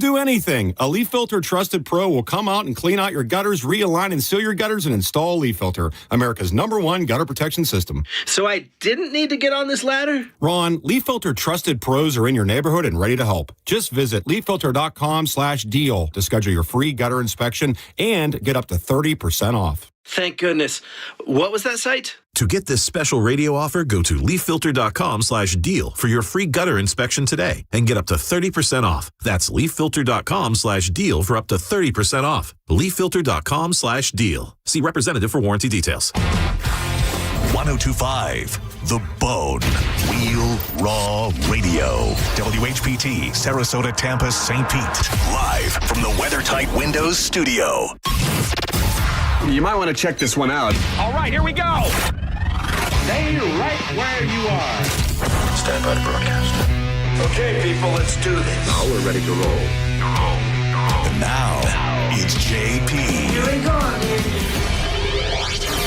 do anything. A Leaf Filter Trusted Pro will come out and clean out your gutters, realign and seal your gutters, and install Leaf Filter, America's #1 gutter protection system. So I didn't need to get on this ladder? Ron, Leaf Filter Trusted Pros are in your neighborhood and ready to help. Just visit leaffilter.com/deal to schedule your free gutter inspection and get up to 30% off. Thank goodness. What was that site? To get this special radio offer, go to leaffilter.com/deal for your free gutter inspection today and get up to 30% off. That's leaffilter.com/deal for up to 30% off. leaffilter.com/deal. See representative for warranty details. 1025 The Bone. Real Raw Radio. WHPT, Sarasota, Tampa, St. Pete. Live from the WeatherTight Windows studio. You might want to check this one out. All right, here we go. Stay right where you are. Stand by to broadcast. Okay, people, let's do this. Now we're ready to roll. And now, it's JP. Here we go.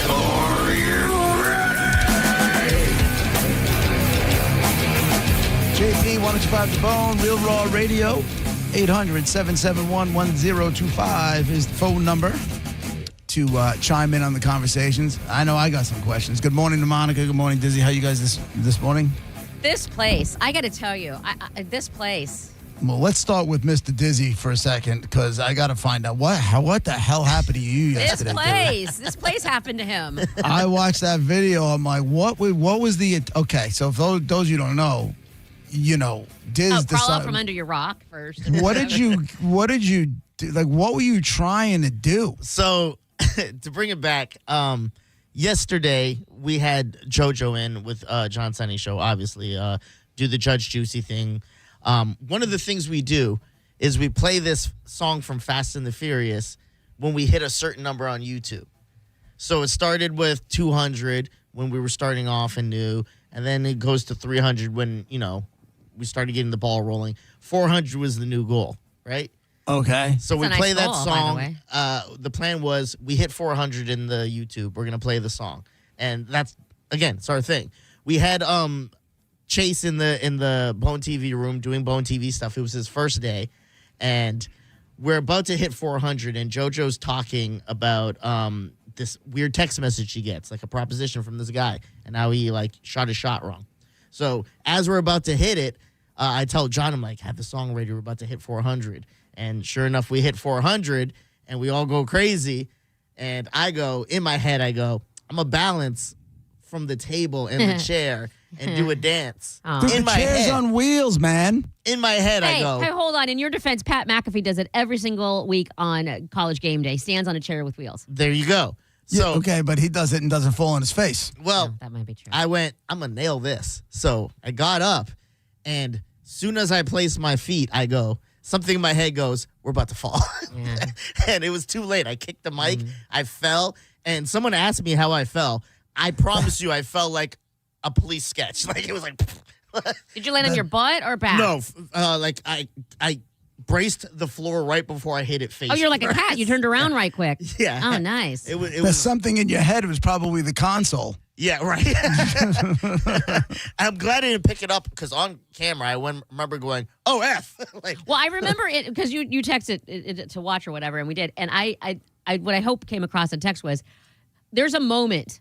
Are you ready? JP, 1025 The Bone, Real Raw Radio. 800-771-1025 is the phone number to chime in on the conversations. I know I got some questions. Good morning to Monica. Good morning, Dizzy. How you guys this morning? This place, I got to tell you, this place. Well, let's start with Mr. Dizzy for a second, because I got to find out what the hell happened to you yesterday. This place happened to him. I watched that video. I'm like, what was the... Okay, so for those you don't know, you know, Diz... crawl out from under your rock first. What did you do? Like, what were you trying to do? So... to bring it back, yesterday we had JoJo in with John Sunny's show, obviously, do the Judge Juicy thing. One of the things we do is we play this song from Fast and the Furious when we hit a certain number on YouTube. So it started with 200 when we were starting off and new, and then it goes to 300 when, you know, we started getting the ball rolling. 400 was the new goal, right? Okay. So we That's a play nice that goal, song. by the way. The plan was we hit 400 in the YouTube. We're going to play the song. And that's, again, it's our thing. We had Chase in the Bone TV room doing Bone TV stuff. It was his first day. And we're about to hit 400, and JoJo's talking about this weird text message he gets, like a proposition from this guy, and how he, like, shot his shot wrong. So as we're about to hit it, I tell John, I'm like, have the song ready. We're about to hit 400. And sure enough, we hit 400, and we all go crazy. And in my head, I go, I'm going to balance from the table and the chair and do a dance. Dude, in the my chair's head. on wheels, man. In my head, I Hey, go. hold on. In your defense, Pat McAfee does it every single week on College Game Day. Stands on a chair with wheels. There you go. So, Yeah, okay, but he does it and doesn't fall on his face. well, No, that might be true. I went, I'm going to nail this. So I got up, and soon as I placed my feet, I go, something in my head goes, we're about to fall. Yeah. And it was too late. I kicked the mic. I fell, and someone asked me how I fell. I promise you I fell like a police sketch. Like, it was like... Did you land on your butt or back? No, like I braced the floor right before I hit it face. Oh, you're like a first. cat. You turned around right quick. Yeah. Oh, nice. It There's was something in your head. It was probably the console. yeah, right. I'm glad I didn't pick it up because on camera I remember going, "Oh F!" like, Well, I remember it because you texted it to watch or whatever, and we did. And I what I hope came across in text was there's a moment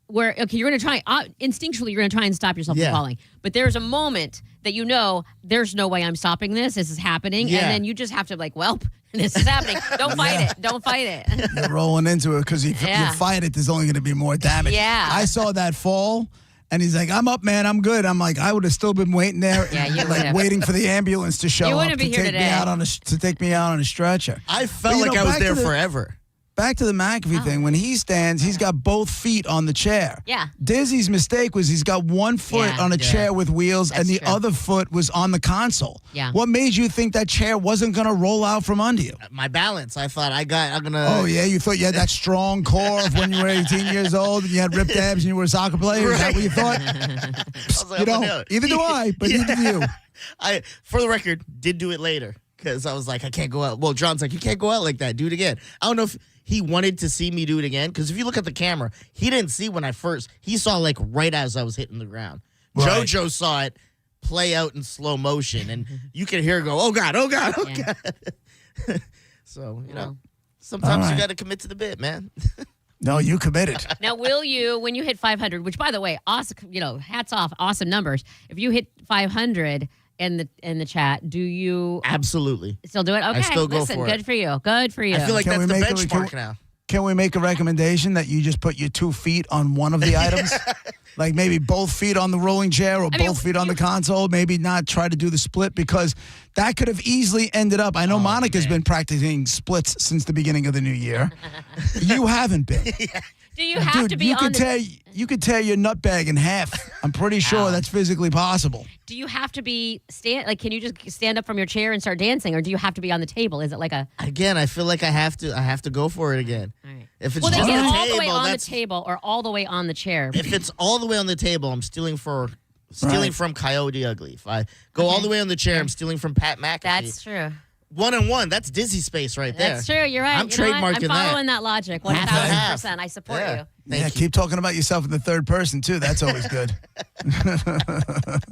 where, okay, you're going to try, instinctually, you're going to try and stop yourself Yeah. from falling. But there's a moment that you know, there's no way I'm stopping this. This is happening. Yeah. And then you just have to, like, welp, this is happening. Don't fight it. Don't fight it. You're rolling into it because if Yeah. you fight it, there's only going to be more damage. Yeah. I saw that fall, and he's like, I'm up, man. I'm good. I'm like, I would have still been waiting there, Yeah, you like would've. waiting for the ambulance to show You up wouldn't to be here take me today. out to take me out on a stretcher. I felt But, you like know, I was back to there the- forever. Back to the McAfee thing. When he stands, he's got both feet on the chair. Yeah. Dizzy's mistake was he's got one foot Yeah. on a Yeah. chair with wheels, and That's the true. other foot was on the console. Yeah. What made you think that chair wasn't going to roll out from under you? My balance. I thought I'm gonna. Oh, yeah? You thought you had that strong core of when you were 18 years old and you had ripped abs and you were a soccer player? Is that what you thought? I was like, You I'm gonna don't. do it. Either do I, but neither do you. I, for the record, did do it later because I was like, I can't go out. Well, John's like, you can't go out like that. Do it again. I don't know if he wanted to see me do it again because if you look at the camera, he didn't see when he saw like right as I was hitting the ground. Right. JoJo saw it play out in slow motion, and you can hear her go, "Oh God, oh God, oh Yeah. God." So sometimes All you right. got to commit to the bit, man. No, you committed. Now, will you, when you hit 500, which by the way, awesome, hats off, awesome numbers. If you hit 500 in the chat, do you Absolutely. still do it? Okay, still go listen, for it. good for you. Good for you. I feel like Can that's we the make it- benchmark now. Can we make a recommendation that you just put your 2 feet on one of the items? Like maybe both feet on the rolling chair or both feet on the console. Maybe not try to do the split because that could have easily ended up. I know Monica's been practicing splits since the beginning of the new year. You haven't been. do you have to be you on could the you could tear your nut bag in half. I'm pretty sure that's physically possible. Do you have to be can you just stand up from your chair and start dancing, or do you have to be on the table? Is it like a Again, I feel like I have to go for it again. All right. If it's well, just then on get the all the way table, on the that's table or all the way on the chair? if it's all the way on the table, I'm stealing from Coyote Ugly. If I go all the way on the chair, I'm stealing from Pat McAfee. That's true. 1-on-1. That's dizzy space right there. That's true. You're right. I'm You know what? trademarking I'm that. following that logic. Half and half. 1,000%. I support Yeah. you. Thank you. Keep talking about yourself in the third person too. That's always good.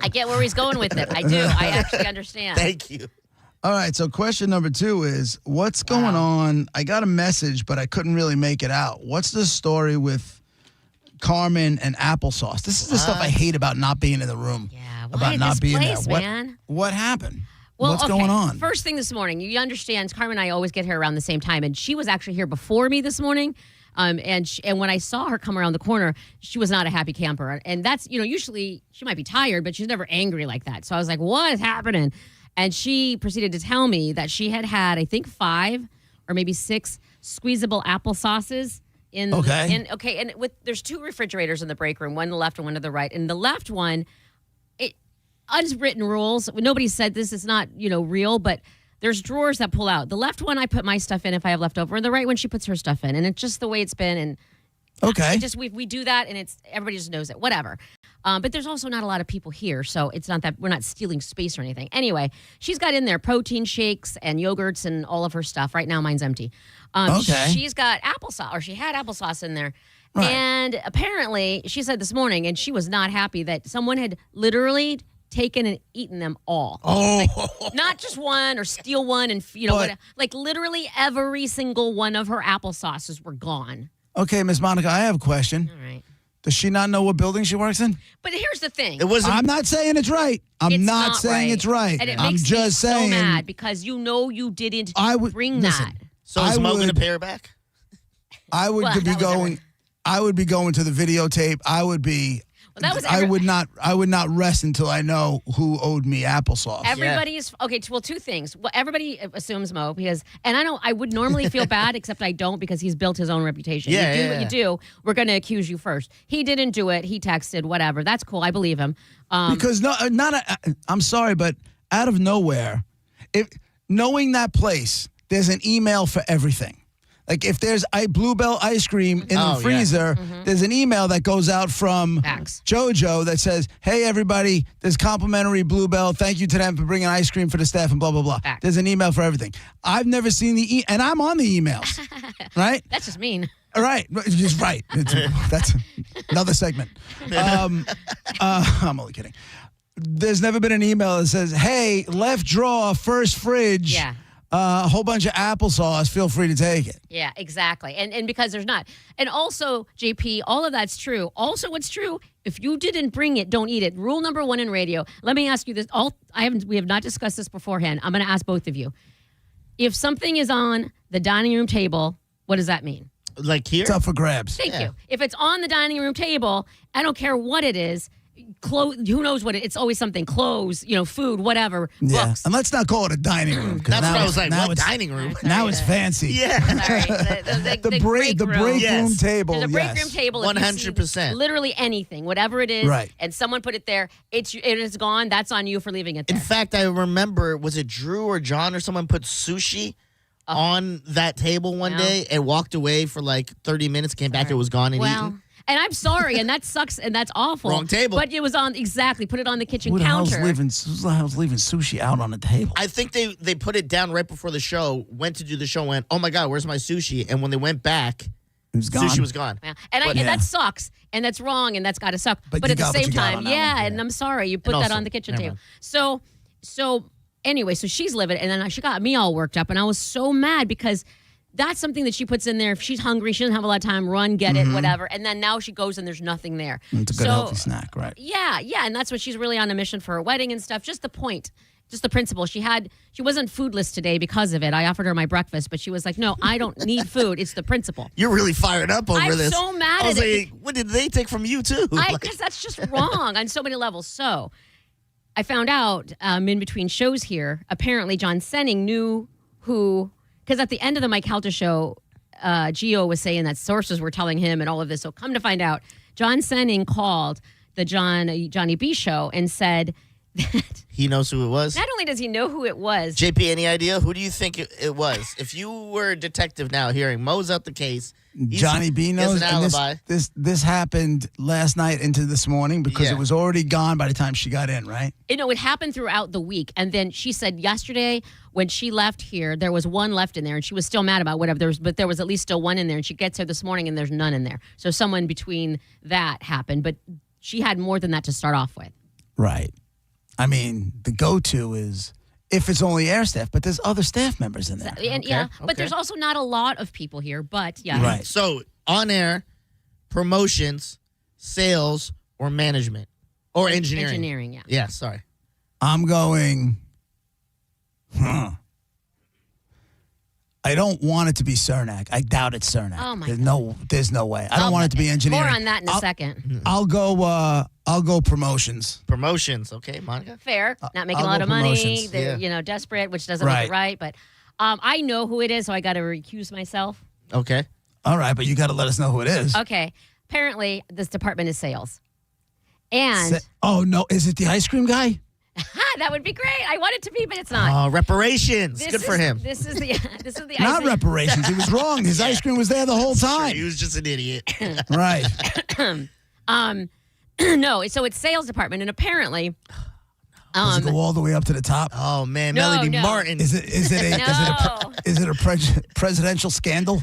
I get where he's going with it. I do. I actually understand. Thank you. All right, so question number 2 is, what's going on? I got a message, but I couldn't really make it out. What's the story with Carmen and applesauce? This is the stuff I hate about not being in the room. Yeah, about why not this being place, there. man? What happened? Well, What's okay. going on? First thing this morning, you understand, Carmen and I always get here around the same time, and she was actually here before me this morning. And when I saw her come around the corner, she was not a happy camper. And that's, usually she might be tired, but she's never angry like that. So I was like, what is happening? And she proceeded to tell me that she had, I think, 5 or maybe 6 squeezable applesauces in. Okay. And there's 2 refrigerators in the break room, one to the left and one to the right. And the left one, unwritten rules. Nobody said this is not, real, but there's drawers that pull out. The left one, I put my stuff in if I have leftover, and the right one, she puts her stuff in. And it's just the way it's been. And Okay. we do that, and everybody just knows it. Whatever. But there's also not a lot of people here, so it's not that we're not stealing space or anything. Anyway, she's got in there protein shakes and yogurts and all of her stuff. Right now, mine's empty. Okay. She's got applesauce, or she had applesauce in there. Right. And apparently, she said this morning, and she was not happy that someone had literally taken and eaten them all. Oh. Not just one or steal one and, like literally every single one of her applesauces were gone. Okay, Miss Monica, I have a question. All right. Does she not know what building she works in? But here's the thing. It wasn't. I'm not saying it's right. I'm It's not saying right. it's right. And it I'm makes just me saying. so mad because you didn't bring listen, that. So is I Mo going to would- pay her back? I would Well, be that was going. I would be going to the videotape. I would be. Well, that was I would not. I would not rest until I know who owed me applesauce. Everybody is okay. Well, 2 things. Well, everybody assumes Mo because, and I would normally feel bad, except I don't because he's built his own reputation. Yeah, you do yeah, what you do. We're going to accuse you first. He didn't do it. He texted, whatever. That's cool. I believe him. Because I'm sorry, but out of nowhere, knowing that place, there's an email for everything. Like if there's Bluebell ice cream in the freezer, there's an email that goes out from JoJo that says, "Hey everybody, there's complimentary Bluebell. Thank you to them for bringing ice cream for the staff and blah blah blah." There's an email for everything. I've never seen and I'm on the emails, right? That's just mean. All right, just right. That's another segment. I'm only kidding. There's never been an email that says, "Hey, left drawer, first fridge." Yeah. A whole bunch of applesauce. Feel free to take it. Yeah, exactly. And because there's not. And also, JP, all of that's true. Also, what's true, if you didn't bring it, don't eat it. Rule number 1 in radio. Let me ask you this. We have not discussed this beforehand. I'm going to ask both of you. If something is on the dining room table, what does that mean? Like here? It's up for grabs. Thank you. If it's on the dining room table, I don't care what it is. Who knows what it's always something. Clothes, food, whatever. Yeah. Books. And let's not call it a dining room. 'cause That's now what I it's- was like. now What it's- dining room? Now it's fancy. Yeah. Sorry. The break room. room table. There's a break yes. room table. if you see 100%. Literally anything, whatever it is, Right. and someone put it there, it is gone. That's on you for leaving it there. In fact, I remember, was it Drew or John or someone put sushi on that table one Yeah. day and walked away for like 30 minutes, came back, it was gone and eaten? And I'm sorry, and that sucks, and that's awful. Wrong table. But it was on, put it on the kitchen Who the hell's counter. leaving sushi out on the table? I think they put it down right before the show, went to do the show, went, oh my God, where's my sushi? And when they went back, It was gone. Sushi was gone. Yeah. And that sucks, and that's wrong, and that's got to suck. But But you at the got what same you got time, on that one, yeah. and I'm sorry you put And that also- on the kitchen never table. mind. So anyway, so she's livid, and then she got me all worked up, and I was so mad because that's something that she puts in there. If she's hungry, she doesn't have a lot of time. Run, get it, whatever. And then now she goes and there's nothing there. It's a good healthy snack, right? Yeah, and that's what she's really on a mission for her wedding and stuff. Just the point, just the principle. She wasn't foodless today because of it. I offered her my breakfast, but she was like, "No, I don't need food. It's the principle." You're really fired up over I'm this. so mad I was at it. like, what did they take from you too? Because that's just wrong on so many levels. So I found out in between shows here, apparently John Senning knew who, because at the end of the Mike Halter show, Gio was saying that sources were telling him and all of this. So come to find out, John Senning called the Johnny B show and said that He knows who it was. not only does he know who it was, JP, any idea? Who do you think it was? If you were a detective now hearing Mo's out the case, Johnny B he has knows. an And alibi. this happened last night into this morning because Yeah. it was already gone by the time she got in, right? it happened throughout the week. And then she said yesterday when she left here, there was one left in there, and she was still mad about whatever. But there was at least still one in there. And she gets here this morning, and there's none in there. So someone between that happened. But she had more than that to start off with. Right. I mean, the go-to is if it's only air staff, but there's other staff members in there. And but there's also not a lot of people here. But yeah, Right. So on air, promotions, sales, or management, or engineering. Engineering, yeah. Yeah, sorry. I'm going, I don't want it to be Cernak. I doubt it's Cernak. Oh, my there's no way. I don't want it to be engineering. More on that in a second. I'll go promotions. Promotions, okay, Monica? Fair, not making I'll a lot go of money. promotions. They're desperate, which doesn't make it right. But I know who it is, so I got to recuse myself. Okay. All right, but you got to let us know who it is. Okay. Apparently, this department is sales. And Oh, no. Is it the ice cream guy? that would be great. I want it to be, but it's not. Reparations. This Good for is- him. This is the Not icing. reparations. He was wrong. His ice cream was there the whole Sure, time. he was just an idiot. Right. No, so it's sales department, and apparently, Does it go all the way up to the top? Oh man, No, Melody no. Martin. Is it a presidential scandal?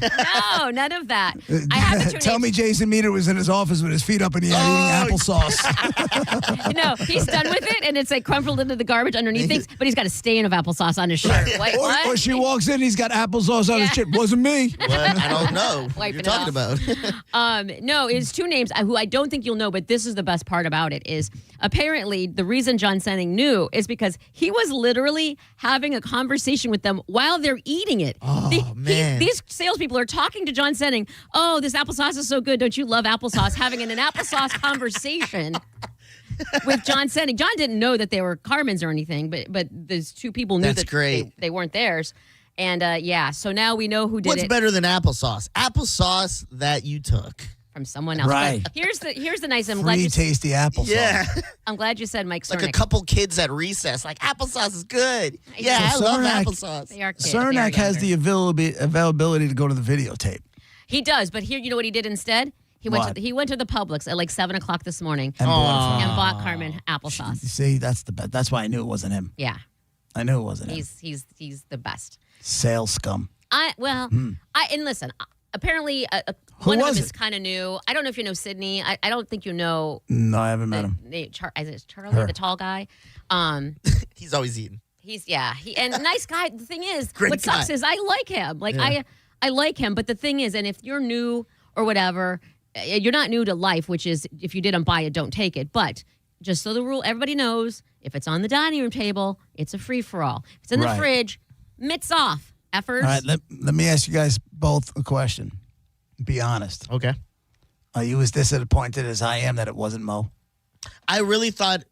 no, none of that. I have the two Tell names. me Jason Meter was in his office with his feet up in the air eating applesauce. No, he's done with it, and it's like crumpled into the garbage underneath things, but he's got a stain of applesauce on his shirt. Wait, what? Or she walks in, he's got applesauce on his Yeah. chip. Wasn't me. What? I don't know. What Wiping you're it talking off. about. No, it's two names who I don't think you'll know, but this is the best part about it is apparently the reason John Senning knew is because he was literally having a conversation with them while they're eating it. Oh, man. These salespeople are talking to John Senning. Oh, this applesauce is so good. Don't you love applesauce? Having an applesauce conversation with John Senning. John didn't know that they were Carmen's or anything, but these two people knew That's that great. They weren't theirs. And so now we know who did What's it. better than applesauce? Applesauce that you took. From someone else. Right. But here's the nice. I'm glad Free you. tasty applesauce. Yeah. I'm glad you said Mike Cernak. Like a couple kids at recess, like applesauce is good. Yeah, So I love Cernak- applesauce. They are kids. They are Cernak has younger. the availability to go to the videotape. He does, but here, you know what he did instead? He went What? he went to the Publix at like 7:00 this morning And bought it and from bought Carmen applesauce. See, that's the best. That's why I knew it wasn't him. Yeah, I knew it wasn't him. he's the best. Sales scum. And listen. Apparently, one of was them it? is kind of new. I don't know if you know Sydney. I don't think you know. No, I haven't met him. Is it Charlie, Her. the tall guy? He's always eating. And nice guy. The thing is, Great what sucks guy. is I like him. Like Yeah. I like him, but the thing is, and if you're new or whatever, you're not new to life, which is if you didn't buy it, don't take it. But just so the rule, everybody knows, if it's on the dining room table, it's a free for all. If it's in the Right. fridge, mitts off, effers. All right, let me ask you guys both a question. Be honest. Okay. Are you as disappointed as I am that it wasn't Mo? I really thought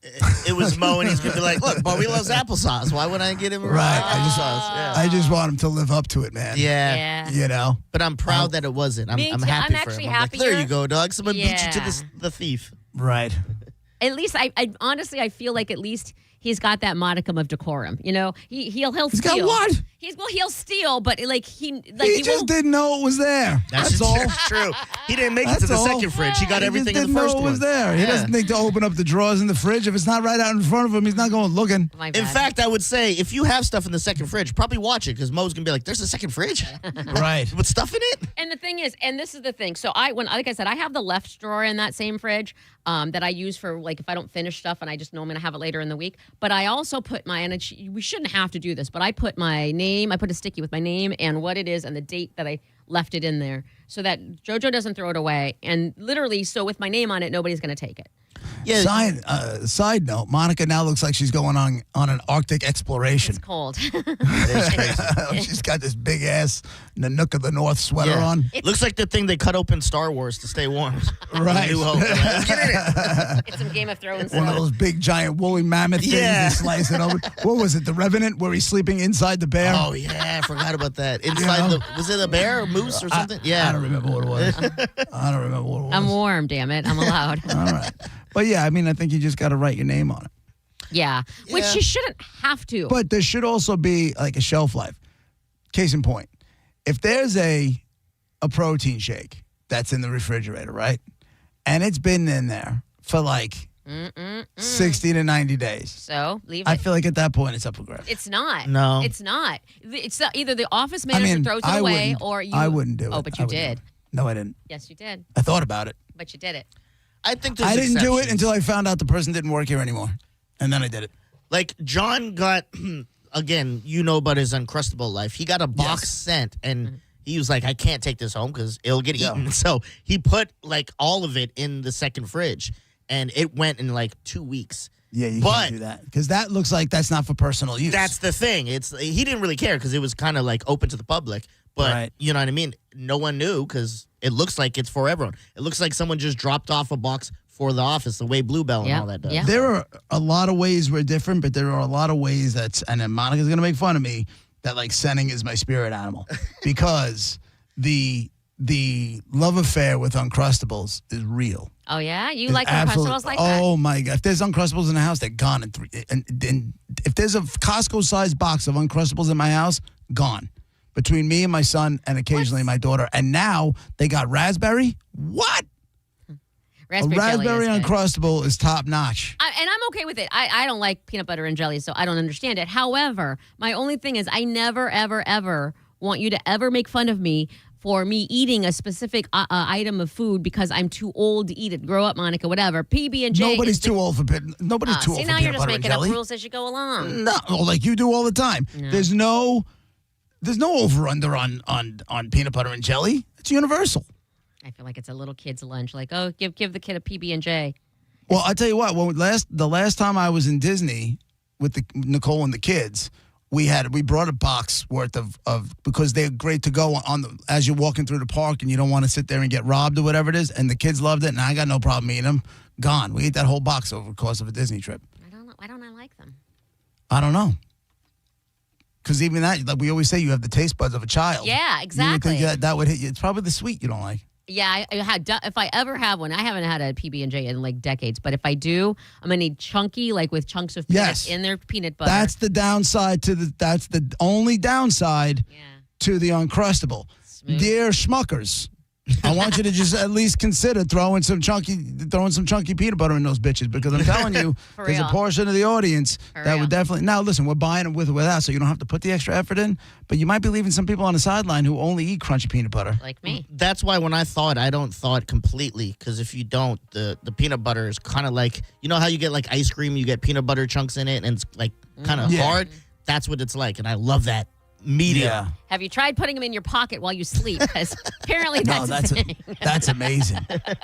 it was Mo, and he's gonna be like, "Look, Bowie loves applesauce. Why would I get him Right. applesauce?" Yeah. I just want him to live up to it, man. Yeah. Yeah. You know? But I'm proud that it wasn't. Me I'm too. happy I'm for actually him. I'm like, happier. there you go, dog. Someone beat you to Yeah. the thief. Right. At least I honestly I feel like at least he's got that modicum of decorum. You know, he'll He's got feel- what? He'll steal, but He he just didn't know it was there. That's all. That's true. He didn't make it to the second fridge. He got everything in the first one. He just didn't know it was one. there. He doesn't think to open up the drawers in the fridge. If it's not right out in front of him, he's not going looking. In fact, I would say if you have stuff in the second fridge, probably watch it because Mo's gonna be like, "There's a second fridge, right? With stuff in it." And the thing is, and this is the thing. So like I said, I have the left drawer in that same fridge that I use for like if I don't finish stuff and I just know I'm gonna have it later in the week. But I also put we shouldn't have to do this, but I put my name. I put a sticky with my name and what it is and the date that I left it in there, so that JoJo doesn't throw it away. And literally, so with my name on it, nobody's gonna take it. Yeah. Side note: Monica now looks like she's going on an Arctic exploration. It's cold. She's got this big ass Nanook of the North sweater on. Looks like the thing they cut open Star Wars to stay warm. Right. New Hope. Let's get in it. It's some Game of Thrones. One of those big giant woolly mammoth things. Yeah. They slice it open. What was it? The Revenant, where he's sleeping inside the bear. Oh yeah, I forgot about that. Inside was it a bear or moose or something? I don't remember what it was. I'm warm, damn it. I'm allowed. All right. But yeah, I mean, I think you just got to write your name on it. Yeah, which you shouldn't have to. But there should also be like a shelf life. Case in point, if there's a protein shake that's in the refrigerator, right? And it's been in there for like 60 to 90 days. So leave it. I feel like at that point it's up for grabs. It's not. No. It's not. It's either the office manager throws it away or you. I wouldn't do it. Oh, but you did. No, I didn't. Yes, you did. I thought about it. But you did it. I think there's I didn't do it exceptions. until I found out the person didn't work here anymore. And then I did it. Like John got, again, you know about his Uncrustable life. He got a box sent and he was like, I can't take this home because it'll get eaten. So he put like all of it in the second fridge and it went in like 2 weeks. Yeah, you can't do that because that looks like that's not for personal use. That's the thing. He didn't really care because it was kind of like open to the public. But you know what I mean? No one knew because it looks like it's for everyone. It looks like someone just dropped off a box for the office, the way Bluebell and all that does. Yeah. There are a lot of ways we're different, but there are a lot of ways and then Monica's going to make fun of me, that like sending is my spirit animal because the love affair with Uncrustables is real. Oh, yeah? You It's like Uncrustables like that? Oh, my God. If there's Uncrustables in the house, they're gone in 3. And if there's a Costco-sized box of Uncrustables in my house, gone. Between me and my son and occasionally my daughter. And now they got raspberry. What? Raspberry a raspberry jelly is good. Uncrustable is top notch. And I'm okay with it. I don't like peanut butter and jelly, so I don't understand it. However, my only thing is I never, ever, ever want you to ever make fun of me for me eating a specific item of food because I'm too old to eat it. Grow up, Monica, whatever. PB&J. Nobody's too old for nobody's too old see, for now peanut you're just butter and making up jelly. rules as you go along. No, like you do all the time. No. There's no over-under on peanut butter and jelly. It's universal. I feel like it's a little kid's lunch. Like, oh, give the kid a PB&J. Well, I'll tell you what. The last time I was in Disney with Nicole and the kids, we brought a box worth of because they're great to go as you're walking through the park and you don't want to sit there and get robbed or whatever it is. And the kids loved it, and I got no problem eating them. Gone. We ate that whole box over the course of a Disney trip. Why don't I like them? I don't know. Because even that, like we always say, you have the taste buds of a child. Yeah, exactly. You would think that would hit you. It's probably the sweet you don't like. Yeah, if I ever have one, I haven't had a PB&J in like decades, but if I do, I'm gonna need chunky, like with chunks of peanuts in their peanut butter. That's the downside that's the only downside to the Uncrustable. Smooth. Dear Schmuckers, I want you to just at least consider throwing some chunky peanut butter in those bitches because I'm telling you, For there's real. a portion of the audience For that real. would definitely. Now, listen, we're buying it with or without, so you don't have to put the extra effort in. But you might be leaving some people on the sideline who only eat crunchy peanut butter. Like me. That's why when I don't thaw it completely because if you don't, the peanut butter is kind of like, you know how you get like ice cream, you get peanut butter chunks in it and it's like kind of hard? That's what it's like. And I love that medium. Yeah. Have you tried putting them in your pocket while you sleep? Because apparently that's a thing. That's amazing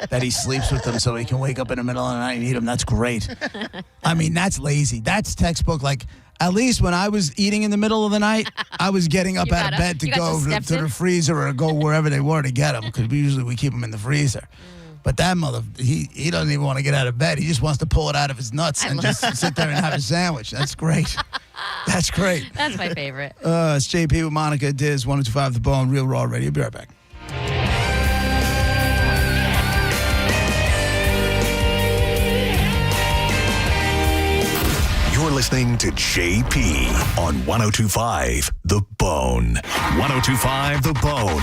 that he sleeps with them so he can wake up in the middle of the night and eat them. That's great. I mean, that's lazy. That's textbook. Like, at least when I was eating in the middle of the night, I was getting up out of bed to go to the freezer or go wherever they were to get them because we keep them in the freezer. But that he doesn't even want to get out of bed. He just wants to pull it out of his nuts and just sit there and have a sandwich. That's great. That's great. That's my favorite. It's JP with Monica Diz, 102.5 The Bone, Real Raw Radio. Be right back. You're listening to JP on 102.5 The Bone. 102.5 The Bone,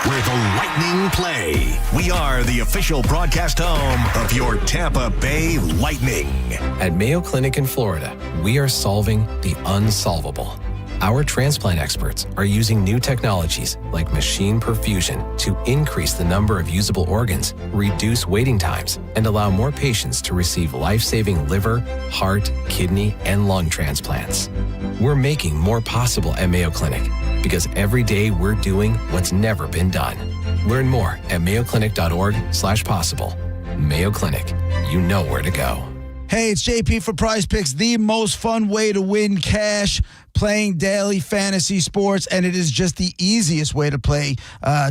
where the Lightning play. We are the official broadcast home of your Tampa Bay Lightning. At Mayo Clinic in Florida, we are solving the unsolvable. Our transplant experts are using new technologies like machine perfusion to increase the number of usable organs, reduce waiting times, and allow more patients to receive life-saving liver, heart, kidney, and lung transplants. We're making more possible at Mayo Clinic because every day we're doing what's never been done. Learn more at mayoclinic.org/possible. Mayo Clinic, you know where to go. Hey, it's JP for Prize Picks, the most fun way to win cash playing daily fantasy sports, and it is just the easiest way to play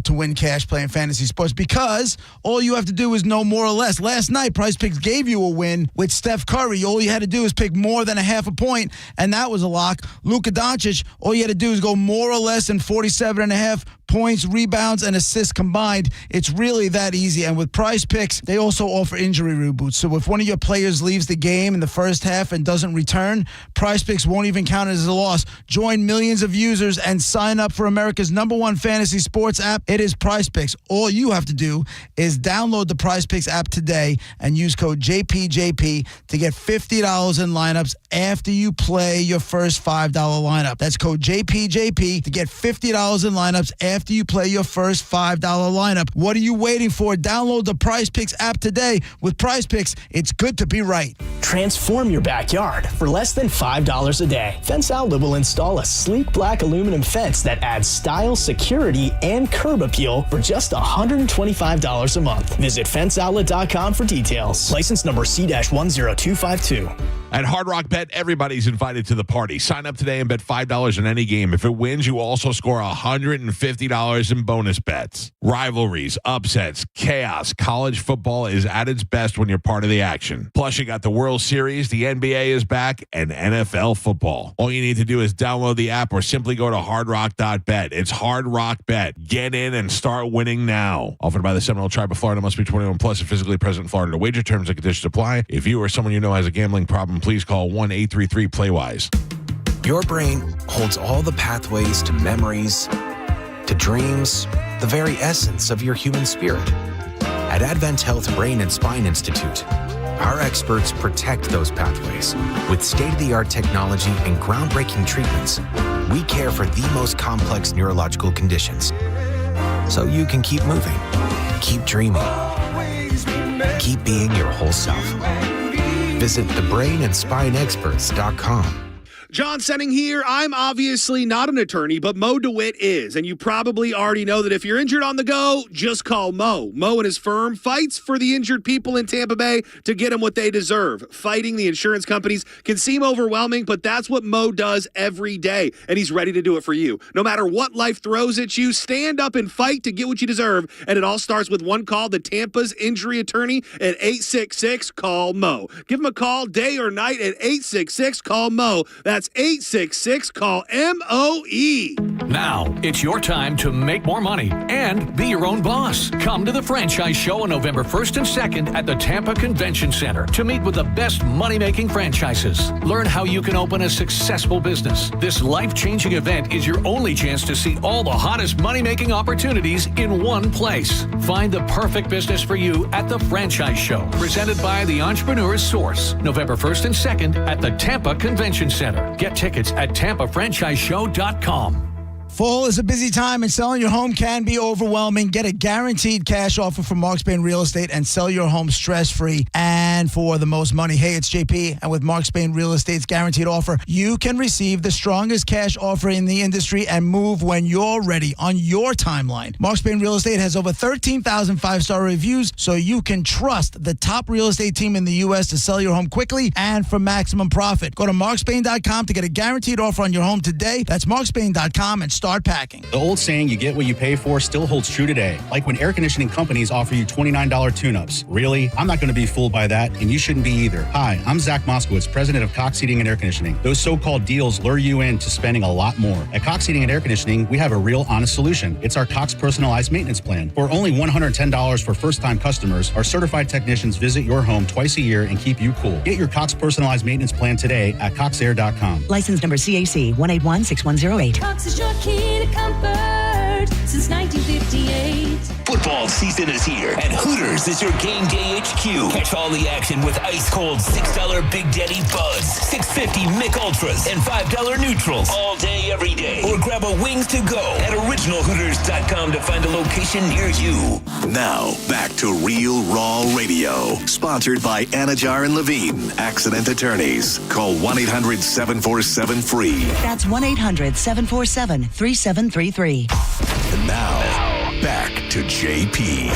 to win cash playing fantasy sports because all you have to do is know more or less. Last night, Prize Picks gave you a win with Steph Curry. All you had to do is pick more than a half a point, and that was a lock. Luka Doncic, all you had to do is go more or less than 47.5 points, rebounds, and assists combined. It's really that easy. And with Prize Picks, they also offer injury reboots. So if one of your players leaves the game in the first half and doesn't return, Prize Picks won't even count it as a loss. Join millions of users and sign up for America's #1 fantasy sports app. It is Prize Picks. All you have to do is download the Prize Picks app today and use code JPJP to get $50 in lineups after you play your first $5 lineup. That's code JPJP to get $50 in lineups after you play your first $5 lineup. What are you waiting for? Download the Prize Picks app today. With Prize Picks, it's good to be right. Transform your backyard for less than $5 a day. Fence Outlet will install a sleek black aluminum fence that adds style, security, and curb appeal for just $125 a month. Visit fenceoutlet.com for details. License number C-10252. At Hard Rock Bet, everybody's invited to the party. Sign up today and bet $5 in any game. If it wins, you also score $150 in bonus bets. Rivalries, upsets, chaos. College football is at its best when you're part of the action. Plus, you got the World Series, the NBA is back, and NFL football. All you need to do is download the app or simply go to hardrock.bet. It's Hard Rock Bet. Get in and start winning now. Offered by the Seminole Tribe of Florida. Must be 21 plus and physically present in Florida. To wager, terms and conditions apply. If you or someone you know has a gambling problem, please call 1-833-PLAY-WISE. Your brain holds all the pathways to memories, to dreams, the very essence of your human spirit. At Advent Health Brain and Spine Institute, our experts protect those pathways. With state-of-the-art technology and groundbreaking treatments, we care for the most complex neurological conditions. So you can keep moving, keep dreaming, keep being your whole self. Visit thebrainandspineexperts.com. John Senning here. I'm obviously not an attorney, but Mo DeWitt is. And you probably already know that if you're injured on the go, just call Mo. Mo and his firm fights for the injured people in Tampa Bay to get them what they deserve. Fighting the insurance companies can seem overwhelming, but that's what Mo does every day. And he's ready to do it for you. No matter what life throws at you, stand up and fight to get what you deserve. And it all starts with one call, the Tampa's injury attorney at 866-CALL-MO. Give him a call day or night at 866-CALL-MO. That's 866-CALL-MOE. Now, it's your time to make more money and be your own boss. Come to the Franchise Show on November 1st and 2nd at the Tampa Convention Center to meet with the best money-making franchises. Learn how you can open a successful business. This life-changing event is your only chance to see all the hottest money-making opportunities in one place. Find the perfect business for you at the Franchise Show, presented by the Entrepreneur's Source, November 1st and 2nd at the Tampa Convention Center. Get tickets at TampaFranchiseShow.com. Fall is a busy time and selling your home can be overwhelming. Get a guaranteed cash offer from Mark Spain Real Estate and sell your home stress-free and for the most money. Hey, it's JP, and with Mark Spain Real Estate's guaranteed offer, you can receive the strongest cash offer in the industry and move when you're ready on your timeline. Mark Spain Real Estate has over 13,000 five-star reviews, so you can trust the top real estate team in the U.S. to sell your home quickly and for maximum profit. Go to markspain.com to get a guaranteed offer on your home today. That's markspain.com and start packing. The old saying, you get what you pay for, still holds true today. Like when air conditioning companies offer you $29 tune-ups. Really? I'm not going to be fooled by that. that, and you shouldn't be either. Hi, I'm Zach Moskowitz, president of Cox Heating and Air Conditioning. Those so-called deals lure you into spending a lot more. At Cox Heating and Air Conditioning, we have a real honest solution. It's our Cox Personalized Maintenance Plan. For only $110 for first-time customers, our certified technicians visit your home twice a year and keep you cool. Get your Cox Personalized Maintenance Plan today at coxair.com. License number CAC 1816108. Cox is your key to comfort since 1958. Football season is here, and Hooters is your game day HQ. Catch all the action with ice-cold $6 Big Daddy Buds, $6.50 Mick Ultras, and $5 Neutrals all day, every day. Or grab a Wings to Go at originalhooters.com to find a location near you. Now, back to Real Raw Radio. Sponsored by Anajar and Levine, Accident Attorneys. Call 1-800-747-FREE. That's 1-800-747-3733. And now, back to JP.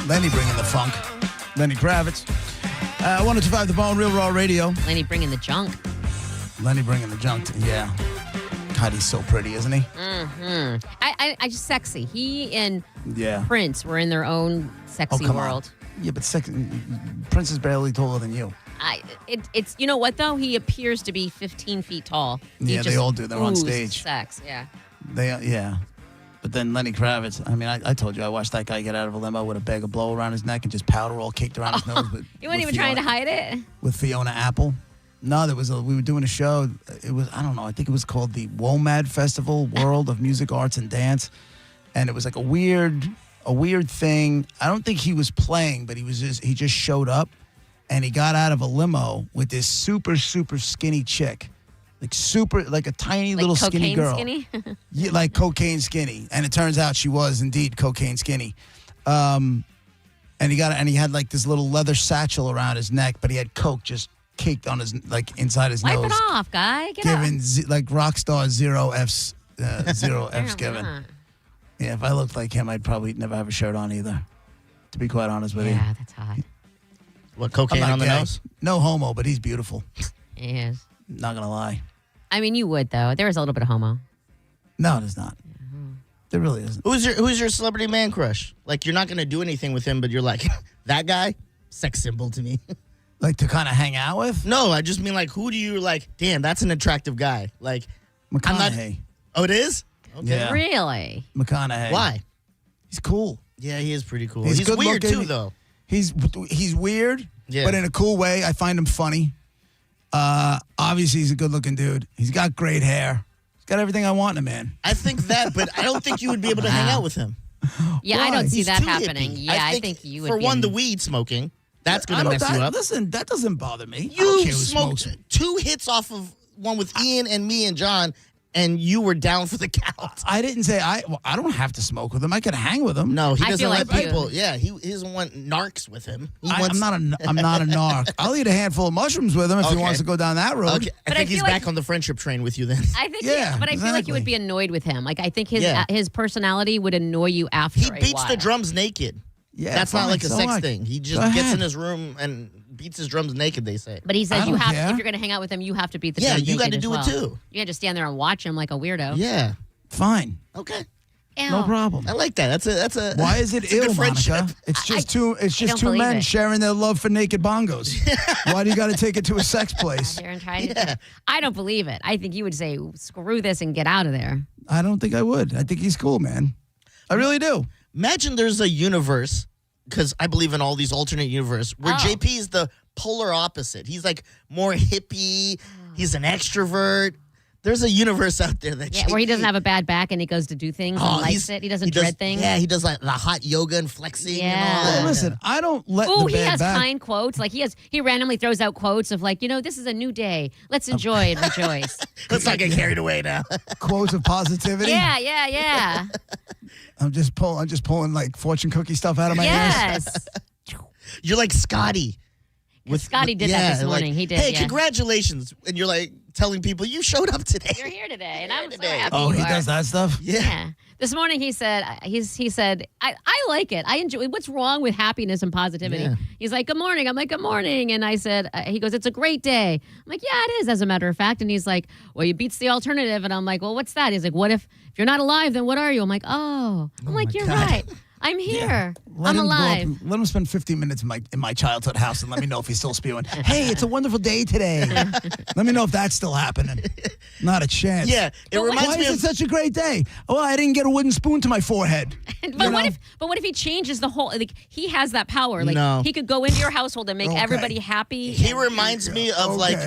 Lenny bringing the funk. Lenny Kravitz. 102.5 The Bone, Real Raw Radio. Lenny bringing the junk. Lenny bringing the junk. Yeah. God, he's so pretty, isn't he? Mm-hmm. I just sexy. He and Yeah. Prince were in their own sexy come world. On. Yeah, but Prince is barely taller than you. It's you know what though? He appears to be 15 feet tall. He Yeah, they just all do. They're on oozes stage. Sex, yeah. Yeah. But then Lenny Kravitz, I mean, I told you, I watched that guy get out of a limo with a bag of blow around his neck and just powder all caked around his nose. You weren't even trying to hide it. With Fiona Apple. No, we were doing a show. It was, I don't know, I think it was called the WOMAD Festival, World of Music, Arts, and Dance. And it was like a weird thing. I don't think he was playing, but he just showed up and he got out of a limo with this super, super skinny chick. Like a tiny little skinny girl. Skinny? Yeah, like cocaine skinny. And it turns out she was indeed cocaine skinny. And he had like this little leather satchel around his neck, but he had coke just caked on his, like inside his Wipe nose. it off, guy. Get Giving up. like rock star zero F's given. Yeah, if I looked like him, I'd probably never have a shirt on either. To be quite honest with you. Yeah, that's hot. What, cocaine I'm not on the gay. nose? No homo, but he's beautiful. He is. Not gonna lie. I mean, you would though. There is a little bit of homo. No, there's not. There really isn't. Who's your celebrity man crush? Like, you're not gonna do anything with him, but you're like, that guy, sex symbol to me. Like to kind of hang out with? No, I just mean like, who do you like? Damn, that's an attractive guy. Like, McConaughey. Oh, it is? Okay. Yeah. Really? McConaughey. Why? He's cool. Yeah, he is pretty cool. He's He's good weird looking. too, though. He's weird, Yeah. but in a cool way. I find him funny. Obviously, he's a good-looking dude. He's got great hair. He's got everything I want in a man. I think that, but I don't think you would be able to hang out with him. Yeah, Why? I don't see He's that too happening. hippie. Yeah, I think you would For be one, in- the weed smoking, that's I going to don't- mess you up. Listen, that doesn't bother me. I don't You care who smoked smokes. 2 hits off of one with Ian and me and John, and you were down for the count. I didn't say I don't have to smoke with him. I can hang with him. No, he I doesn't feel like like you- people. Yeah, he doesn't want narcs with him. I'm not a narc. I'll eat a handful of mushrooms with him if he Okay. wants to go down that road. Okay, I But I think he's feel like- back on the friendship train with you then. I think, Yeah, but I feel like you would exactly. be annoyed with him. Like I think his Yeah. his personality would annoy you after. He a beats while. the drums naked. Yeah, That's fine, not like a so sex what? thing. He just Go gets ahead. in his room and beats his drums naked, they say. But he says I you don't have care. if you're going to hang out with him, you have to beat the Yeah, drums you naked gotta as do it well. too. You can't just stand there and watch him like a weirdo. Yeah. Fine, Okay. Ew. no problem. I like that. That's a Why is it it's a good ill, friendship. Monica? It's just two don't two believe men it. sharing their love for naked bongos. Why do you got to take it to a sex place? There and try to. I don't believe it. I think you would say, "Screw this" and get out of there. I don't think I would. I think he's cool, man. I really do. Imagine there's a universe, because I believe in all these alternate universe, where Oh. JP is the polar opposite. He's like more hippie. He's an extrovert. There's a universe out there that Yeah, where he doesn't have a bad back and he goes to do things and likes it. He doesn't dread things. Yeah, he does like the hot yoga and flexing and all Yeah. that. Well, listen, I don't let Oh, the he bad has back. kind quotes. Like he randomly throws out quotes of like, this is a new day. Let's enjoy and rejoice. Let's not get carried away now. Quotes of positivity. Yeah. I'm just pulling like fortune cookie stuff out of my ears. Yes. You're like Scotty. Scotty did that this morning. He did. Hey, yeah. congratulations! And you're like telling people you showed up today. You're here today, and I'm so happy. Oh, you he are. does that stuff. Yeah. This morning he said he said I like it. I enjoy. What's wrong with happiness and positivity? Yeah. He's like, good morning. I'm like, good morning. And I said, he goes, it's a great day. I'm like, yeah, it is, as a matter of fact. And he's like, well, you beats the alternative. And I'm like, well, what's that? He's like, what if you're not alive, then what are you? I'm like, oh. I'm like, you're right. I'm here. I'm alive. Let him spend 15 minutes in my childhood house and let me know if he's still spewing. Hey, it's a wonderful day today. Let me know if that's still happening. Not a chance. Yeah, it reminds Why me is of it such a great day? Oh, I didn't get a wooden spoon to my forehead. But what if he changes the whole? Like he has that power. Like No. he could go into your household and make Okay. everybody happy. He reminds me of like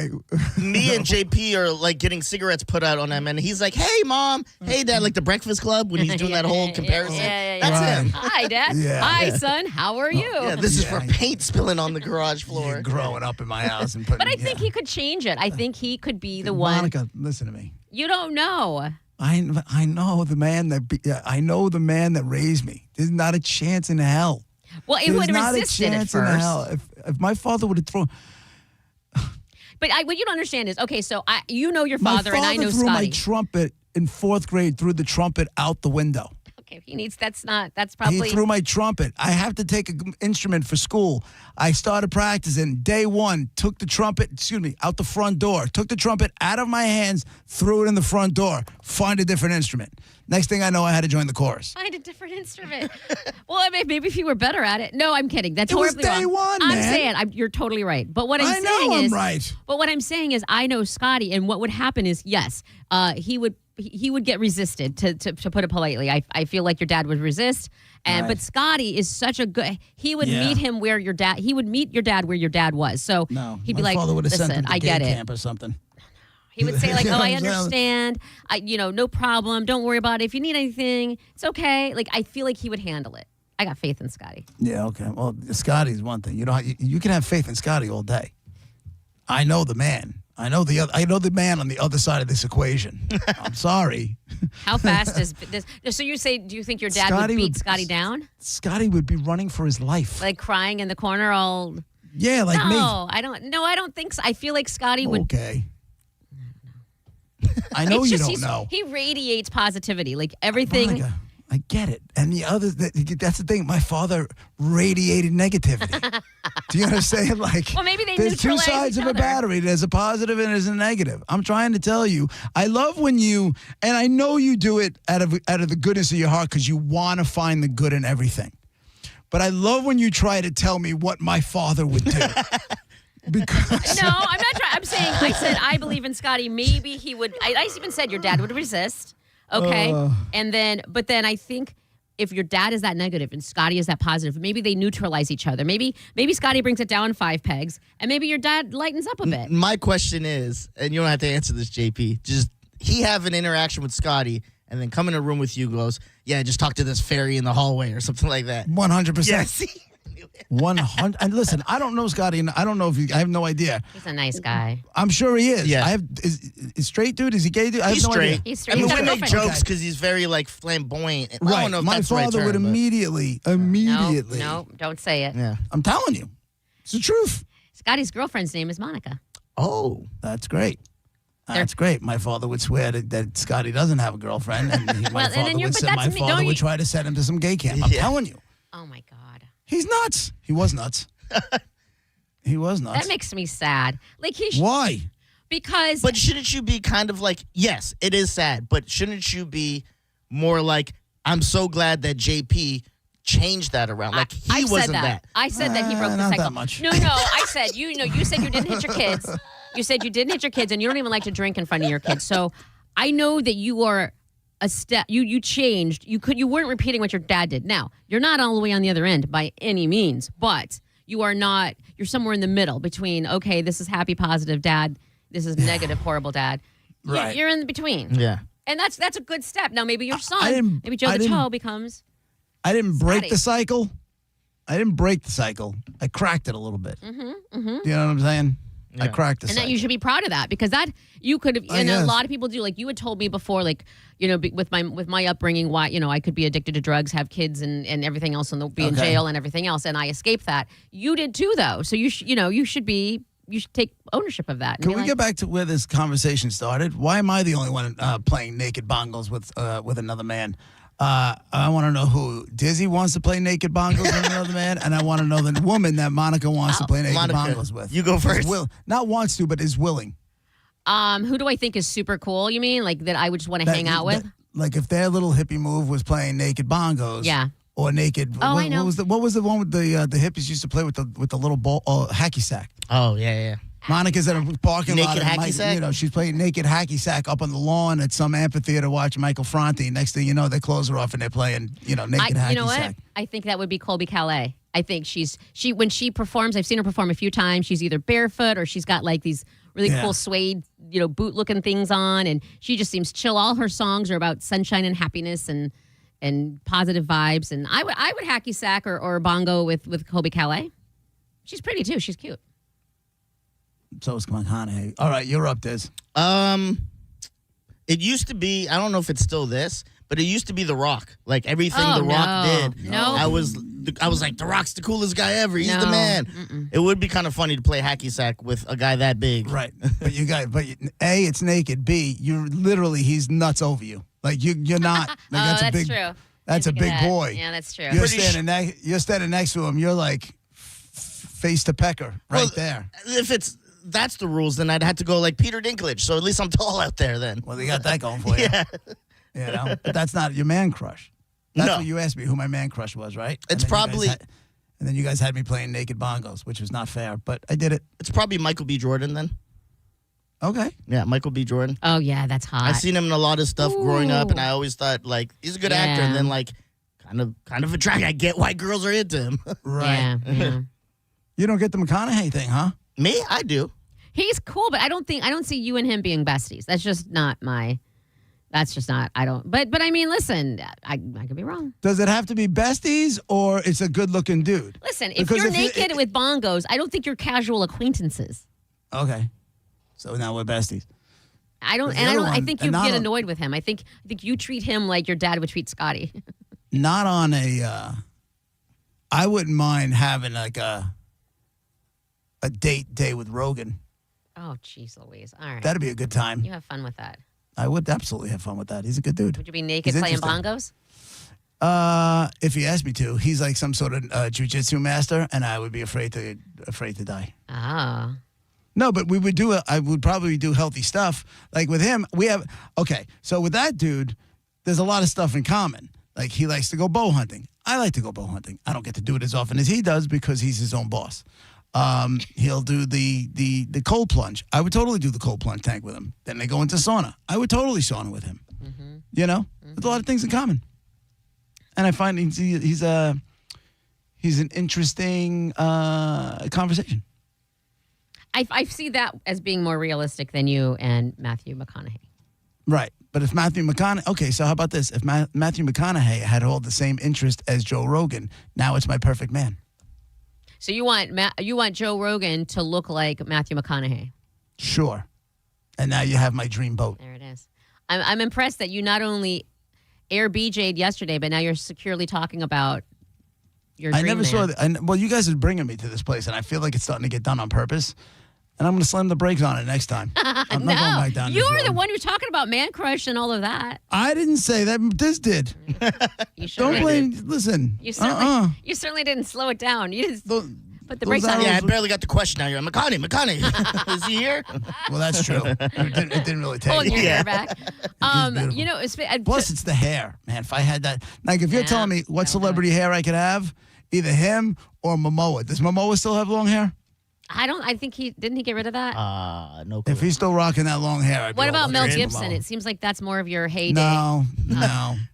me and JP are like getting cigarettes put out on him, and he's like, "Hey, mom, hey, dad," like the Breakfast Club when he's doing that whole comparison. That's him. Hi, Dad. Yeah. Hi, son. How are you? Yeah, this is for paint spilling on the garage floor. Growing up in my house and putting. But I think he could change it. I think he could be the one. Monica, listen to me. You don't know. I know the man I know the man that raised me. There's not a chance in hell. Well, it There's would not resist a it at chance in first. hell. If my father would have thrown. But what you don't understand is, okay, so you know your My father and I know threw my Scotty. trumpet in 4th grade. Threw the trumpet out the window. Okay, that's probably. He threw my trumpet. I have to take an instrument for school. I started practicing. Day 1, took the trumpet, out the front door. Took the trumpet out of my hands, threw it in the front door. Find a different instrument. Next thing I know, I had to join the chorus. Find a different instrument. Well, I mean, maybe if you were better at it. No, I'm kidding. That's It was horribly day wrong. one, I'm man. saying you're totally right. But what I'm I saying know is, I'm right. But what I'm saying is, I know Scotty, and what would happen is, yes, he would get resisted. To put it politely, I feel like your dad would resist. But Scotty is such a good. He would meet him where your dad. He would meet your dad where your dad was. So he'd be my like, father would have sent him "Listen, to I get gay it." camp or something. He would say like, You "Oh, know I what I'm saying? understand. No problem. Don't worry about it. If you need anything, it's okay." Like I feel like he would handle it. I got faith in Scotty. Yeah, okay. Well, Scotty's one thing. You can have faith in Scotty all day. I know the man. I know the man on the other side of this equation. I'm sorry. How fast is this? So you say, do you think your dad Scotty would beat Scotty down? Scotty would be running for his life. Like crying in the corner all. Yeah, like me. No, I don't think so. I feel like Scotty would. Okay. I know It's you just don't know. He radiates positivity. Like everything. Monica, I get it. And that's the thing. My father radiated negativity. Do you understand? Like, Well, maybe they there's two neutralize sides each of a other. battery. There's a positive and there's a negative. I'm trying to tell you. I love when you, and I know you do it out of the goodness of your heart because you want to find the good in everything. But I love when you try to tell me what my father would do. Because No, I'm not trying. I said I believe in Scotty. Maybe he would. I even said your dad would resist. Okay, but then I think if your dad is that negative and Scotty is that positive, maybe they neutralize each other. Maybe Scotty brings it down 5 pegs, and maybe your dad lightens up a bit. My question is, and you don't have to answer this, JP. Just he have an interaction with Scotty, and then come in a room with you. Goes, yeah, just talk to this fairy in the hallway or something like that. 100%. Yes. 100. And listen, I don't know Scotty, and I don't know if I have no idea. He's a nice guy. I'm sure he is. Yeah. Is straight dude? Is he gay dude? I have He's no straight. idea. He's straight. I mean, He's we got a make girlfriend. jokes because he's very like flamboyant. I Right. don't know if My that's the right father would term, but- immediately. No, don't say it. Yeah. I'm telling you, it's the truth. Scotty's girlfriend's name is Monica. Oh, That's great. That's great. My father would swear that Scotty doesn't have a girlfriend, and my and then father you're- would but say that's my me. father Don't would you- try to send him to some gay camp. I'm telling you, Oh my God, he's nuts. He was nuts. He was nuts. that makes me sad. Like Why? because but shouldn't you be kind of like, yes, it is sad, but shouldn't you be more like, I'm so glad that JP changed that around? Like he I wasn't said that. I said that he broke the not cycle. that much. No, I said you said you didn't hit your kids. You said you didn't hit your kids, and you don't even like to drink in front of your kids. So I know that you are a step. You changed. You weren't repeating what your dad did. Now you're not all the way on the other end by any means, but you are not. You're somewhere in the middle between. Okay, this is happy, positive dad. This is negative, horrible dad. Right. You're in between. Yeah. And that's a good step. Now maybe your son, didn't- maybe Joe I the didn't- Toe becomes. I didn't break Scotty. the cycle. I didn't break the cycle. I cracked it a little bit. Mm-hmm. Do you know what I'm saying? I cracked the And cycle. that you should be proud of that because that you could have, and a guess. lot of people do. Like you had told me before, like with my upbringing, why I could be addicted to drugs, have kids, and everything else, and be in Okay. jail and everything else, and I escaped that. You did too, though. So you should take ownership of that. and Can be we like, get back to where this conversation started? Why am I the only one playing naked bongos with another man? I want to know who Dizzy wants to play naked bongos with another man, and I want to know the woman that Monica wants to play naked Monica, bongos with. you go first. Not wants to, but is willing. Who do I think is super cool? You mean like that I would just want to hang out with? Like if their little hippie move was playing naked bongos. Yeah. Or naked. Oh, I know. What was the one with the hippies used to play with the little ball hacky sack? Oh yeah. Monica's at a parking lot. Naked hacky sack? You know, she's playing naked hacky sack up on the lawn at some amphitheater watching Michael Franti. Next thing you know, they close her off and they're playing, naked hacky sack. You know what? I think that would be Colby Calais. I think when she performs, I've seen her perform a few times. She's either barefoot or she's got like these really cool suede, boot looking things on, and she just seems chill. All her songs are about sunshine and happiness and positive vibes. And I would hacky sack or bongo with Colby Calais. She's pretty too. She's cute. So is McConaughey. All right, you're up, Diz. It used to be, I don't know if it's still this, but it used to be The Rock. Like everything The Rock did. No. I was like, The Rock's the coolest guy ever. He's the man. Mm-mm. It would be kind of funny to play hacky sack with a guy that big. Right. But A, it's naked. B, he's nuts over you. Like you're not. Like, that's true. That's a big boy. Yeah, that's true. You're standing next to him. You're like face to pecker right there. If that's the rules, then I'd have to go like Peter Dinklage. So at least I'm tall out there then. Well, you got that going for you. Yeah. But that's not your man crush. That's No. what you asked me who my man crush was, right? It's And then probably- and then you guys had me playing naked bongos, which was not fair, but I did it. It's probably Michael B. Jordan then. Okay. Yeah, Michael B. Jordan. Oh yeah, that's hot. I've seen him in a lot of stuff growing up, and Ooh. I always thought like he's a good actor, and then like kind of attractive. I get why girls are into him. Right. Yeah. You don't get the McConaughey thing, huh? Me, I do. He's cool, but I don't see you and him being besties. That's just not my. That's just not. I don't. But I mean, listen, I could be wrong. Does it have to be besties or it's a good looking dude? Listen, if Because you're naked with bongos, I don't think you're casual acquaintances. Okay. So now we're besties. I don't. The And I other don't. I one- think and you not get on- annoyed with him. I think you treat him like your dad would treat Scotty. Not on a. I wouldn't mind having like a date day with Rogan. Oh, jeez, Louise. All right. That'd be a good time. You have fun with that. I would absolutely have fun with that. He's a good dude. Would you be naked He's playing interesting. bongos? If he asked me to, he's like some sort of jujitsu master, and I would be afraid to die. Oh. No, but we would I would probably do healthy stuff. Like with him, so with that dude, there's a lot of stuff in common. Like he likes to go bow hunting. I like to go bow hunting. I don't get to do it as often as he does because he's his own boss. He'll do the cold plunge. I would totally do the cold plunge tank with him. Then they go into sauna. I would totally sauna with him. Mm-hmm. There's a lot of things in common. And I find he's an interesting conversation. I see that as being more realistic than you and Matthew McConaughey. Right. But if Matthew McConaughey, okay, so how about this? If Matthew McConaughey had all the same interest as Joe Rogan, now it's my perfect man. So you want Joe Rogan to look like Matthew McConaughey? Sure. And now you have my dream boat. There it is. I'm impressed that you not only air BJ'd yesterday, but now you're securely talking about your dream I never man. saw that. Well, you guys are bringing me to this place, and I feel like it's starting to get done on purpose. And I'm going to slam the brakes on it next time. I'm not going back down you this were the road. one who's talking about man crush and all of that. I didn't say that. This did. You sure Don't blame. Listen. You certainly didn't slow it down. You just put the brakes on. Yeah, I barely got the question out here. McConaughey. Is he here? Well, that's true. It didn't really take. Pulling your hair back. Beautiful. Plus, it's the hair, man. If I had that, like, if you're telling me what celebrity hair I could have, either him or Momoa. Does Momoa still have long hair? I think didn't he get rid of that? No. If he's still rocking that long hair, I'd be What all about over Mel it. Gibson? Momoa. It seems like that's more of your heyday. No.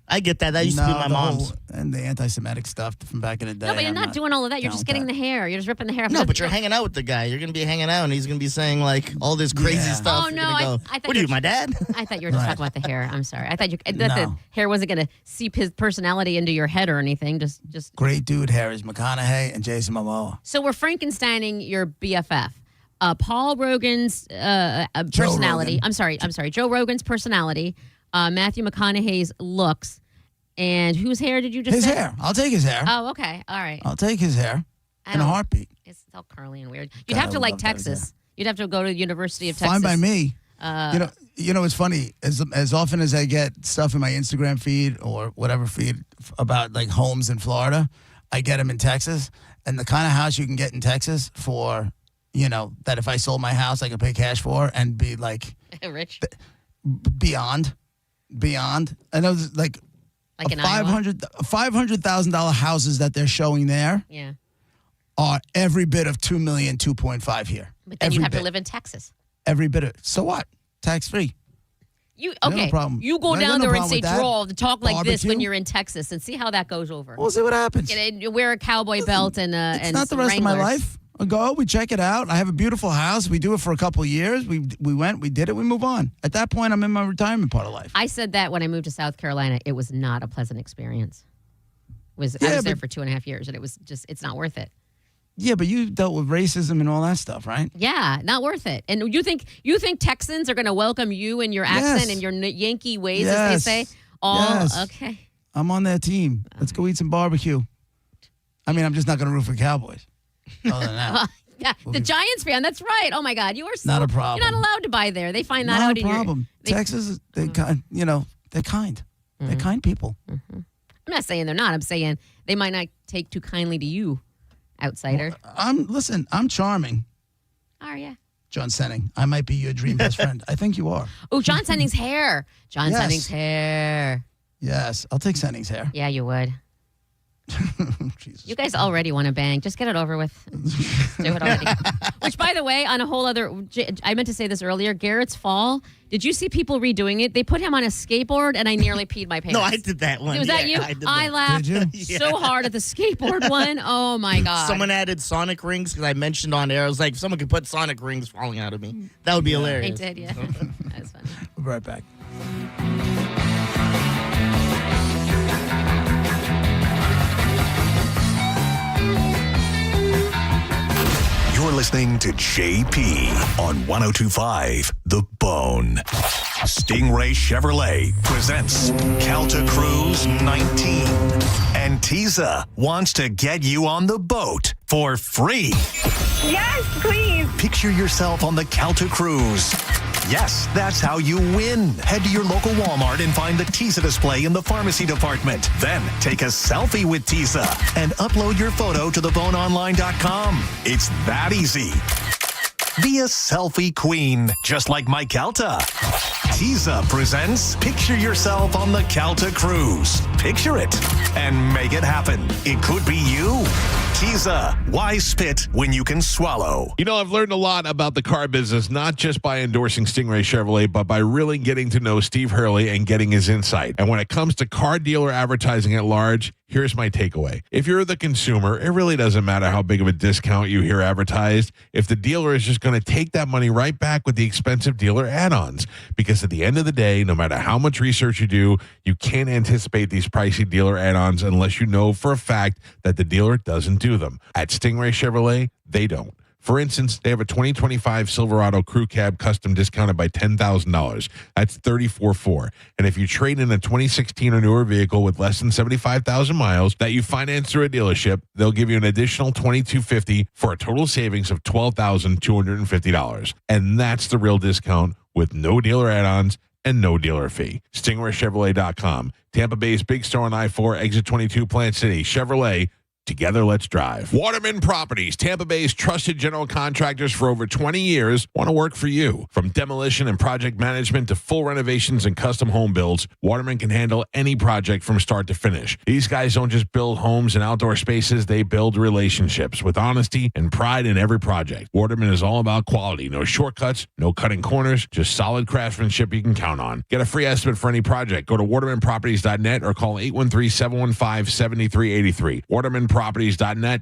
I get that. That used to be my the mom's. and the anti-Semitic stuff from back in the day. No, but you're I'm not doing all of that. You're down just with getting that. the hair. You're just ripping the hair off. No, but you're hanging out with the guy. You're going to be hanging out, and he's going to be saying, like, all this crazy stuff. Oh, You're no. gonna go, I thought what are you, my dad? I thought you were just Right. talking about the hair. I'm sorry. I thought that the No. hair wasn't going to seep his personality into your head or anything. Just. Great dude hair is McConaughey and Jason Momoa. So we're Frankensteining your BFF. Paul Rogan's personality. Rogan. I'm sorry. Joe Rogan's personality. Matthew McConaughey's looks. And whose hair did you just His say? hair. I'll take his hair. Oh, okay. All right. I'll take his hair in a heartbeat. It's all curly and weird. You'd God, have I to would like love to have his Texas. You'd have to go to the University of Texas. Fine by me. You know, it's funny. As often as I get stuff in my Instagram feed or whatever feed about like homes in Florida, I get them in Texas. And the kind of house you can get in Texas for, that if I sold my house, I could pay cash for and be like rich. Beyond. I know, like an $500,000 houses that they're showing there. Yeah. Are every bit of $2 million, 2.5 here. But then you have to live in Texas. Every bit of so what? Tax free. You problem. You go down there and say draw to talk like this when Barbecue. you're in Texas and see how that goes over. We'll see what happens. You wear a cowboy belt and It's not the some rest of my Wranglers. life. I go, we check it out. I have a beautiful house. We do it for a couple of years. We went, we did it, we move on. At that point, I'm in my retirement part of life. I said that when I moved to South Carolina, it was not a pleasant experience. I was there for 2.5 years, and it's not worth it. Yeah, but you dealt with racism and all that stuff, right? Yeah, not worth it. And you think Texans are going to welcome you and your accent and your Yankee ways, as they say? Okay. I'm on that team. Let's go eat some barbecue. I mean, I'm just not going to root for Cowboys. Other than that. Yeah, the Giants fan. That's right. Oh my God, you are not a problem. You're not allowed to buy there. They find that not out. a problem. Texas, they're kind. They're kind. They're kind people. Mm-hmm. I'm not saying they're not. I'm saying they might not take too kindly to you, outsider. Listen. I'm charming. Are you? John Senning. I might be your dream best friend. I think you are. Oh, John Senning's hair. Senning's hair. Yes, I'll take Senning's hair. Yeah, you would. You guys already want to bang. Just get it over with. Do it already. Which, by the way, on a whole other, I meant to say this earlier, Garrett's Fall. Did you see people redoing it? They put him on a skateboard, and I nearly peed my pants. No, I did that one. Was that you? I laughed so hard at the skateboard one. Oh, my God. Someone added Sonic rings because I mentioned on air. I was like, if someone could put Sonic rings falling out of me, that would be hilarious. They did, yeah. That was funny. We'll be right back. You're listening to JP on 102.5 The Bone. Stingray Chevrolet presents Calta Cruise 19. And Tiza wants to get you on the boat for free. Yes, please. Picture yourself on the Calta Cruise. Yes, that's how you win. Head to your local Walmart and find the Tiza display in the pharmacy department. Then take a selfie with Tiza and upload your photo to theboneonline.com. It's that easy. Be a selfie queen, just like Mike Calta. Tiza presents Picture Yourself on the Calta Cruise. Picture it and make it happen. It could be you. Tiza, why spit when you can swallow? I've learned a lot about the car business, not just by endorsing Stingray Chevrolet, but by really getting to know Steve Hurley and getting his insight. And when it comes to car dealer advertising at large, here's my takeaway. If you're the consumer, it really doesn't matter how big of a discount you hear advertised if the dealer is just going to take that money right back with the expensive dealer add-ons. Because at the end of the day, no matter how much research you do, you can't anticipate these pricey dealer add-ons unless you know for a fact that the dealer doesn't do them. At Stingray Chevrolet, they don't. For instance, they have a 2025 Silverado Crew Cab custom discounted by $10,000. That's $34,400. And if you trade in a 2016 or newer vehicle with less than 75,000 miles that you finance through a dealership, they'll give you an additional $2,250 for a total savings of $12,250. And that's the real discount with no dealer add-ons and no dealer fee. StingrayChevrolet.com. Tampa Bay's big store on I-4, exit 22, Plant City. Chevrolet. Together, let's drive. Waterman Properties, Tampa Bay's trusted general contractors for over 20 years, want to work for you. From demolition and project management to full renovations and custom home builds, Waterman can handle any project from start to finish. These guys don't just build homes and outdoor spaces, they build relationships with honesty and pride in every project. Waterman is all about quality. No shortcuts, no cutting corners, just solid craftsmanship you can count on. Get a free estimate for any project. Go to watermanproperties.net or call 813-715-7383. Watermanproperties.net.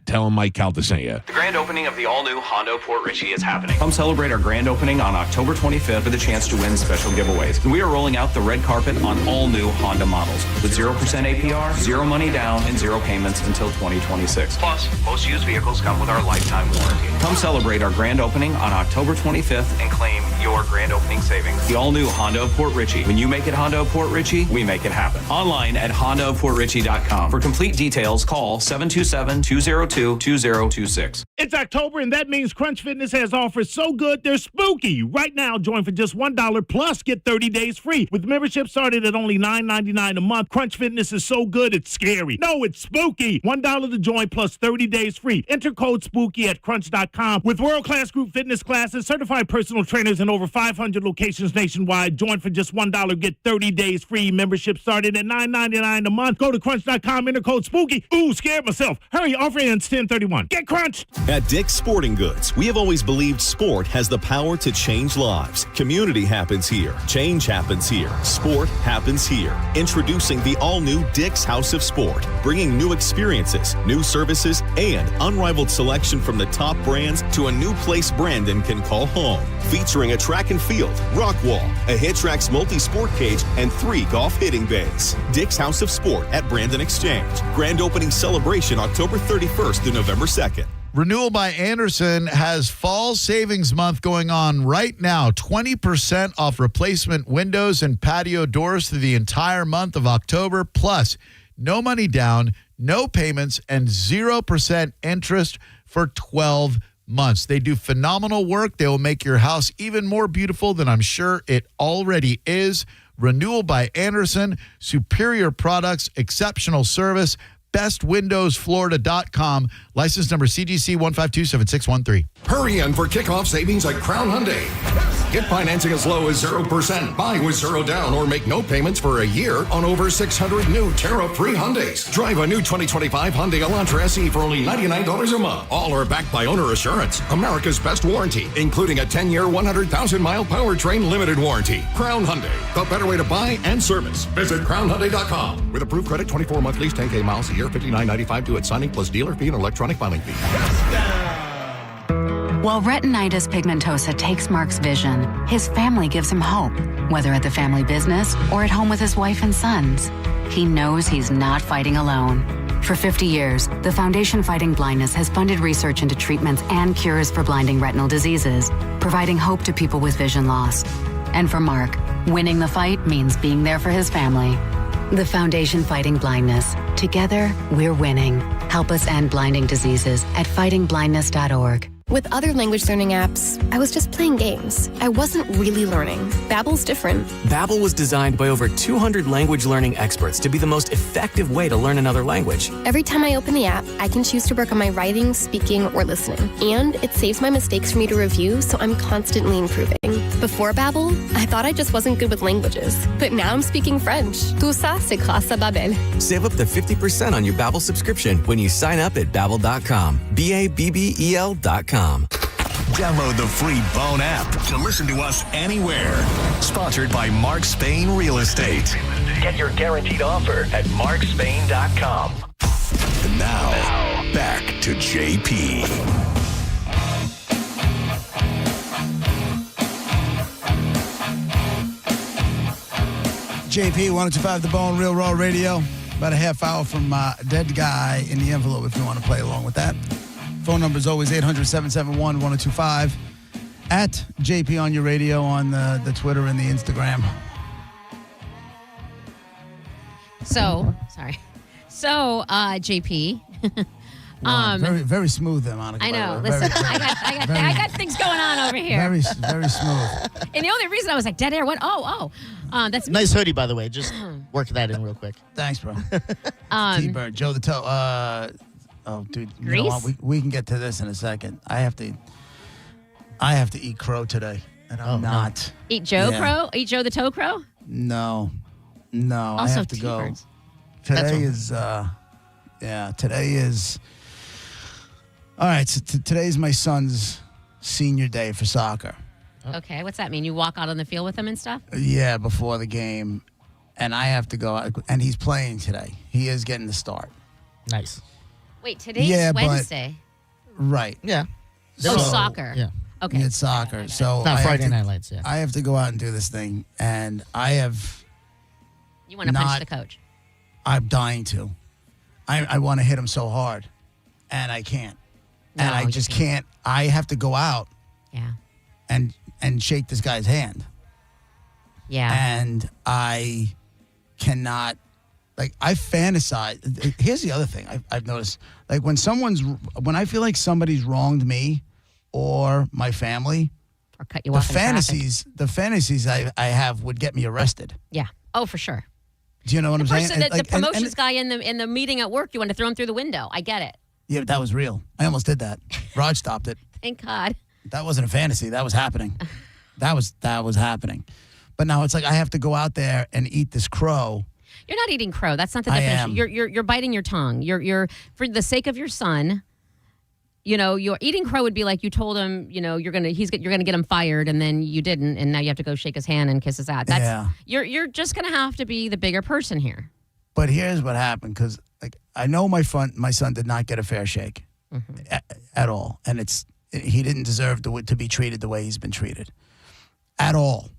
Tell them Mike Calta sent you. The grand opening of the all-new Honda Port Richey is happening. Come celebrate our grand opening on October 25th with a chance to win special giveaways. We are rolling out the red carpet on all new Honda models with 0% APR, 0 money down, and 0 payments until 2026. Plus, most used vehicles come with our lifetime warranty. Come celebrate our grand opening on October 25th and claim your grand opening savings. The all-new Honda of Port Richey. When you make it Honda of Port Richey, we make it happen. Online at HondaofPortRichey.com. For complete details, call 727-202-2026. It's October, and that means Crunch Fitness has offers so good they're spooky. Right now, join for just $1 plus get 30 days free. With membership started at only $9.99 a month, Crunch Fitness is so good it's scary. No, it's spooky. $1 to join plus 30 days free. Enter code SPOOKY at crunch.com. With world-class group fitness classes, certified personal trainers, and over 500 locations nationwide, join for just $1, get 30 days free. Membership started at $9.99 a month. Go to crunch.com, enter code SPOOKY. Ooh, scared myself. Hurry, offer ends 10/31. Get crunched. At Dick's Sporting Goods, we have always believed sport has the power to change lives. Community happens here. Change happens here. Sport happens here. Introducing the all-new Dick's House of Sport, bringing new experiences, new services, and unrivaled selection from the top brands to a new place Brandon can call home. Featuring a track and field, rock wall, a Hitrax multi-sport cage, and 3 golf hitting bays. Dick's House of Sport at Brandon Exchange. Grand opening celebration October 31st to November 2nd. Renewal by Anderson has Fall Savings Month going on right now. 20% off replacement windows and patio doors through the entire month of October. Plus, no money down, no payments, and 0% interest for 12 months. They do phenomenal work. They will make your house even more beautiful than I'm sure it already is. Renewal by Anderson, superior products, exceptional service. bestwindowsflorida.com. License number CGC 1527613. Hurry in for kickoff savings at Crown Hyundai. Get financing as low as 0%. Buy with 0 down or make no payments for a year on over 600 new tariff-free Hyundais. Drive a new 2025 Hyundai Elantra SE for only $99 a month. All are backed by owner assurance, America's best warranty, including a 10-year, 100,000-mile powertrain limited warranty. Crown Hyundai, the better way to buy and service. Visit crownhyundai.com. With approved credit, 24-month lease, 10K miles a year, $59.95 due at signing plus dealer fee and electronic filing fee. While retinitis pigmentosa takes Mark's vision, his family gives him hope, whether at the family business or at home with his wife and sons. He knows he's not fighting alone. For 50 years, the Foundation Fighting Blindness has funded research into treatments and cures for blinding retinal diseases, providing hope to people with vision loss. And for Mark, winning the fight means being there for his family. The Foundation Fighting Blindness. Together, we're winning. Help us end blinding diseases at fightingblindness.org. With other language learning apps, I was just playing games. I wasn't really learning. Babbel's different. Babbel was designed by over 200 language learning experts to be the most effective way to learn another language. Every time I open the app, I can choose to work on my writing, speaking, or listening. And it saves my mistakes for me to review, so I'm constantly improving. Before Babbel, I thought I just wasn't good with languages. But now I'm speaking French. Tout ça, c'est grâce à Babbel. Save up to 50% on your Babbel subscription when you sign up at Babbel.com. Babbel.com. Download the free Bone app to listen to us anywhere. Sponsored by Mark Spain Real Estate. Get your guaranteed offer at markspain.com. And now, back to JP. JP 1025 The Bone, Real Raw Radio. About a half hour from Dead Guy in the Envelope if you want to play along with that. Phone number is always 800-771-1025. At JP on your radio on the Twitter and the Instagram. So, sorry. So, JP. Very, very smooth there, Monica. I know. Listen, I got things going on over here. Very, very smooth. And the only reason I was like, dead air, what? That's me. Nice hoodie, by the way. Just work that in real quick. Thanks, bro. T-Bird, Joe the Toe. Oh, dude, you know what? We can get to this in a second. I have to eat crow today, and I'm not. Eat Joe Crow? Eat Joe the Toe Crow? No, Also I have to go. T-birds. Today is. All right, so today's my son's senior day for soccer. Okay, what's that mean? You walk out on the field with him and stuff? Yeah, before the game, and I have to go out, and he's playing today. He is getting the start. Nice. Wait, today's Wednesday. Right. Yeah. Soccer. Yeah. Okay. It's soccer. So Not Friday Night Lights, yeah. I have to go out and do this thing, and I have. You want to punch the coach? I'm dying to. I want to hit him so hard, and I can't. No, and I just can't. I have to go out. Yeah. And and shake this guy's hand. Yeah. And I cannot, like, I fantasize. Here's the other thing I've noticed. Like, when I feel like somebody's wronged me or my family, or cut you off in traffic. The fantasies I have would get me arrested. Yeah. Oh, for sure. Do you know what I'm saying? The promotions guy in the meeting at work, you want to throw him through the window. I get it. Yeah, but that was real. I almost did that. Raj stopped it. Thank God. That wasn't a fantasy. That was happening. that was happening. But now it's like I have to go out there and eat this crow. You're not eating crow. That's not the definition. You're biting your tongue. You're for the sake of your son. You know, your eating crow would be like you told him, you know, you're gonna get him fired, and then you didn't, and now you have to go shake his hand and kiss his ass. You're just gonna have to be the bigger person here. But here's what happened, because like I know my son did not get a fair shake at all, and he didn't deserve to be treated the way he's been treated at all.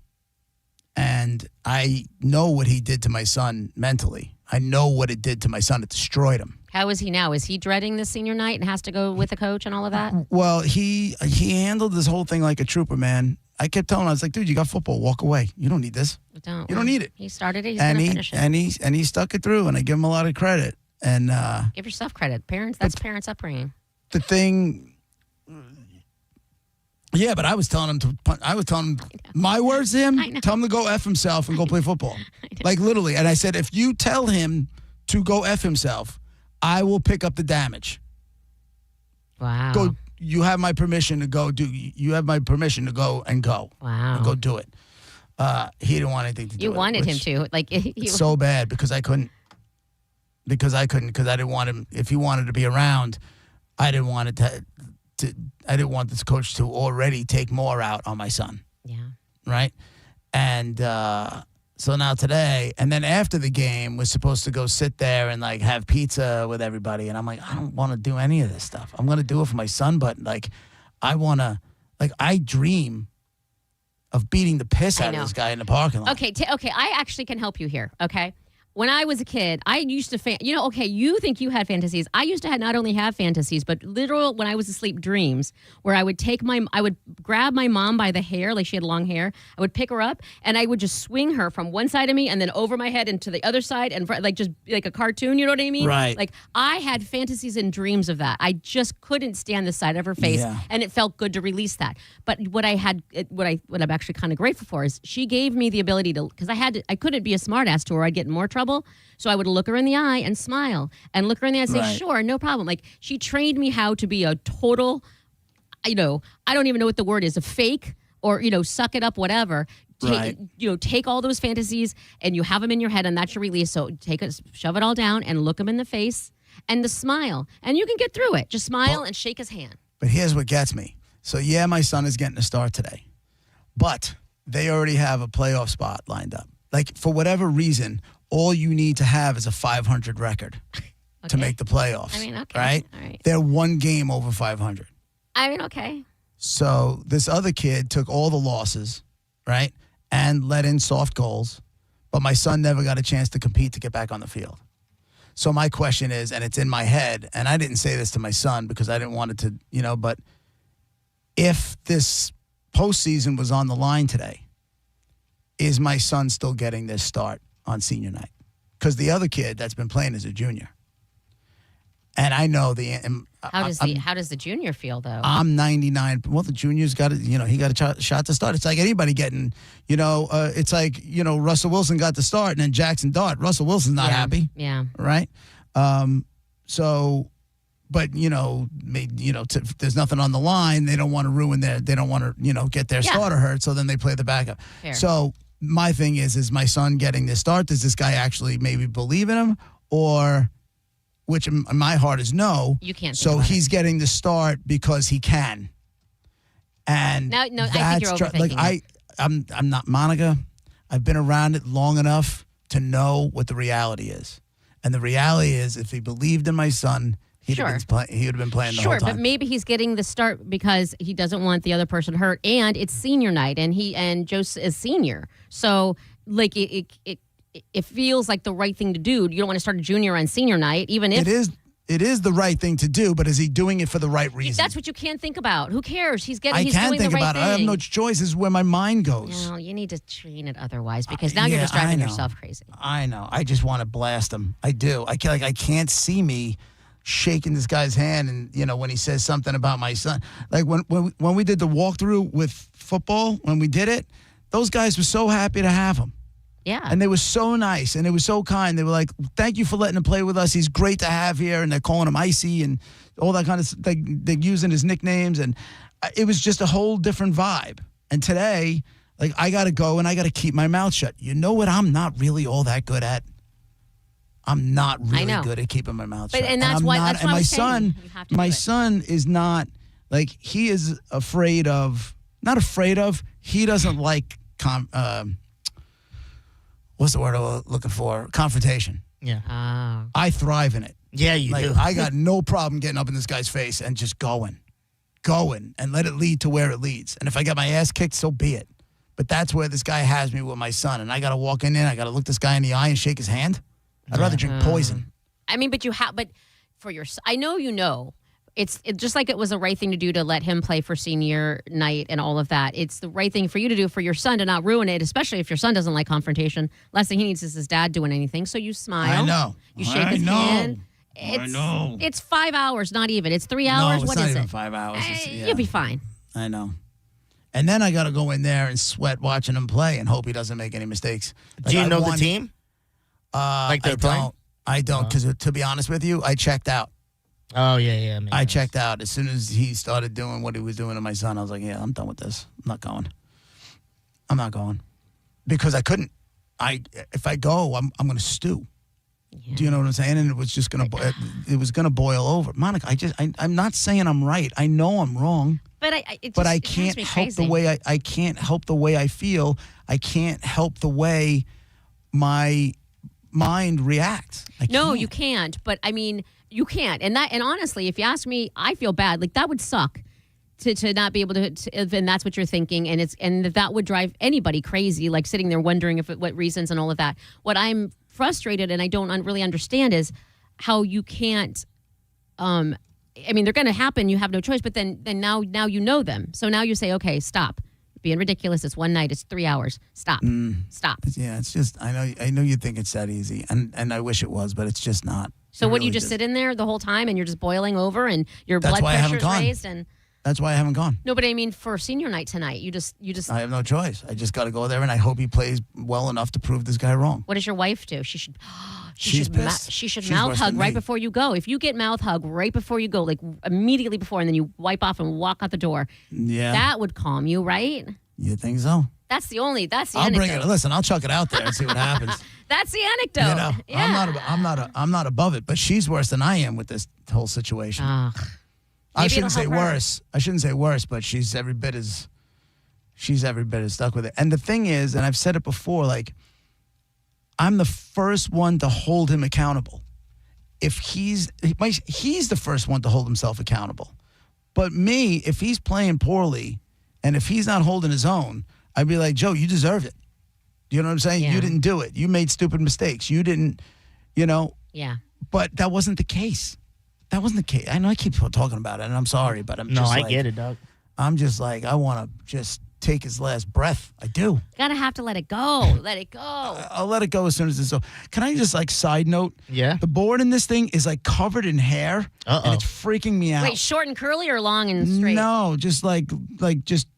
And I know what he did to my son mentally. I know what it did to my son. It destroyed him. How is he now? Is he dreading the senior night and has to go with a coach and all of that? Well, he handled this whole thing like a trooper, man. I kept telling him, I was like, dude, you got football. Walk away. You don't need this. You don't need it. He started it. He's going to finish it. And he stuck it through, and I give him a lot of credit. And give yourself credit. That's parents' upbringing. The thing... Yeah, but I was telling him my words to him, tell him to go F himself and go play football. Like, literally. And I said, if you tell him to go F himself, I will pick up the damage. Wow. Go. You have my permission to go do. You have my permission to go and go. Wow. And go do it. He didn't want anything to do. You wanted him to, like, so bad because I couldn't. Because I didn't want him. If he wanted to be around, I didn't want it to. I didn't want this coach to already take more out on my son. Yeah. Right. And so now today, and then after the game, we're supposed to go sit there and like have pizza with everybody. And I'm like, I don't want to do any of this stuff. I'm going to do it for my son, but like, I dream of beating the piss out of this guy in the parking lot. Okay, I actually can help you here, okay? When I was a kid, I used to, you think you had fantasies. I used to not only have fantasies, but literal, when I was asleep, dreams, where I would grab my mom by the hair, like she had long hair. I would pick her up, and I would just swing her from one side of me and then over my head and to the other side, and like just like a cartoon, you know what I mean? Right. Like, I had fantasies and dreams of that. I just couldn't stand the side of her face, and it felt good to release that. But what I'm actually kind of grateful for is she gave me the ability to, because I couldn't be a smartass to her. I'd get in more trouble. So I would look her in the eye and smile, and look her in the eye and say, sure, no problem. Like, she trained me how to be a total, I don't even know what the word is, a fake or, suck it up, whatever. Take all those fantasies and you have them in your head, and that's your release. So shove it all down and look him in the face and to smile, and you can get through it. Just smile and shake his hand. But here's what gets me. So yeah, my son is getting a start today, but they already have a playoff spot lined up. Like, for whatever reason, all you need to have is a 500 record to make the playoffs. Okay. Right? All right. They're one game over 500. Okay. So this other kid took all the losses, right, and let in soft goals, but my son never got a chance to compete to get back on the field. So my question is, and it's in my head, and I didn't say this to my son because I didn't want it to, but if this postseason was on the line today, is my son still getting this start on senior night? Because the other kid that's been playing is a junior. And I know how does the junior feel, though? I'm 99. Well, the junior's got he got a shot to start. It's like anybody getting, it's like, Russell Wilson got the start and then Jackson Dart. Russell Wilson's not happy. Yeah. Right? But, there's nothing on the line. They don't want to get their starter hurt. So then they play the backup. Fair. So my thing is my son getting this start? Does this guy actually maybe believe in him? Or, which in my heart is no. You can't. So he's getting the start because he can. And no, I think you're overthinking it. I'm not Monica. I've been around it long enough to know what the reality is. And the reality is, if he believed in my son, he would have been playing the whole time. Sure, but maybe he's getting the start because he doesn't want the other person hurt, and it's senior night, and Joe is senior, so like it feels like the right thing to do. You don't want to start a junior on senior night, even if it is. It is the right thing to do, but is he doing it for the right reason? That's what you can't think about. Who cares? He's I doing can't the think right about thing. it. I have no choice. This is where my mind goes. No, you need to train it otherwise because now you're Yeah, just driving I know. yourself crazy. I know. I just want to blast him. I do. I can't see me shaking this guy's hand, and when he says something about my son. Like when we did the walkthrough with football, when we did it, those guys were so happy to have him. Yeah. And they were so nice, and they were so kind. They were like, "Thank you for letting him play with us. He's great to have here." And they're calling him Icy and all that kind of stuff. They're using his nicknames, and it was just a whole different vibe. And today, I got to go and I got to keep my mouth shut. You know what? I'm not really all that good at. I'm not really good at keeping my mouth shut. And that's I'm why. not, That's and why I my was saying son, you have to my do it. son is not he is afraid of. Not afraid of. He doesn't like what's the word I'm looking for? Confrontation. Yeah. I thrive in it. Yeah, you do. I got no problem getting up in this guy's face and just going, and let it lead to where it leads. And if I get my ass kicked, so be it. But that's where this guy has me with my son, and I got to walk in there. I got to look this guy in the eye and shake his hand. I'd rather drink poison. I mean, but for your. I know you know. It's just like it was the right thing to do to let him play for senior night and all of that. It's the right thing for you to do for your son to not ruin it, especially if your son doesn't like confrontation. Last thing he needs is his dad doing anything. So you smile. I know. You shake his hand. I know. It's 5 hours, not even. It's 3 hours. No, it's What not is even it? 5 hours. You'll be fine. I know. And then I got to go in there and sweat watching him play and hope he doesn't make any mistakes. Do you know the team? I they're playing? don't. I don't, because to be honest with you, I checked out. Oh, yeah. I checked out. As soon as he started doing what he was doing to my son, I was like, yeah, I'm done with this. I'm not going. Because I couldn't. If I go, I'm going to stew. Yeah. Do you know what I'm saying? And it was just going to boil over. Monica, I'm not saying I'm right. I know I'm wrong. But I can't help the way I can't help the way I feel. I can't help the way my mind reacts. You can't. But I mean, you can't. And honestly, if you ask me, I feel bad. Like that would suck to not be able to and that's what you're thinking. And that would drive anybody crazy, like sitting there wondering what reasons and all of that. What I'm frustrated and I don't really understand is how you can't. I mean, they're going to happen. You have no choice. But then now you know them. So now you say, okay, stop. Being ridiculous. It's one night. It's 3 hours. Stop. Stop. Yeah, it's just I know you think it's that easy, and I wish it was, but it's just not. So what do you just sit in there the whole time and you're just boiling over and your That's blood why I haven't pressure's gone. raised and That's why I haven't gone. no, but I mean for senior night tonight, you just I have no choice. I just got to go there, and I hope he plays well enough to prove this guy wrong. what does your wife do? She should She's pissed. she should She's mouth worse hug than right me. before you go. If you get mouth hug right before you go, like immediately before, and then you wipe off and walk out the door, Yeah. that would calm you, right? You think so? That's the I'll anecdote. bring it. Listen, I'll chuck it out there and see what happens. That's the anecdote. You know, yeah. I'm not above it, but she's worse than I am with this whole situation. I Maybe shouldn't it'll say help her. worse. I shouldn't say worse, but she's every bit as stuck with it. And the thing is, and I've said it before, like I'm the first one to hold him accountable. If he's the first one to hold himself accountable. But me, if he's playing poorly and if he's not holding his own, I'd be like, Joe, you deserve it. You know what I'm saying? Yeah. You didn't do it. You made stupid mistakes. You didn't, Yeah. But that wasn't the case. That wasn't the case. I know I keep talking about it, and I'm sorry, but I'm just I like, get it, Doug. I'm just like, I want to just take his last breath. I do. Gotta have to let it go. Let it go. I'll let it go as soon as it's over. Can I just side note? Yeah. The board in this thing is covered in hair, and it's freaking me out. Wait, short and curly or long and straight? No, just just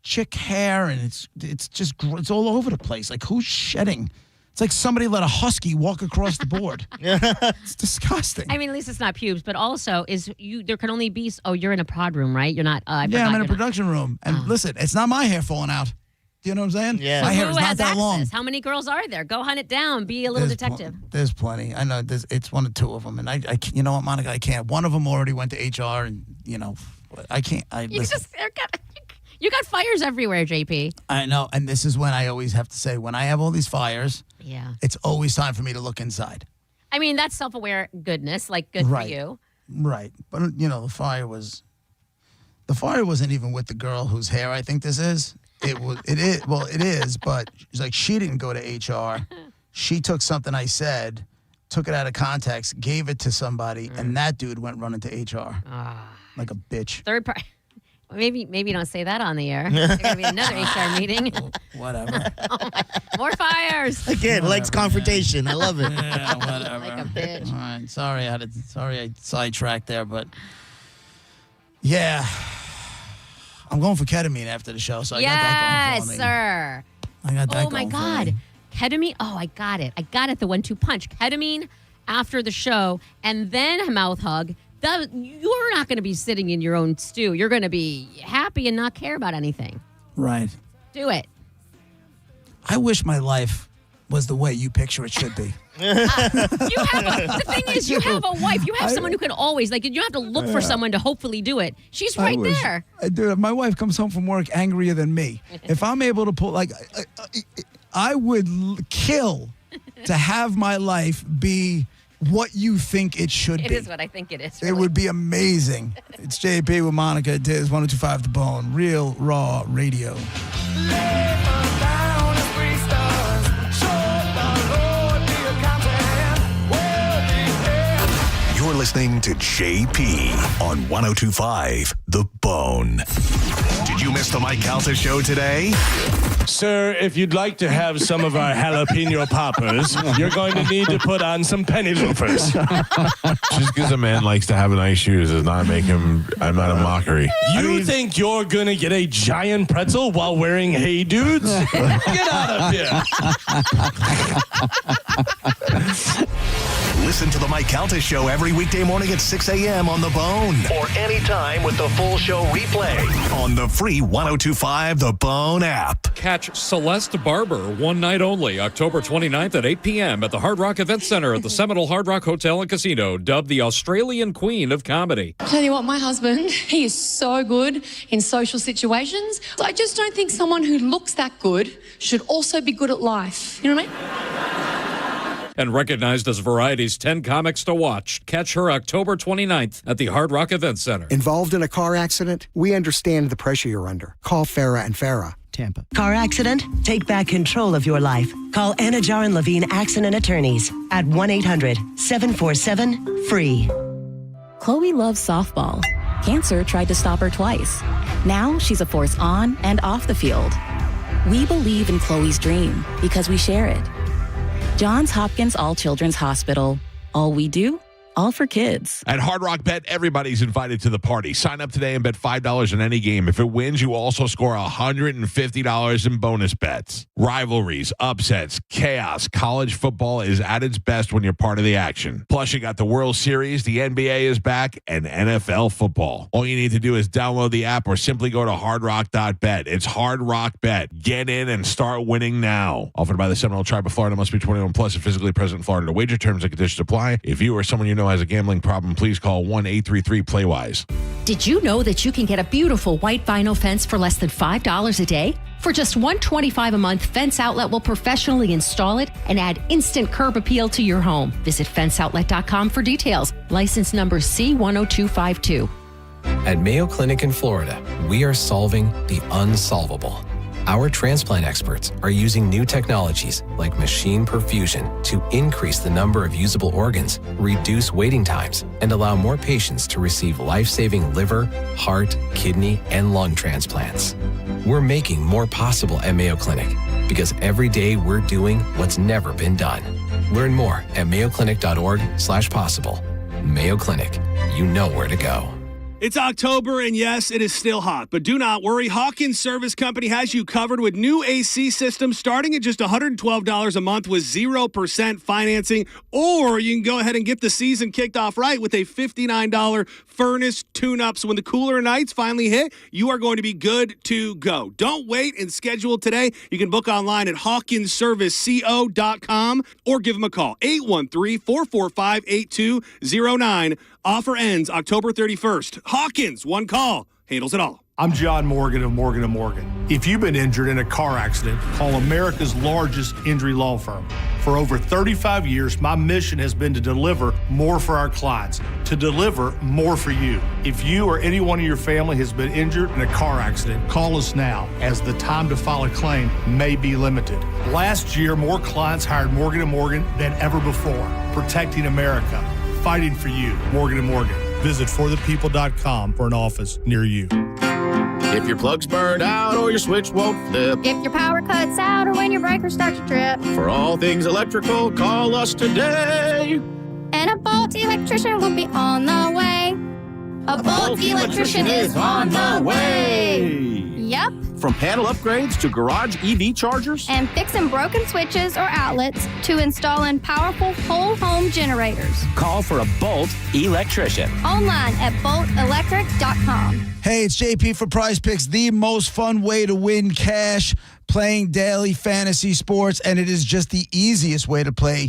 chick hair, and it's just it's all over the place. Like who's shedding? It's like somebody let a husky walk across the board. It's disgusting. I mean, at least it's not pubes, but also there can only be. Oh, you're in a prod room, right? You're not. I Yeah, forgot I'm in a you're not. production room, and listen, it's not my hair falling out. Do you know what I'm saying? Yeah. My hair Who is not has that access? long. How many girls are there? Go hunt it down. Be a little detective. There's plenty. I know. It's one or two of them, and I you know what, Monica, I can't. One of them already went to HR, and I can't. You got fires everywhere, JP. I know, and this is when I always have to say, when I have all these fires, Yeah. it's always time for me to look inside. I mean, that's self-aware goodness. Like, good Right. for you. Right, but the fire wasn't even with the girl whose hair I think this is. It is, but she's like, she didn't go to HR. She took something I said took it out of context, gave it to somebody, and that dude went running to HR like a bitch. Third party. Maybe don't say that on the air. There's going to be another HR meeting. Whatever. More fires. Again, Lex confrontation. I love it. Yeah, whatever. Like a bitch. All right. Sorry I sidetracked there, but yeah. I'm going for ketamine after the show, so I got that going for me. Yes, sir. I got that Oh, my going for God. me. Ketamine. Oh, I got it. The 1-2 punch. Ketamine after the show, and then a mouth hug. You're not going to be sitting in your own stew. You're going to be happy and not care about anything. Right. Do it. I wish my life was the way you picture it should be. The thing is, you have a wife. You have someone who can always, you don't have to look for someone to hopefully do it. She's right there. Dude, my wife comes home from work angrier than me. If I'm able to pull, I would kill to have my life be what you think it should be. It is what I think it is. It Really. would be amazing. It's JP with Monica Diz, 102.5 The Bone, Real Raw Radio. You're listening to JP on 102.5 The Bone. Did you miss the Mike Calta show today? Sir, if you'd like to have some of our jalapeno poppers, you're going to need to put on some penny loafers. Just because a man likes to have nice shoes does not make him. I'm not a mockery. You think you're going to get a giant pretzel while wearing Hey Dudes? Get out of here. Listen to the Mike Calta show every weekday morning at 6 a.m. on The Bone. Or anytime with the full show replay. On the free 102.5 The Bone app. Catch Celeste Barber one night only, October 29th at 8 p.m. at the Hard Rock Event Center at the Seminole Hard Rock Hotel and Casino, dubbed the Australian Queen of Comedy. I'll tell you what, my husband, he is so good in social situations. I just don't think someone who looks that good should also be good at life. You know what I mean? And recognized as Variety's 10 comics to watch. Catch her October 29th at the Hard Rock Event Center. Involved in a car accident? We understand the pressure you're under. Call Farah and Farah. Tampa. Car accident? Take back control of your life. Call Anajar and Levine Accident Attorneys at 1-800-747-FREE. Chloe loves softball. Cancer tried to stop her twice. Now she's a force on and off the field. We believe in Chloe's dream because we share it. Johns Hopkins All Children's Hospital. All we do, all for kids. At Hard Rock Bet, everybody's invited to the party. Sign up today and bet $5 on any game. If it wins, you also score $150 in bonus bets. Rivalries, upsets, chaos. College football is at its best when you're part of the action. Plus, you got the World Series, the NBA is back, and NFL football. All you need to do is download the app or simply go to hardrock.bet. It's Hard Rock Bet. Get in and start winning now. Offered by the Seminole Tribe of Florida. Must be 21 plus and physically present in Florida. To wager, terms and conditions apply. If you or someone you know has a gambling problem, please call 1-833-PLAY-WISE. Did you know that you can get a beautiful white vinyl fence for less than $5 a day? For just $125 a month, Fence Outlet will professionally install it and add instant curb appeal to your home. Visit fenceoutlet.com for details. License number C10252. At Mayo Clinic in Florida, we are solving the unsolvable. Our transplant experts are using new technologies like machine perfusion to increase the number of usable organs, reduce waiting times, and allow more patients to receive life-saving liver, heart, kidney, and lung transplants. We're making more possible at Mayo Clinic because every day we're doing what's never been done. Learn more at mayoclinic.org/possible. Mayo Clinic, you know where to go. It's October, and yes, it is still hot, but do not worry. Hawkins Service Company has you covered with new AC systems starting at just $112 a month with 0% financing, or you can go ahead and get the season kicked off right with a $59 furnace tune-up. So when the cooler nights finally hit, you are going to be good to go. Don't wait and schedule today. You can book online at hawkinsserviceco.com or give them a call, 813-445-8209. Offer ends October 31st. Hawkins, one call, handles it all. I'm John Morgan of Morgan & Morgan. If you've been injured in a car accident, call America's largest injury law firm. For over 35 years, my mission has been to deliver more for our clients, to deliver more for you. If you or anyone in your family has been injured in a car accident, call us now, as the time to file a claim may be limited. Last year, more clients hired Morgan & Morgan than ever before, protecting America, fighting for you. Morgan & Morgan. Visit forthepeople.com for an office near you. If your plug's burned out or your switch won't flip. If your power cuts out or when your breaker starts to trip. For all things electrical, call us today. And a Bolt electrician will be on the way. A Bolt electrician is on the way. Yep. From panel upgrades to garage EV chargers. And fixing broken switches or outlets to installing powerful whole home generators. Call for a Bolt electrician. Online at boltelectric.com. Hey, it's JP for Prize Picks, the most fun way to win cash playing daily fantasy sports, and it is just the easiest way to play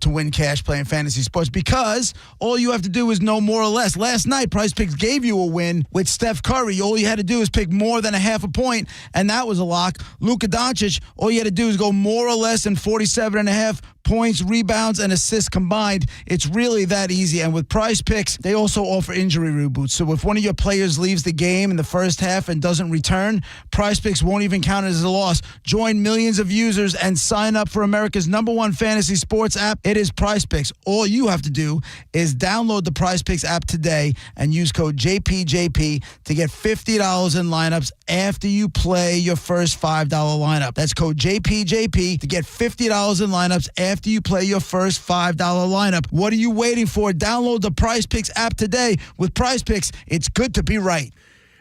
to win cash playing fantasy sports because all you have to do is know more or less. Last night, Prize Picks gave you a win with Steph Curry. All you had to do is pick more than a half a point, and that was a lock. Luka Doncic, all you had to do is go more or less than 47.5 points, rebounds, and assists combined. It's really that easy. And with Prize Picks, they also offer injury reboots. So if one of your players leaves the game in the first half and doesn't return, Prize Picks won't even count it as a loss. Join millions of users and sign up for America's #1 fantasy sports app. It is Prize Picks. All you have to do is download the Prize Picks app today and use code JPJP to get $50 in lineups after you play your first $5 lineup. That's code JPJP to get $50 in lineups after you play your first $5 lineup. What are you waiting for? Download the Prize Picks app today. With Prize Picks, it's good to be right.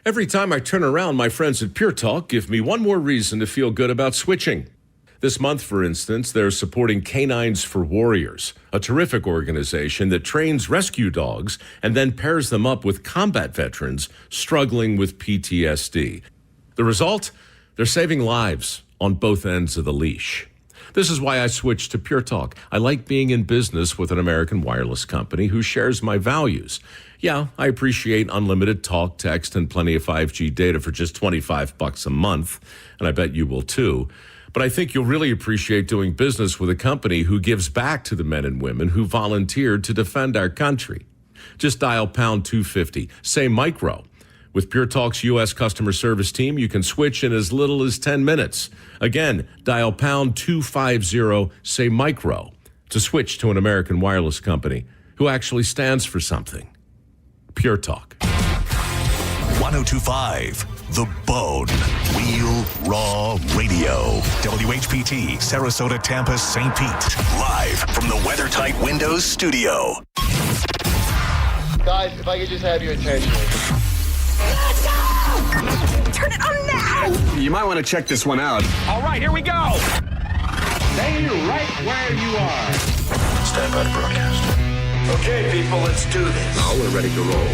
Every time I turn around, my friends at Pure Talk give me one more reason to feel good about switching. This month, for instance, they're supporting Canines for Warriors, a terrific organization that trains rescue dogs and then pairs them up with combat veterans struggling with PTSD. The result? They're saving lives on both ends of the leash. This is why I switched to Pure Talk. I like being in business with an American wireless company who shares my values. Yeah, I appreciate unlimited talk, text, and plenty of 5G data for just $25 a month, and I bet you will too. But I think you'll really appreciate doing business with a company who gives back to the men and women who volunteered to defend our country. Just dial pound 250, say micro. With Pure Talk's U.S. customer service team, you can switch in as little as 10 minutes. Again, dial pound 250, say micro, to switch to an American wireless company who actually stands for something. Pure Talk. 1025 The Bone. Real Raw Radio. WHPT, Sarasota, Tampa, St. Pete. Live from the WeatherTight Windows studio. Guys, if I could just have your attention. Turn it on now! You might want to check this one out. All right, here we go! Stay right where you are. Stand by to broadcast. Okay, people, let's do this. Now we're ready to roll.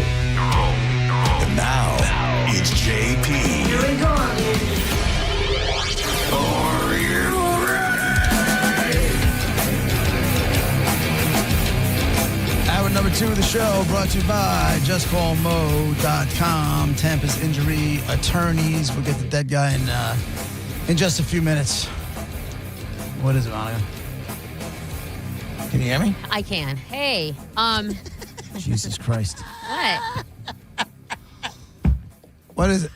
And now, it's JP. Here we go. Are you ready? Hour number 2 of the show brought to you by JustCallMo.com, Tampa's injury attorneys. We'll get the dead guy in just a few minutes. What is it, Monica? Can you hear me? I can. Hey, Jesus Christ. what? What is it?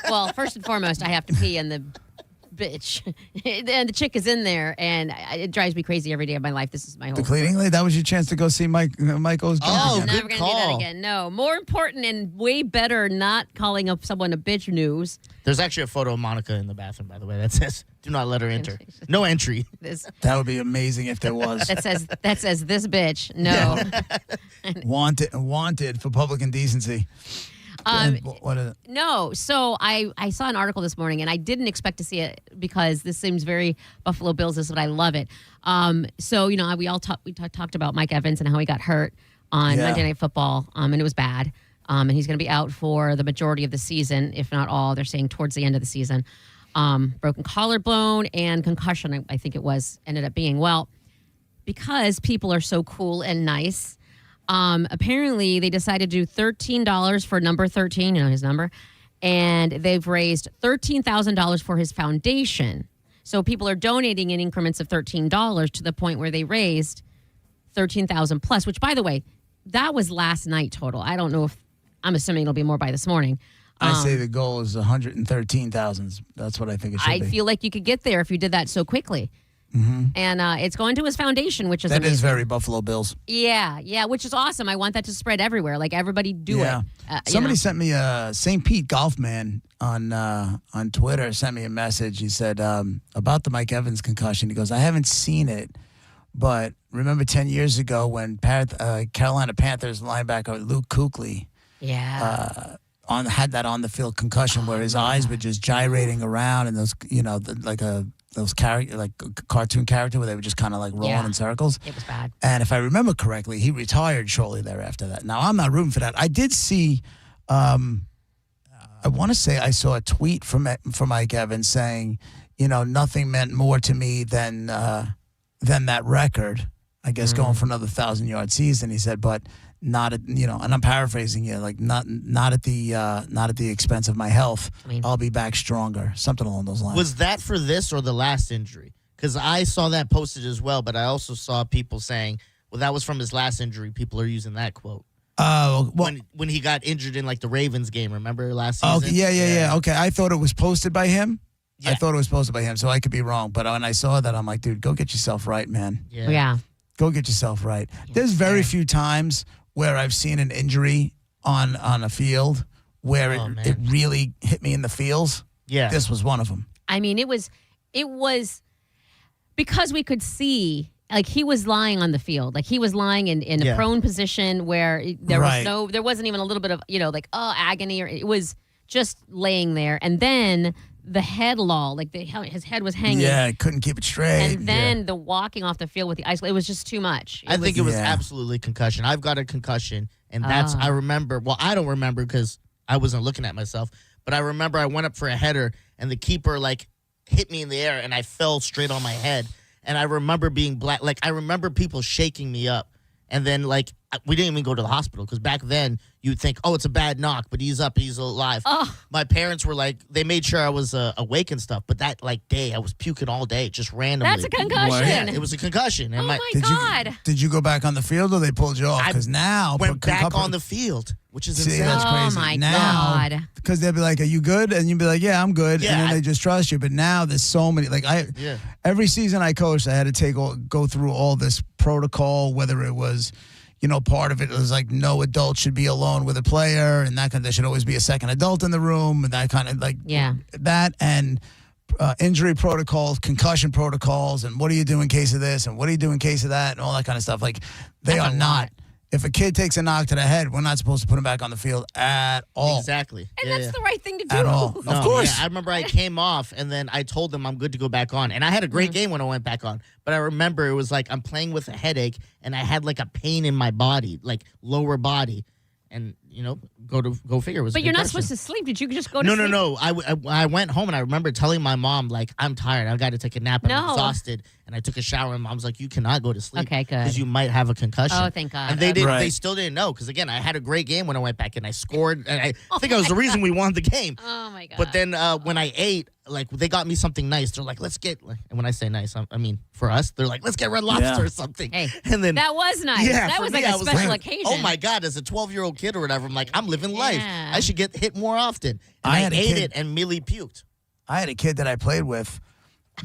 Well, first and foremost, I have to pee in the bitch. And the chick is in there, and it drives me crazy every day of my life. This is my whole The cleaning lady? That was your chance to go see Michael's drunk I'm again. never going to do that again. No. More important and way better not calling up someone a bitch news. There's actually a photo of Monica in the bathroom, by the way, that says, do not let her enter. No entry. That would be amazing if there was. That says this bitch. No. Wanted for public indecency. What is it? No. So I saw an article this morning, and I didn't expect to see it because this seems very Buffalo Bills-ish, but I love it. So, we talked about Mike Evans and how he got hurt on Monday Night Football, and it was bad. And he's going to be out for the majority of the season, if not all. They're saying towards the end of the season. Broken collarbone and concussion, I think it was, ended up being. Well, because people are so cool and nice, apparently they decided to do $13 for number 13, his number, and they've raised $13,000 for his foundation. So people are donating in increments of $13 to the point where they raised $13,000 plus, which, by the way, that was last night total. I don't know if, I'm assuming it'll be more by this morning. I say the goal is 113,000. That's what I think it should be. I feel like you could get there if you did that so quickly. Mm-hmm. And it's going to his foundation, which is That amazing. is very Buffalo Bills. Yeah, which is awesome. I want that to spread everywhere. Like, everybody do it. Somebody sent me St. Pete Golf Man on Twitter, sent me a message. He said about the Mike Evans concussion. He goes, I haven't seen it, but remember 10 years ago when Carolina Panthers linebacker Luke Kuechly had that on the field concussion where his eyes were just gyrating around and those, those cartoon character where they were just kind of like rolling in circles. It was bad. And if I remember correctly, he retired shortly thereafter that. Now, I'm not rooting for that. I did see, I want to say I saw a tweet from Mike Evans saying, nothing meant more to me than that record. I guess going for another 1,000-yard season. He said, but not at, and I'm paraphrasing you, like not at the expense of my health. I'll be back stronger. Something along those lines. Was that for this or the last injury? Because I saw that posted as well, but I also saw people saying, well, that was from his last injury. People are using that quote. When he got injured in like the Ravens game, remember last season? Okay, yeah. Okay, I thought it was posted by him. Yeah. I thought it was posted by him, so I could be wrong. But when I saw that, I'm like, dude, go get yourself right, man. Yeah. Go get yourself right. There's very few times where I've seen an injury on a field where it really hit me in the feels. Yeah. This was one of them. I mean, it was because we could see, like, he was lying on the field. Like, he was lying in a prone position where there wasn't even a little bit of, agony, or it was just laying there. And then the head lull, like his head was hanging. Yeah, couldn't keep it straight. And then the walking off the field with the ice, it was just too much. I think it was absolutely concussion. I've got a concussion, and that's, I remember, well, I don't remember because I wasn't looking at myself, but I remember I went up for a header, and the keeper, hit me in the air, and I fell straight on my head. And I remember being black. Like, I remember people shaking me up. And then, we didn't even go to the hospital because back then you'd think, oh, it's a bad knock, but he's up, he's alive. Oh. My parents were they made sure I was awake and stuff. But that, day, I was puking all day, just randomly. That's a concussion. Yeah, it was a concussion. And my God. Did you go back on the field or they pulled you off? Because now. Went back on the field, which is insane. That's crazy. Oh, my now, God. Because they'll be like, are you good? And you'd be like, yeah, I'm good. Yeah, and then they just trust you. But now there's so many. Every season I coached, I had to go through all this protocol, whether it was, part of it was like no adult should be alone with a player, and that there should always be a second adult in the room, and that kind of that, and injury protocols, concussion protocols, and what do you do in case of this, and what do you do in case of that, and all that kind of stuff. They are not. If a kid takes a knock to the head, we're not supposed to put him back on the field at all. Exactly. And that's the right thing to do. At all. No, of course. Yeah, I remember I came off, and then I told them I'm good to go back on. And I had a great game when I went back on. But I remember it was I'm playing with a headache, and I had a pain in my body, lower body. And, go figure. It was but you're not supposed to sleep. Did you just go to sleep? No. I went home, and I remember telling my mom, I'm tired. I've got to take a nap. I'm exhausted. And I took a shower, and Mom's like, you cannot go to sleep. Okay, good. Because you might have a concussion. Oh, thank God. And they still didn't know. Because, again, I had a great game when I went back, and I scored. And I think I was the reason we won the game. Oh, my God. But then when I ate, they got me something nice. They're like, let's get, and when I say nice, I mean, for us, they're like, let's get Red Lobster or something. Hey, and then that was nice. Yeah, that was me, a special occasion. Oh, my God, as a 12-year-old kid or whatever, I'm like, I'm living life. I should get hit more often. And I I ate it and immediately puked. I had a kid that I played with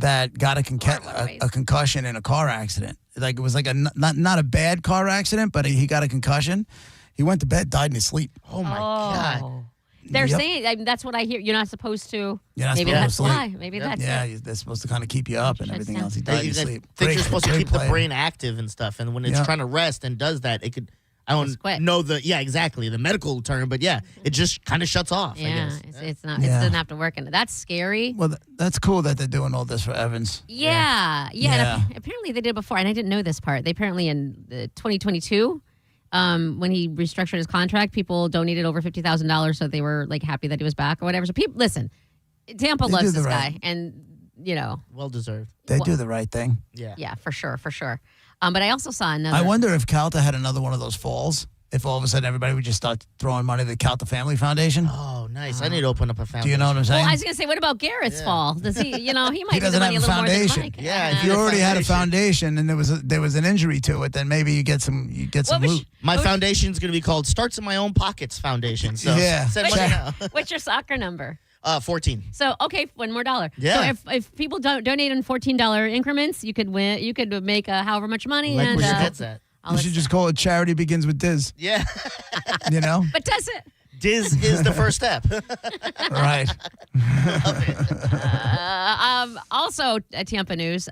that got a concussion in a car accident. It was not a bad car accident, but he got a concussion. He went to bed, died in his sleep. Oh, my God. They're saying, that's what I hear. You're not supposed to. Maybe that's why. Maybe that's it. They're supposed to kind of keep you up and everything else. He died in his sleep. I think you're supposed to keep the brain active and stuff. And when it's trying to rest and does that, it could... I don't know the medical term, but it just kind of shuts off. Yeah, I guess. it's not. It doesn't have to work, and that's scary. Well, that's cool that they're doing all this for Evans. Yeah. And apparently they did before, and I didn't know this part. They apparently in 2022, when he restructured his contract, people donated over $50,000, so they were happy that he was back or whatever. So people, listen, Tampa loves this guy, and well deserved. They do the right thing. Yeah, for sure. But I also saw another. I wonder if Calta had another one of those falls. If all of a sudden everybody would just start throwing money to the Calta Family Foundation. Oh, Nice. I need to open up a foundation. Do you know what I'm saying? Well, I was going to say, what about Garrett's fall? Does he? He might He need the doesn't money a have a little more than foundation. Mike. Yeah, If you already had a foundation and there was an injury to it, then maybe you get some loot. My foundation's going to be called Starts in My Own Pockets Foundation. So Yeah. send money now. What's your soccer number? 14. So okay, $1 more. Yeah. So if people donate in $14 increments, you could win. You could make however much money. Like and where your head's at. I'll You let- should just call it Charity Begins with Diz. Yeah. You know? But does it? Diz is the first step. Right. Also, Tampa news.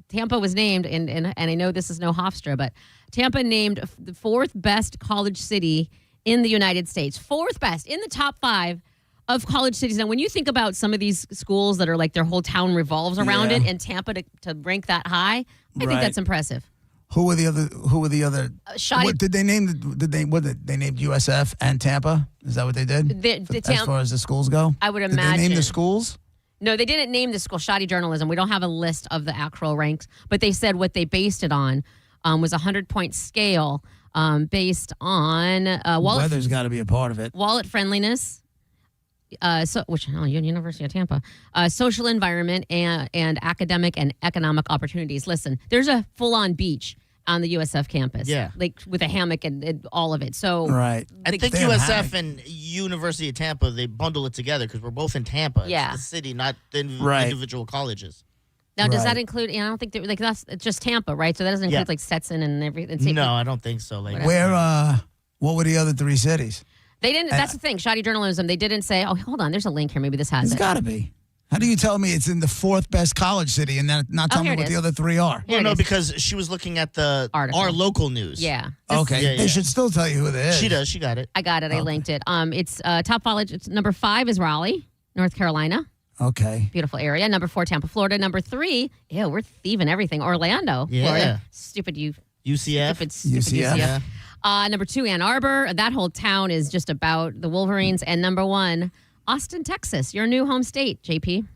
Tampa was named, and I know this is no Hofstra, but Tampa named the 4th best college city in the United States. 4th best in the top 5 of college cities. Now, when you think about some of these schools that are like their whole town revolves around Yeah. it, and Tampa to rank that high, I think Right. that's impressive. Who were the other? Shoddy- What did they name? They named USF and Tampa? Is that what they did? The as far as the schools go, I would Did they name imagine. the schools? No, they didn't name the school Shoddy Journalism. We don't have a list of the actual ranks, but they said what they based it on was a 100-point scale based on Weather's got to be a part of it. wallet friendliness, University of Tampa, social environment, and academic and economic opportunities. Listen, there's a full-on beach on the USF campus, like with a hammock and all of it. So Right. I think USF and University of Tampa, they bundle it together because we're both in Tampa. Yeah. It's the city, not the Right. individual colleges. Now, does Right. that include? I don't think like that's it's just Tampa, right? So that doesn't include Yeah. like Stetson and everything. No, I don't think so. Like Where? What were the other 3 cities? They didn't. That's the thing. Shoddy Journalism. They didn't say. Oh, hold on. There's a link here. Maybe this has It's it. got to be. How do you tell me it's in the 4th best college city and then not tell me here it what the is. other 3 are? Here Well, it no, is. because she was looking at Article. our local news. Yeah. Okay, Yeah, they yeah. should still tell you who it is. She does. She got it. I got it. I linked it. It's top college. It's number 5 is Raleigh, North Carolina. Okay. Beautiful area. Number 4, Tampa, Florida. Number 3, we're thieving everything. Orlando, Yeah. Florida. Stupid UCF. Stupid UCF. UCF. Number 2, Ann Arbor. That whole town is just about the Wolverines. And number 1, Austin, Texas, your new home state, JP.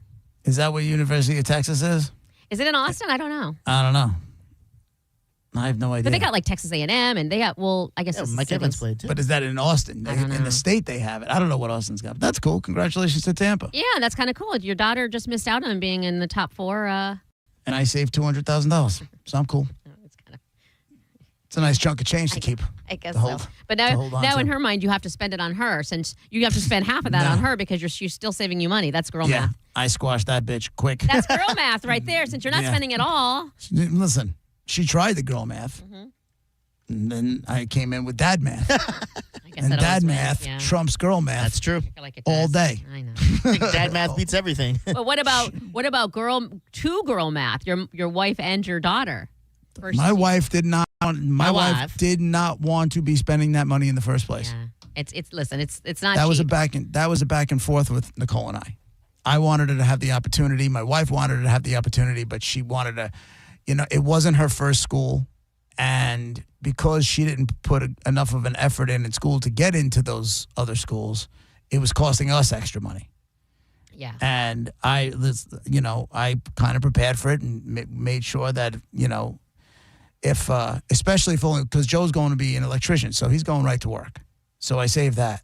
Is that where University of Texas is? Is it in Austin? I don't know. I don't know. I have no idea. But they got like Texas A&M, and they got, I guess Yeah, Mike Evans played too. But is that in Austin? I don't In know. the state they have it. I don't know what Austin's got. But that's cool. Congratulations to Tampa. Yeah, that's kind of cool. Your daughter just missed out on being in the top 4. And I saved $200,000. So I'm cool. It's a nice chunk of change to keep. I guess to hold- so. But to hold on now to. in her mind, you have to spend it on her, since you have to spend half of that No. on her because she's still saving you money. That's girl Yeah, math. I squashed that bitch quick. That's girl math right there, since you're not Yeah. spending it all. Listen, she tried the girl math. And then I came in with dad math. And that dad always math wins, yeah. trumps girl math. That's true. Like it all does. day. I know. I think dad math beats everything. But what about two girl math? Your wife and your daughter. Versus My you. wife did not. My wife wife. did not want to be spending that money in the first place. Yeah. It's not. That was a cheap. back and forth with Nicole and I. I wanted her to have the opportunity. My wife wanted her to have the opportunity, but she wanted to. It wasn't her first school, and because she didn't put enough of an effort in school to get into those other schools, it was costing us extra money. Yeah. And I kind of prepared for it and made sure that if especially if only because Joe's going to be an electrician, so he's going right to work. So I saved that.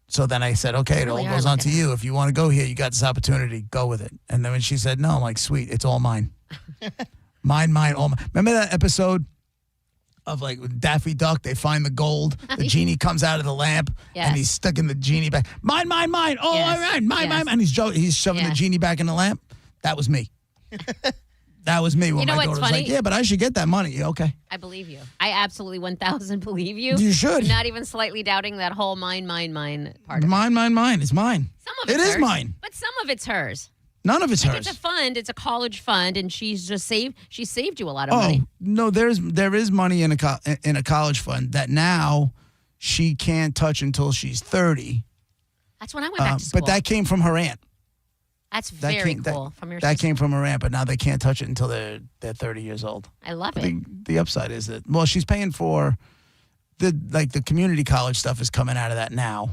So then I said, okay, it all Really are goes on looking to you. If you want to go here, you got this opportunity, go with it. And then when she said no, I'm like, sweet, it's all mine. mine, all mine. Remember that episode of like with Daffy Duck, they find the gold, the genie comes out of the lamp, Yes. and he's stuck in the genie back. Mine, oh, Yes. all right, mine, Yes. and he's shoving the Yes. genie back in the lamp. That was me. That was me when You know my what's daughter was funny? like, yeah, but I should get that money. Yeah, okay. I believe you. I absolutely 1,000 believe you. You should. Not even slightly doubting that whole mine part of it. Mine. It's mine. Some of It it's is hers, mine. But some of it's hers. None of it's Like hers. it's a fund. It's a college fund, and she's just saved. She saved you a lot of Oh money. no, there is money in a college fund that now she can't touch until she's 30. That's when I went back to school. But that came from her aunt. That's That very came, cool from your That sister. came from her aunt, but now they can't touch it until they're 30 years old. I love But it. the upside is that she's paying for the community college stuff is coming out of that now,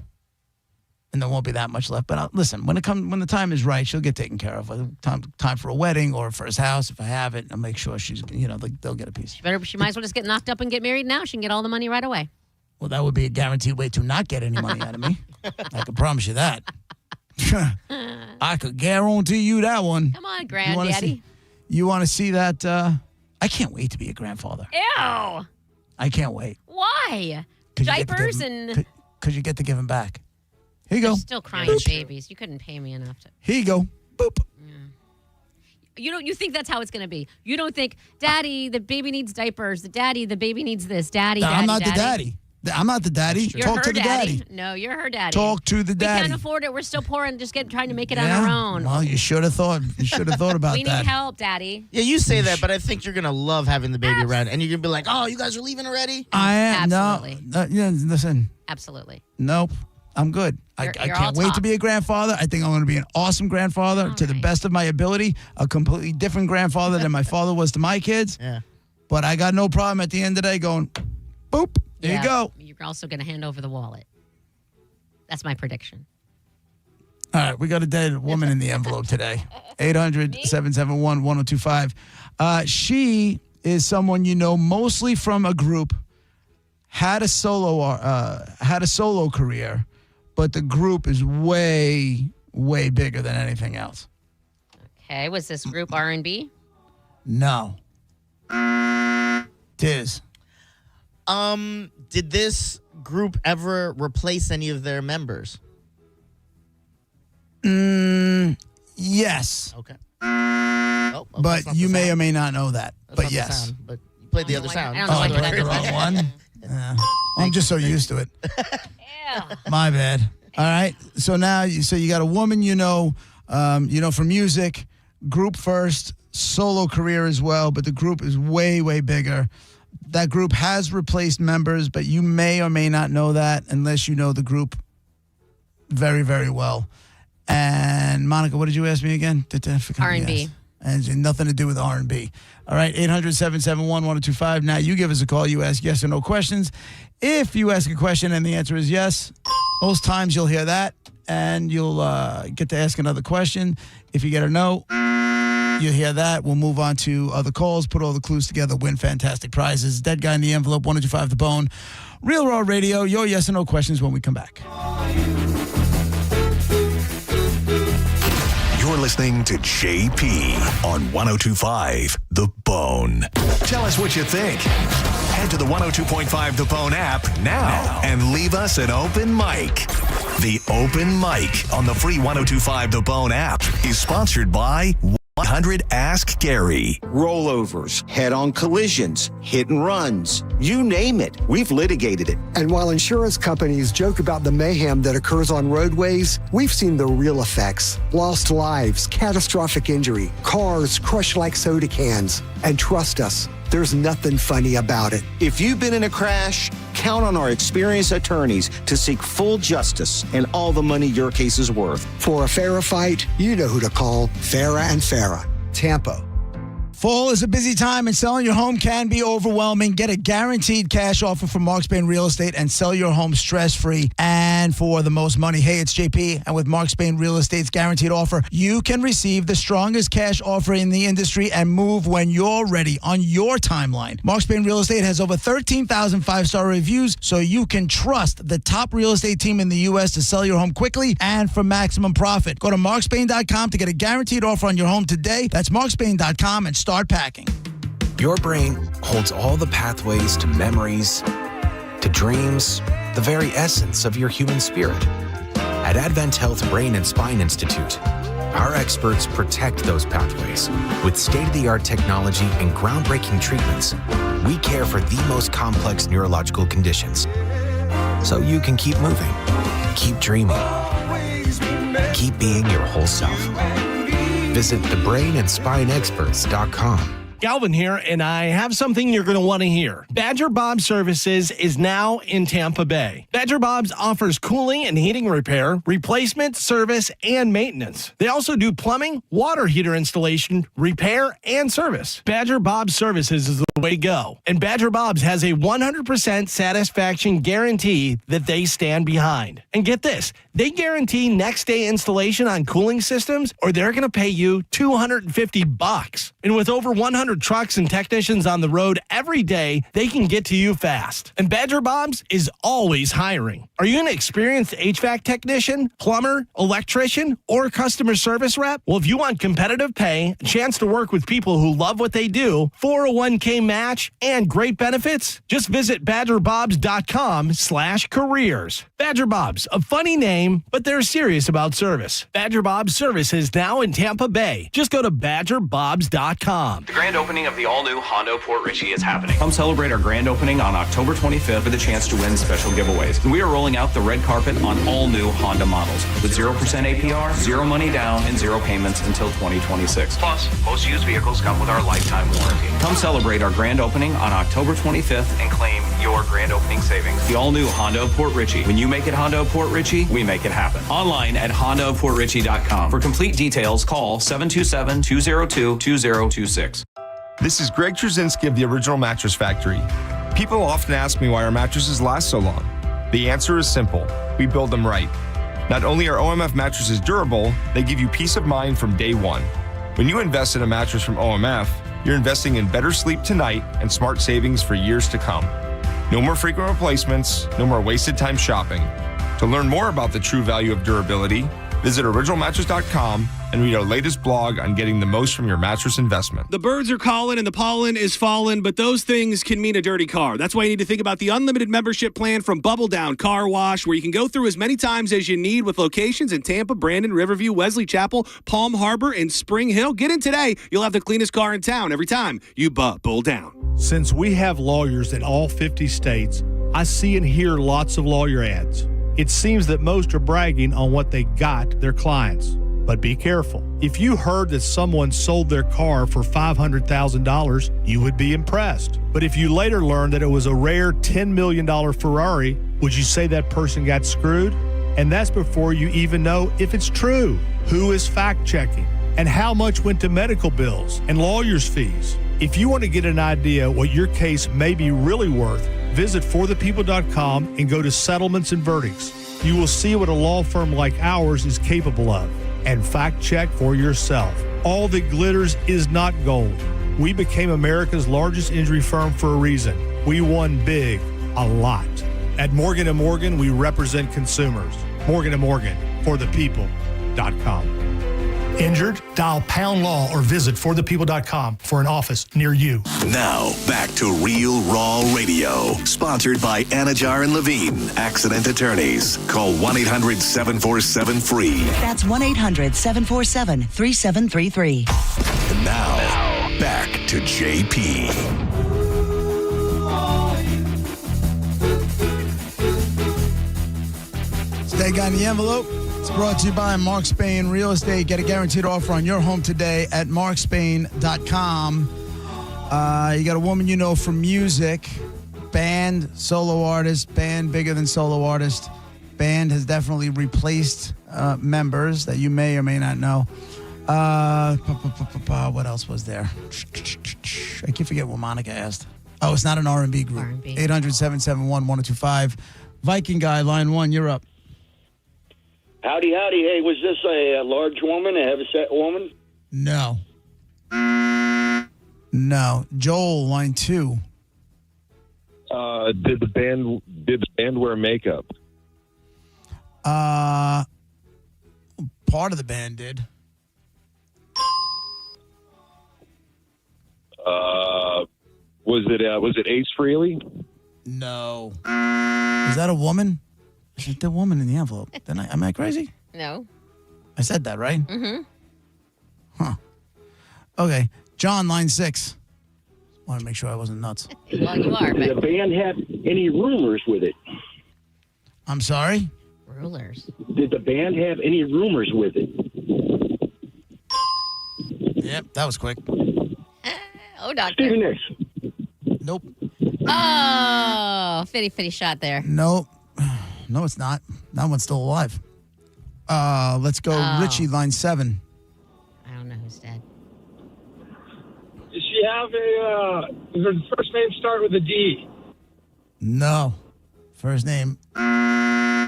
and there won't be that much left. But listen, when the time is right, she'll get taken care of. Whether time for a wedding or for his house, if I have it, I'll make sure she's they'll get a piece. She might as well just get knocked up and get married now. She can get all the money right away. Well, that would be a guaranteed way to not get any money out of me. I can promise you that. I could guarantee you that one. Come on, granddaddy. You want to see that? I can't wait to be a grandfather. Ew. I can't wait. Why? Diapers and... Because you get to give them back. Here you go. You're still crying babies. You couldn't pay me enough to... Here you go. Boop. You think that's how it's going to be. You don't think, Daddy, the baby needs diapers. The baby needs this. Daddy, I'm not the daddy. I'm not the daddy. You're Talk her to the daddy. No, you're her daddy. Talk to the daddy. We can't afford it. We're still poor and just trying to make it on our own. Well, you should have thought. You should have thought about we that. need help, Daddy. Yeah, you say that, but I think you're gonna love having the baby around, and you're gonna be like, "Oh, you guys are leaving already?" I am. Absolutely. No. Yeah. Listen. Absolutely. Nope. I'm good. I You're can't all wait to talk. be a grandfather. I think I'm going to be an awesome grandfather to the best of my ability. A completely different grandfather than my father was to my kids. Yeah. But I got no problem at the end of the day going, boop, there you go. You're also going to hand over the wallet. That's my prediction. All right, we got a dead woman in the envelope today. 800-771-1025. She is someone you know mostly from a group, had a solo career, but the group is way, way bigger than anything else. Okay, was this group R&B? No. Diz. Did this group ever replace any of their members? Yes. Okay. But you may or may not know that. But yes. Sound, but you played the other sound. I don't know I played the wrong one. I'm just so used to it. My bad. All right. So now you got a woman you know from music, group first, solo career as well, but the group is way, way bigger. That group has replaced members, but you may or may not know that unless you know the group very, very well. And Monica, what did you ask me again? R&B. Yes. And it's nothing to do with R&B. All right, 800-771-1025. Now you give us a call. You ask yes or no questions. If you ask a question and the answer is yes, most times you'll hear that and you'll get to ask another question. If you get a no, you hear that. We'll move on to other calls, put all the clues together, win fantastic prizes. Dead Guy in the Envelope, 1025 The Bone. Real Raw Radio, your yes or no questions when we come back. You're listening to JP on 1025 The Bone. Tell us what you think. Head to the 102.5 The Bone app now and leave us an open mic. The open mic on the free 1025 The Bone app is sponsored by 100 Ask Gary. Rollovers, head-on collisions, hit and runs, you name it. We've litigated it. And while insurance companies joke about the mayhem that occurs on roadways, we've seen the real effects. Lost lives, catastrophic injury, cars crushed like soda cans. And trust us, there's nothing funny about it. If you've been in a crash, count on our experienced attorneys to seek full justice and all the money your case is worth. For a fairer fight, you know who to call. Farah and Farah. Tampa. Fall is a busy time and selling your home can be overwhelming. Get a guaranteed cash offer from Mark Spain Real Estate and sell your home stress-free and for the most money. Hey, it's JP, and with Mark Spain Real Estate's guaranteed offer, you can receive the strongest cash offer in the industry and move when you're ready on your timeline. Mark Spain Real Estate has over 13,000 five-star reviews, so you can trust the top real estate team in the U.S. to sell your home quickly and for maximum profit. Go to markspain.com to get a guaranteed offer on your home today. That's markspain.com and start packing. Your brain holds all the pathways to memories, to dreams, the very essence of your human spirit. At Advent Health Brain and Spine Institute, our experts protect those pathways with state-of-the-art technology and groundbreaking treatments. We care for the most complex neurological conditions, so you can keep moving, keep dreaming, keep being your whole self. Visit thebrainandspineexperts.com. Galvin here, and I have something you're going to want to hear. Badger Bob Services is now in Tampa Bay. Badger Bob's offers cooling and heating repair, replacement, service, and maintenance. They also do plumbing, water heater installation, repair, and service. Badger Bob Services is the way to go. And Badger Bob's has a 100% satisfaction guarantee that they stand behind. And get this, they guarantee next day installation on cooling systems, or they're going to pay you $250. And with over 100 200 trucks and technicians on the road every day. They can get to you fast. And Badger Bob's is always hiring. Are you an experienced HVAC technician, plumber, electrician, or customer service rep? Well, if you want competitive pay, a chance to work with people who love what they do, 401k match, and great benefits, just visit badgerbobs.com/careers. Badger Bob's, a funny name, but they're serious about service. Badger Bob's service is now in Tampa Bay. Just go to badgerbobs.com. The grand opening of the all-new Hondo Port Richey is happening. Come celebrate our grand opening on October 25th with a chance to win special giveaways. We are rolling out the red carpet on all new Honda models with 0% APR, 0 money down, and 0 payments until 2026. Plus, most used vehicles come with our lifetime warranty. Come celebrate our grand opening on October 25th and claim your grand opening savings. The all-new Hondo Port Richey. When you make it Hondo Port Richey, we make it happen. Online at HondoPortRichey.com. For complete details, call 727-202-2026. This is Greg Trzynski of the Original Mattress Factory. People often ask me why our mattresses last so long. The answer is simple. We build them right. Not only are OMF mattresses durable, they give you peace of mind from day one. When you invest in a mattress from OMF, you're investing in better sleep tonight and smart savings for years to come. No more frequent replacements, no more wasted time shopping. To learn more about the true value of durability, visit originalmattress.com and read our latest blog on getting the most from your mattress investment. The birds are calling and the pollen is falling, but those things can mean a dirty car. That's why you need to think about the unlimited membership plan from Bubble Down Car Wash, where you can go through as many times as you need with locations in Tampa, Brandon, Riverview, Wesley Chapel, Palm Harbor, and Spring Hill. Get in today. You'll have the cleanest car in town every time you Bubble Down. Since we have lawyers in all 50 states, I see and hear lots of lawyer ads. It seems that most are bragging on what they got their clients. But be careful. If you heard that someone sold their car for $500,000, you would be impressed. But if you later learned that it was a rare $10 million Ferrari, would you say that person got screwed? And that's before you even know if it's true. Who is fact-checking? And how much went to medical bills and lawyers' fees? If you want to get an idea what your case may be really worth, visit forthepeople.com and go to settlements and verdicts. You will see what a law firm like ours is capable of. And fact check for yourself. All that glitters is not gold. We became America's largest injury firm for a reason. We won big, a lot. At Morgan & Morgan, we represent consumers. Morgan & Morgan, forthepeople.com. Injured? Dial pound law or visit forthepeople.com for an office near you. Now, back to Real Raw Radio. Sponsored by Anajar and Levine, accident attorneys. Call 1-800-747-FREE. That's 1-800-747-3733. And now, back to JP. Stay on the envelope. It's brought to you by Mark Spain Real Estate. Get a guaranteed offer on your home today at markspain.com. You got a woman you know from music, band, solo artist, band bigger than solo artist. Band has definitely replaced members that you may or may not know. What else was there? I can't forget what Monica asked. Oh, it's not an R&B group. 800-771-1025. Viking guy, line 1, you're up. Howdy, howdy. Hey, was this a large woman, a heavyset woman? No. No. Joel, line 2. Did the band wear makeup? Part of the band did. Was it Ace Frehley? No. Is that a woman? Is it the woman in the envelope? Am I crazy? No. I said that, right? Mm-hmm. Huh. Okay. John, line 6. Want to make sure I wasn't nuts. Well, you are. Did the band have any rumors with it? I'm sorry? Rulers. Did the band have any rumors with it? Yep, that was quick. Oh, doctor. Stevie Nicks. Nope. Oh, fitty shot there. Nope. No, it's not. That one's still alive. Let's go Richie, line 7. I don't know who's dead. Does she have does her first name start with a D? No. First name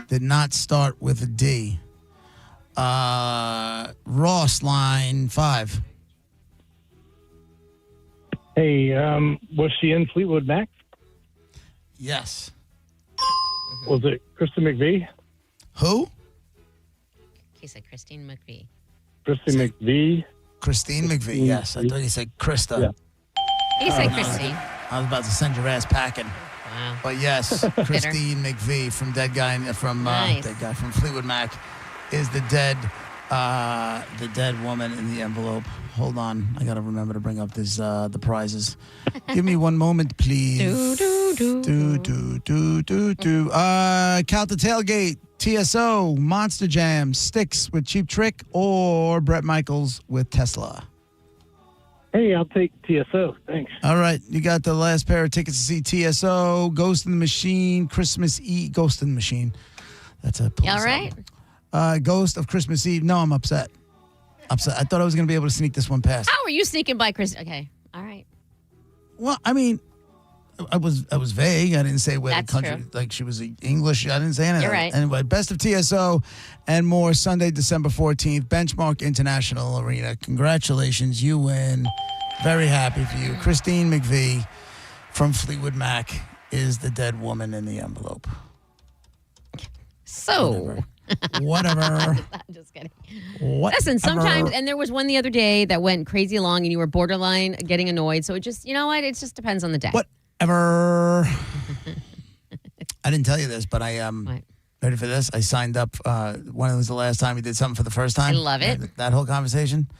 did not start with a D. Ross, line 5. Hey, was she in Fleetwood Mac? Yes. Was it Kristen McVie? Who? He said Christine McVie. Kristen McVie. Christine McVie, yes. I thought you said Krista. Yeah. He said Christine. I was about to send your ass packing. Wow. But yes, Christine McVie from Dead Guy from Fleetwood Mac is the dead woman in the envelope. Hold on, I gotta remember to bring up this the prizes. Give me one moment, please. Do. Count the Tailgate, TSO, Monster Jam, Styx with Cheap Trick, or Bret Michaels with Tesla. Hey, I'll take TSO. Thanks. All right, you got the last pair of tickets to see TSO, Ghost in the Machine, Christmas Eve, Ghost in the Machine. That's a You all right? Ghost of Christmas Eve. No, I'm upset. I thought I was going to be able to sneak this one past. How are you sneaking by Chris? Okay. All right. Well, I mean, I was vague. I didn't say where That's the country, true. like she was English. I didn't say anything. You're right. Anyway, Best of TSO and more Sunday, December 14th, Benchmark International Arena. Congratulations. You win. Very happy for you. Christine McVie from Fleetwood Mac is the dead woman in the envelope. So. Whatever. I'm just kidding. Listen, sometimes, and there was one the other day that went crazy long and you were borderline getting annoyed. So it just, you know what? It just depends on the day. Whatever. I didn't tell you this, but I ready for this? I signed up when it was the last time we did something for the first time. I love it. That whole conversation.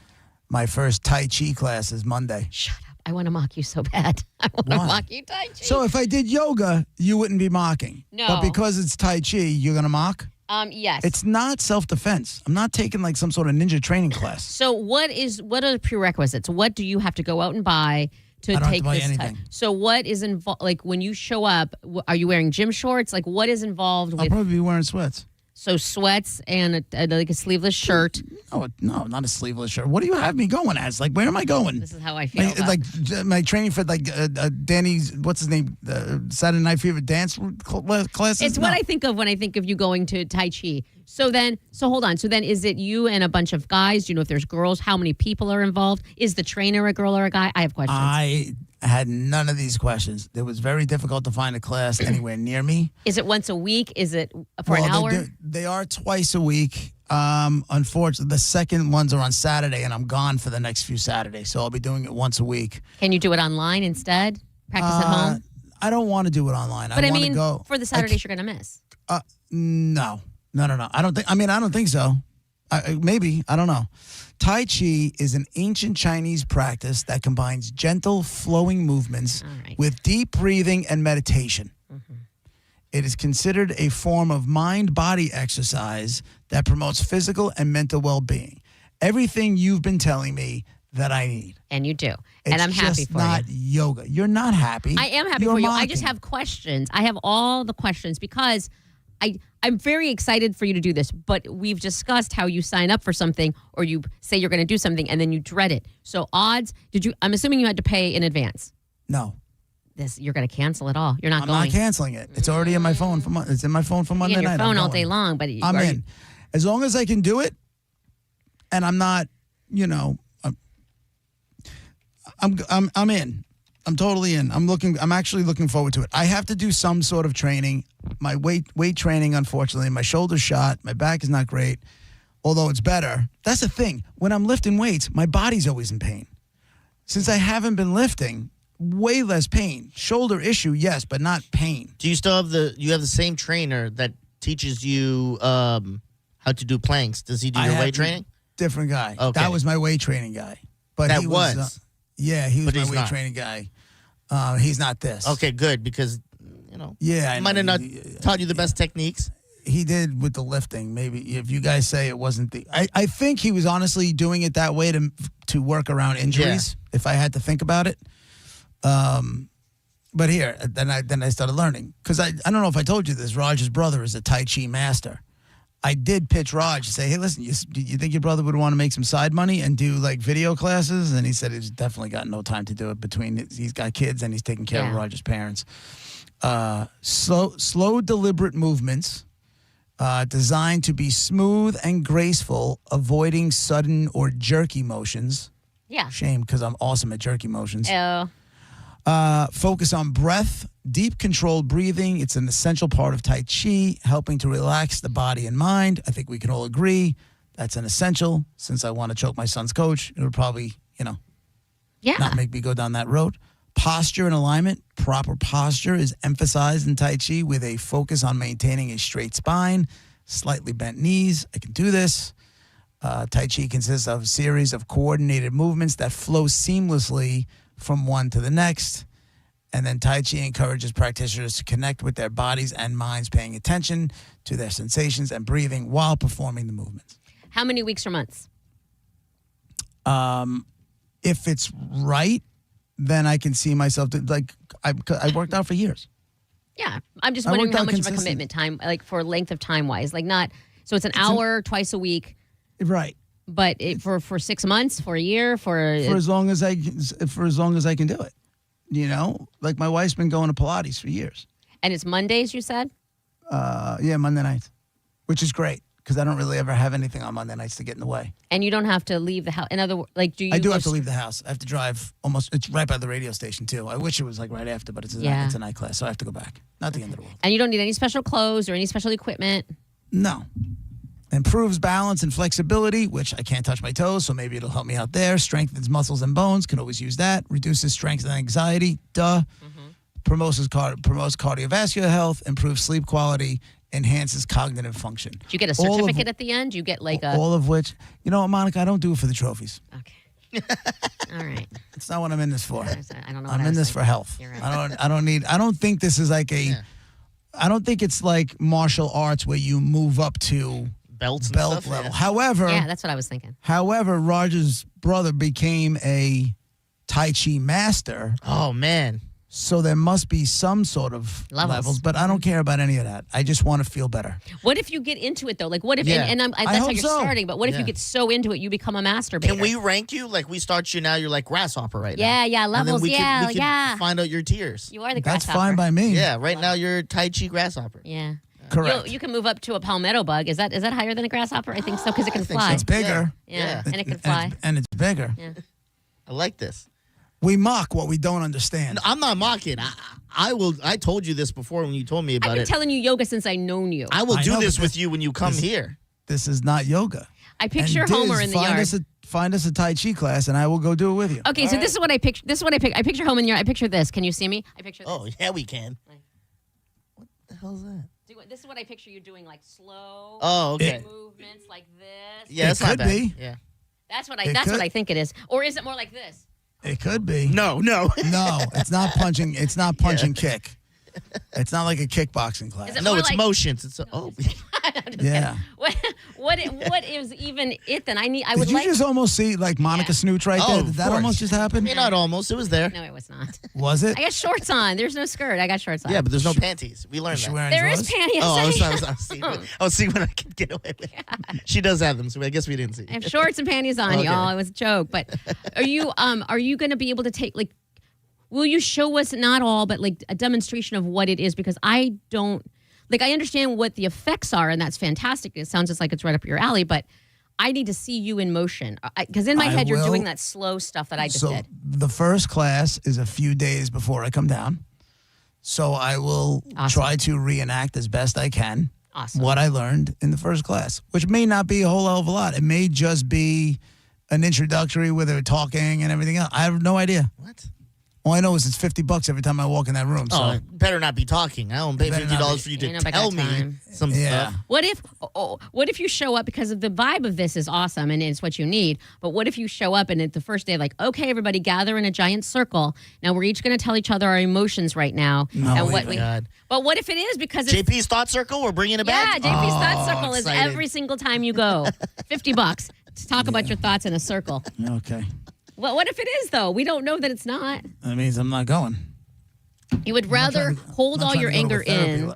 My first Tai Chi class is Monday. Shut up. I want to mock you so bad. I want to mock you, Tai Chi. So if I did yoga, you wouldn't be mocking. No. But because it's Tai Chi, you're going to mock? Yes. It's not self-defense. I'm not taking like some sort of ninja training class. So what are the prerequisites? What do you have to go out and buy to I don't have take to buy this anything. So what is involved? Like when you show up, are you wearing gym shorts? Like what is involved I'll with? probably be wearing sweats. So sweats and like a sleeveless shirt. No, not a sleeveless shirt. What do you have me going as? Like, where am I going? This is how I feel. Like my training for like Danny's, what's his name? Saturday Night Fever dance classes? It's what I think of when I think of you going to Tai Chi. So hold on. So then is it you and a bunch of guys? Do you know if there's girls? How many people are involved? Is the trainer a girl or a guy? I have questions. I had none of these questions. It was very difficult to find a class anywhere near me. Is it once a week? Is it for an hour? They are twice a week. Unfortunately, the second ones are on Saturday, and I'm gone for the next few Saturdays, so I'll be doing it once a week. Can you do it online instead? Practice at home? I don't want to do it online. But I want to go. For the Saturdays you're going to miss. No. I don't think so. Maybe. I don't know. Tai Chi is an ancient Chinese practice that combines gentle, flowing movements with deep breathing and meditation. Mm-hmm. It is considered a form of mind-body exercise that promotes physical and mental well-being. Everything you've been telling me that I need. And you do. It's and I'm happy just for not you. yoga. You're not happy. I am happy You're for you. I mocking. just have questions. I have all the questions because I'm very excited for you to do this, but we've discussed how you sign up for something or you say you're going to do something and then you dread it. So odds, I'm assuming you had to pay in advance. No. You're going to cancel it all. You're not going. I'm not canceling it. It's already in my phone. It's in my phone for Monday You're night. on your phone I'm all going. day long, but I'm in. As long as I can do it, and I'm not, I'm in. I'm totally in. I'm actually looking forward to it. I have to do some sort of training. My weight training, unfortunately, my shoulder's shot. My back is not great, although it's better. That's the thing. When I'm lifting weights, my body's always in pain. Since I haven't been lifting, way less pain. Shoulder issue, yes, but not pain. Do you still have the same trainer that teaches you how to do planks? Does he do your weight training? Different guy. Okay. That was my weight training guy. But That he was? Yeah, he was But my he's weight not. training guy. He's not this. Okay, good, because, Yeah, I he might know. have not taught you the best techniques. He did with the lifting. Maybe if you guys say it wasn't I think he was honestly doing it that way to work around injuries. If I had to think about it. But here, then I started learning because I don't know if I told you this. Raj's brother is a Tai Chi master. I did pitch Raj and say, hey, listen, you think your brother would want to make some side money and do like video classes? And he said he's definitely got no time to do it he's got kids and he's taking care of Raj's parents. Slow, deliberate movements designed to be smooth and graceful, avoiding sudden or jerky motions. Yeah. Shame because I'm awesome at jerky motions. Oh. Focus on breath, deep controlled breathing. It's an essential part of Tai Chi, helping to relax the body and mind. I think we can all agree that's an essential. Since I want to choke my son's coach, it would probably, not make me go down that road. Posture and alignment. Proper posture is emphasized in Tai Chi with a focus on maintaining a straight spine, slightly bent knees. I can do this. Tai Chi consists of a series of coordinated movements that flow seamlessly from one to the next. And then Tai Chi encourages practitioners to connect with their bodies and minds, paying attention to their sensations and breathing while performing the movements. How many weeks or months? If it's right, then I can see myself, I worked out for years. Yeah. I'm just wondering how much of a commitment time, like for length of time wise, like not, so it's an hour twice a week. Right. But for 6 months, for a year, for as long as I can do it. Like my wife's been going to Pilates for years. And it's Mondays, you said? Yeah, Monday nights, which is great because I don't really ever have anything on Monday nights to get in the way. And you don't have to leave the house. In other words, like, do you? I do have to leave the house. I have to drive almost. It's right by the radio station too. I wish it was like right after, but it's a night class, so I have to go back. Not the end of the world. And you don't need any special clothes or any special equipment. No. Improves balance and flexibility, which I can't touch my toes, so maybe it'll help me out there. Strengthens muscles and bones, can always use that. Reduces strength and anxiety, Promotes cardiovascular health, improves sleep quality, enhances cognitive function. Do you get a certificate at the end? Do you get like a... All of which, Monica, I don't do it for the trophies. Okay. All right. It's not what I'm in this for. I don't know. I'm in this for health. You're right. I don't think this is like I don't think it's like martial arts where you move up to belt level. Yeah. However, that's what I was thinking. However, Roger's brother became a Tai Chi master. Oh man. So there must be some sort of levels, but I don't care about any of that. I just want to feel better. What if you get into it though? Like what if that's how you're starting, but what if you get so into it you become a masturbator? Can we rank you? Like we start you now, you're like grasshopper right now. Yeah, levels. And then we can find out your tiers. You are the That's grasshopper. fine by me. Yeah, right now you're Tai Chi grasshopper. Yeah. Correct. You can move up to a palmetto bug. Is that higher than a grasshopper? I think so because it can fly. So. It's bigger. Yeah. And it can fly. And it's bigger. Yeah. I like this. We mock what we don't understand. No, I'm not mocking. I told you this before when you told me about I've been telling you yoga since I known you. I will do this with you when you come here. This is not yoga. I picture Homer in the yard. Find us a Tai Chi class, and I will go do it with you. Okay, so this is what I picture. I picture Homer in the yard. I picture this. Can you see me? I picture this. Oh yeah, we can. What the hell is that? This is what I picture you doing, like slow. Oh, okay. Movements like this. Yeah, it could be. Yeah. That's what I think it is. Or is it more like this? It could be. No. No, it's not punching. It's not punching kick. It's not like a kickboxing class. No, it's motions. It's yeah. What is even it then? Did you just almost see like Monica Snooch right there? Did that almost just happen? Yeah, not almost. It was there. No, it was not. Was it? I got shorts on. There's no skirt. I got shorts on. Yeah, but there's no panties. We learned that. There is panties. Oh, I was seeing what I could get away with. Yeah. She does have them, so I guess we didn't see. I have shorts and panties on, y'all. It was a joke. But are you going to be able to take will you show us not all, but like a demonstration of what it is? Because I don't, I understand what the effects are, and that's fantastic. It sounds just like it's right up your alley, but I need to see you in motion. Because in my head, you're doing that slow stuff that I just did. The first class is a few days before I come down. So I will try to reenact as best I can what I learned in the first class, which may not be a whole hell of a lot. It may just be an introductory where they're talking and everything else. I have no idea. What? All I know is it's $50 every time I walk in that room. So. Oh, better not be talking. I don't pay $50 for you to tell me some stuff. What if you show up because of the vibe of this is awesome and it's what you need, but what if you show up and it's the first day, like, okay, everybody gather in a giant circle. Now we're each going to tell each other our emotions right now. But what if it is because it's JP's Thought Circle? We're bringing it back? Yeah, JP's Thought Circle is every single time you go. $50 to talk about your thoughts in a circle. Okay. Well, what if it is, though? We don't know that it's not. That means I'm not going. You would rather hold all your anger in.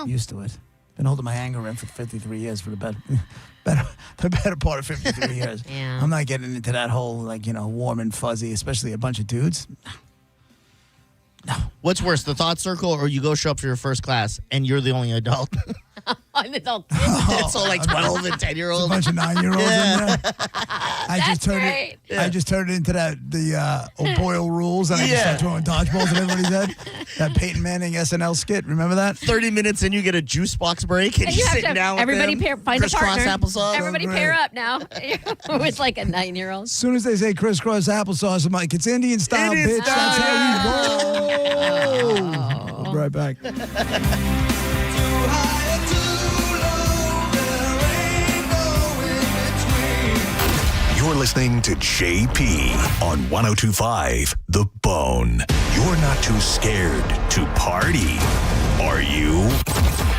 Used to it. Been holding my anger in for 53 years for the better part of 53 years. Yeah. I'm not getting into that whole, warm and fuzzy, especially a bunch of dudes. No. What's worse, the Thought Circle or you go show up for your first class and you're the only adult? I'm adult. It's all like 12 and 10-year-olds. A bunch of 9-year-olds in there. I just turned it into the O'Boyle rules, and I just started throwing dodgeballs at everybody's head. That Peyton Manning SNL skit. Remember that? 30 minutes in, you get a juice box break, and you sit down with everybody them. find a partner. Applesauce. Everybody pair up now with like a 9-year-old. As soon as they say crisscross applesauce, I'm like, it's Indian style, Indian bitch. style. That's how we roll. I'll be right back. You're listening to JP on 102.5 The Bone. You're not too scared to party, are you?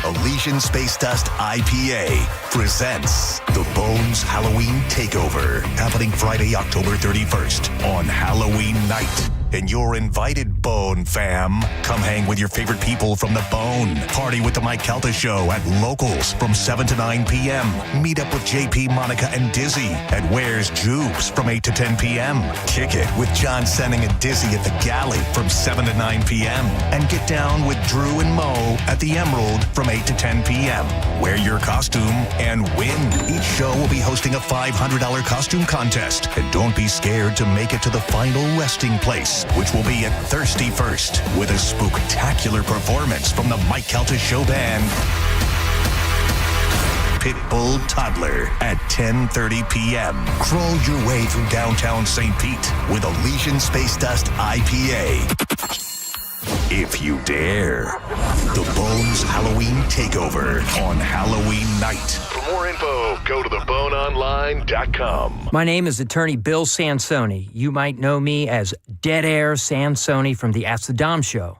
Elysian Space Dust IPA presents The Bone's Halloween Takeover, happening Friday, October 31st on Halloween night. And you're invited, Bone fam. Come hang with your favorite people from The Bone. Party with the Mike Calta Show at Locals from 7 to 9 p.m. Meet up with JP, Monica, and Dizzy at Where's Jubes from 8 to 10 p.m. Kick it with John Senning and Dizzy at the Galley from 7 to 9 p.m. And get down with Drew and Mo at the Emerald from 8 to 10 p.m. Wear your costume and win. Each show will be hosting a $500 costume contest. And don't be scared to make it to the final resting place, which will be at Thirsty First, with a spooktacular performance from the Mike Calta Show Band. Pitbull Toddler at 10:30 p.m. Crawl your way through downtown St. Pete with Elysian Space Dust IPA. If you dare. The Bone's Halloween Takeover on Halloween night. For more info, go to theboneonline.com. My name is attorney Bill Sansoni. You might know me as Dead Air Sansoni from the Ask the Dom Show.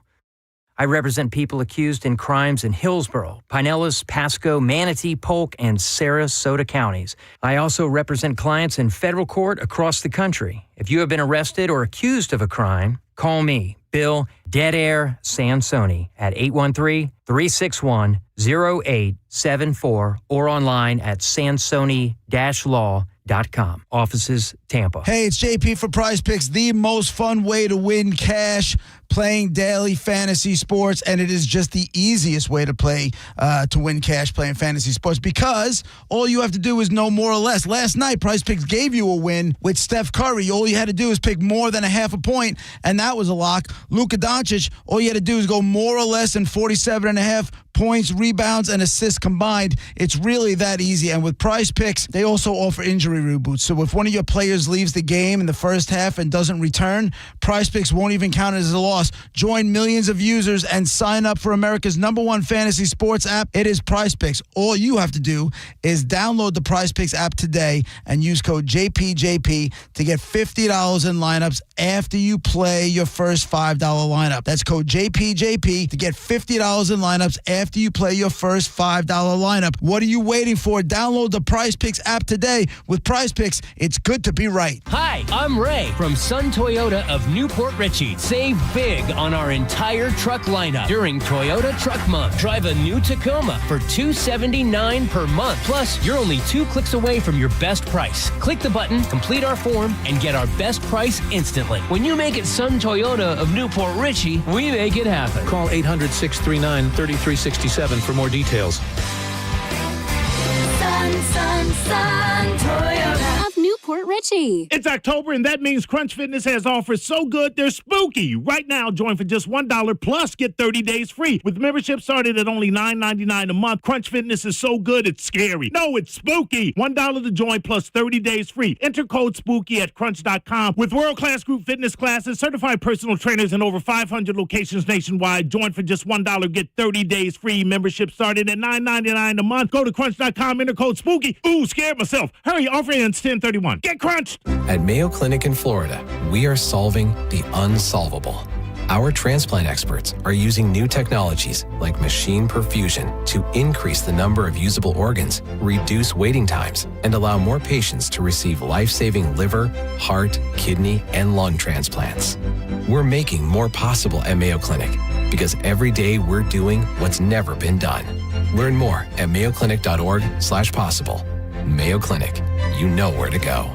I represent people accused in crimes in Hillsborough, Pinellas, Pasco, Manatee, Polk, and Sarasota counties. I also represent clients in federal court across the country. If you have been arrested or accused of a crime, call me, Bill Dead Air Sansoni, at 813-361-0874 or online at sansoni-law.com. Offices, Tampa. Hey, it's JP for Prize Picks, the most fun way to win cash playing daily fantasy sports, and it is just the easiest way to play to win cash playing fantasy sports because all you have to do is know more or less. Last night, Prize Picks gave you a win with Steph Curry. All you had to do is pick more than a half a point, and that was a lock. Luka Doncic, all you had to do is go more or less than 47.5 points, rebounds, and assists combined. It's really that easy. And with Prize Picks, they also offer injury reboots. So if one of your players leaves the game in the first half and doesn't return, Prize Picks won't even count it as a loss. Join millions of users and sign up for America's #1 fantasy sports app. It is Prize Picks. All you have to do is download the Prize Picks app today and use code JPJP to get $50 in lineups after you play your first $5 lineup. That's code JPJP to get $50 in lineups after you play your first $5 lineup. What are you waiting for? Download the Prize Picks app today. With Prize Picks, it's good to be right. Hi, I'm Ray from Sun Toyota of Newport Richey. Save big on our entire truck lineup during Toyota Truck Month. Drive a new Tacoma for $279 per month. Plus, you're only 2 clicks away from your best price. Click the button, complete our form, and get our best price instantly. When you make it Sun Toyota of Newport Richey, we make it happen. Call 800-639-3367 for more details. Sun Toyota of Newport Richey. It's October, and that means Crunch Fitness has offers so good they're spooky. Right now, join for just $1 plus get 30 days free. With membership started at only $9.99 a month, Crunch Fitness is so good it's scary. No, it's spooky. $1 to join plus 30 days free. Enter code SPOOKY at crunch.com. With world-class group fitness classes, certified personal trainers, and over 500 locations nationwide, join for just $1, get 30 days free. Membership started at $9.99 a month. Go to crunch.com, enter code SPOOKY. Ooh, scared myself. Hurry, offer ends 10/31. Get crunched. At Mayo Clinic in Florida, we are solving the unsolvable. Our transplant experts are using new technologies like machine perfusion to increase the number of usable organs, reduce waiting times, and allow more patients to receive life-saving liver, heart, kidney, and lung transplants. We're making more possible at Mayo Clinic because every day we're doing what's never been done. Learn more at mayoclinic.org/possible. Mayo Clinic, you know where to go.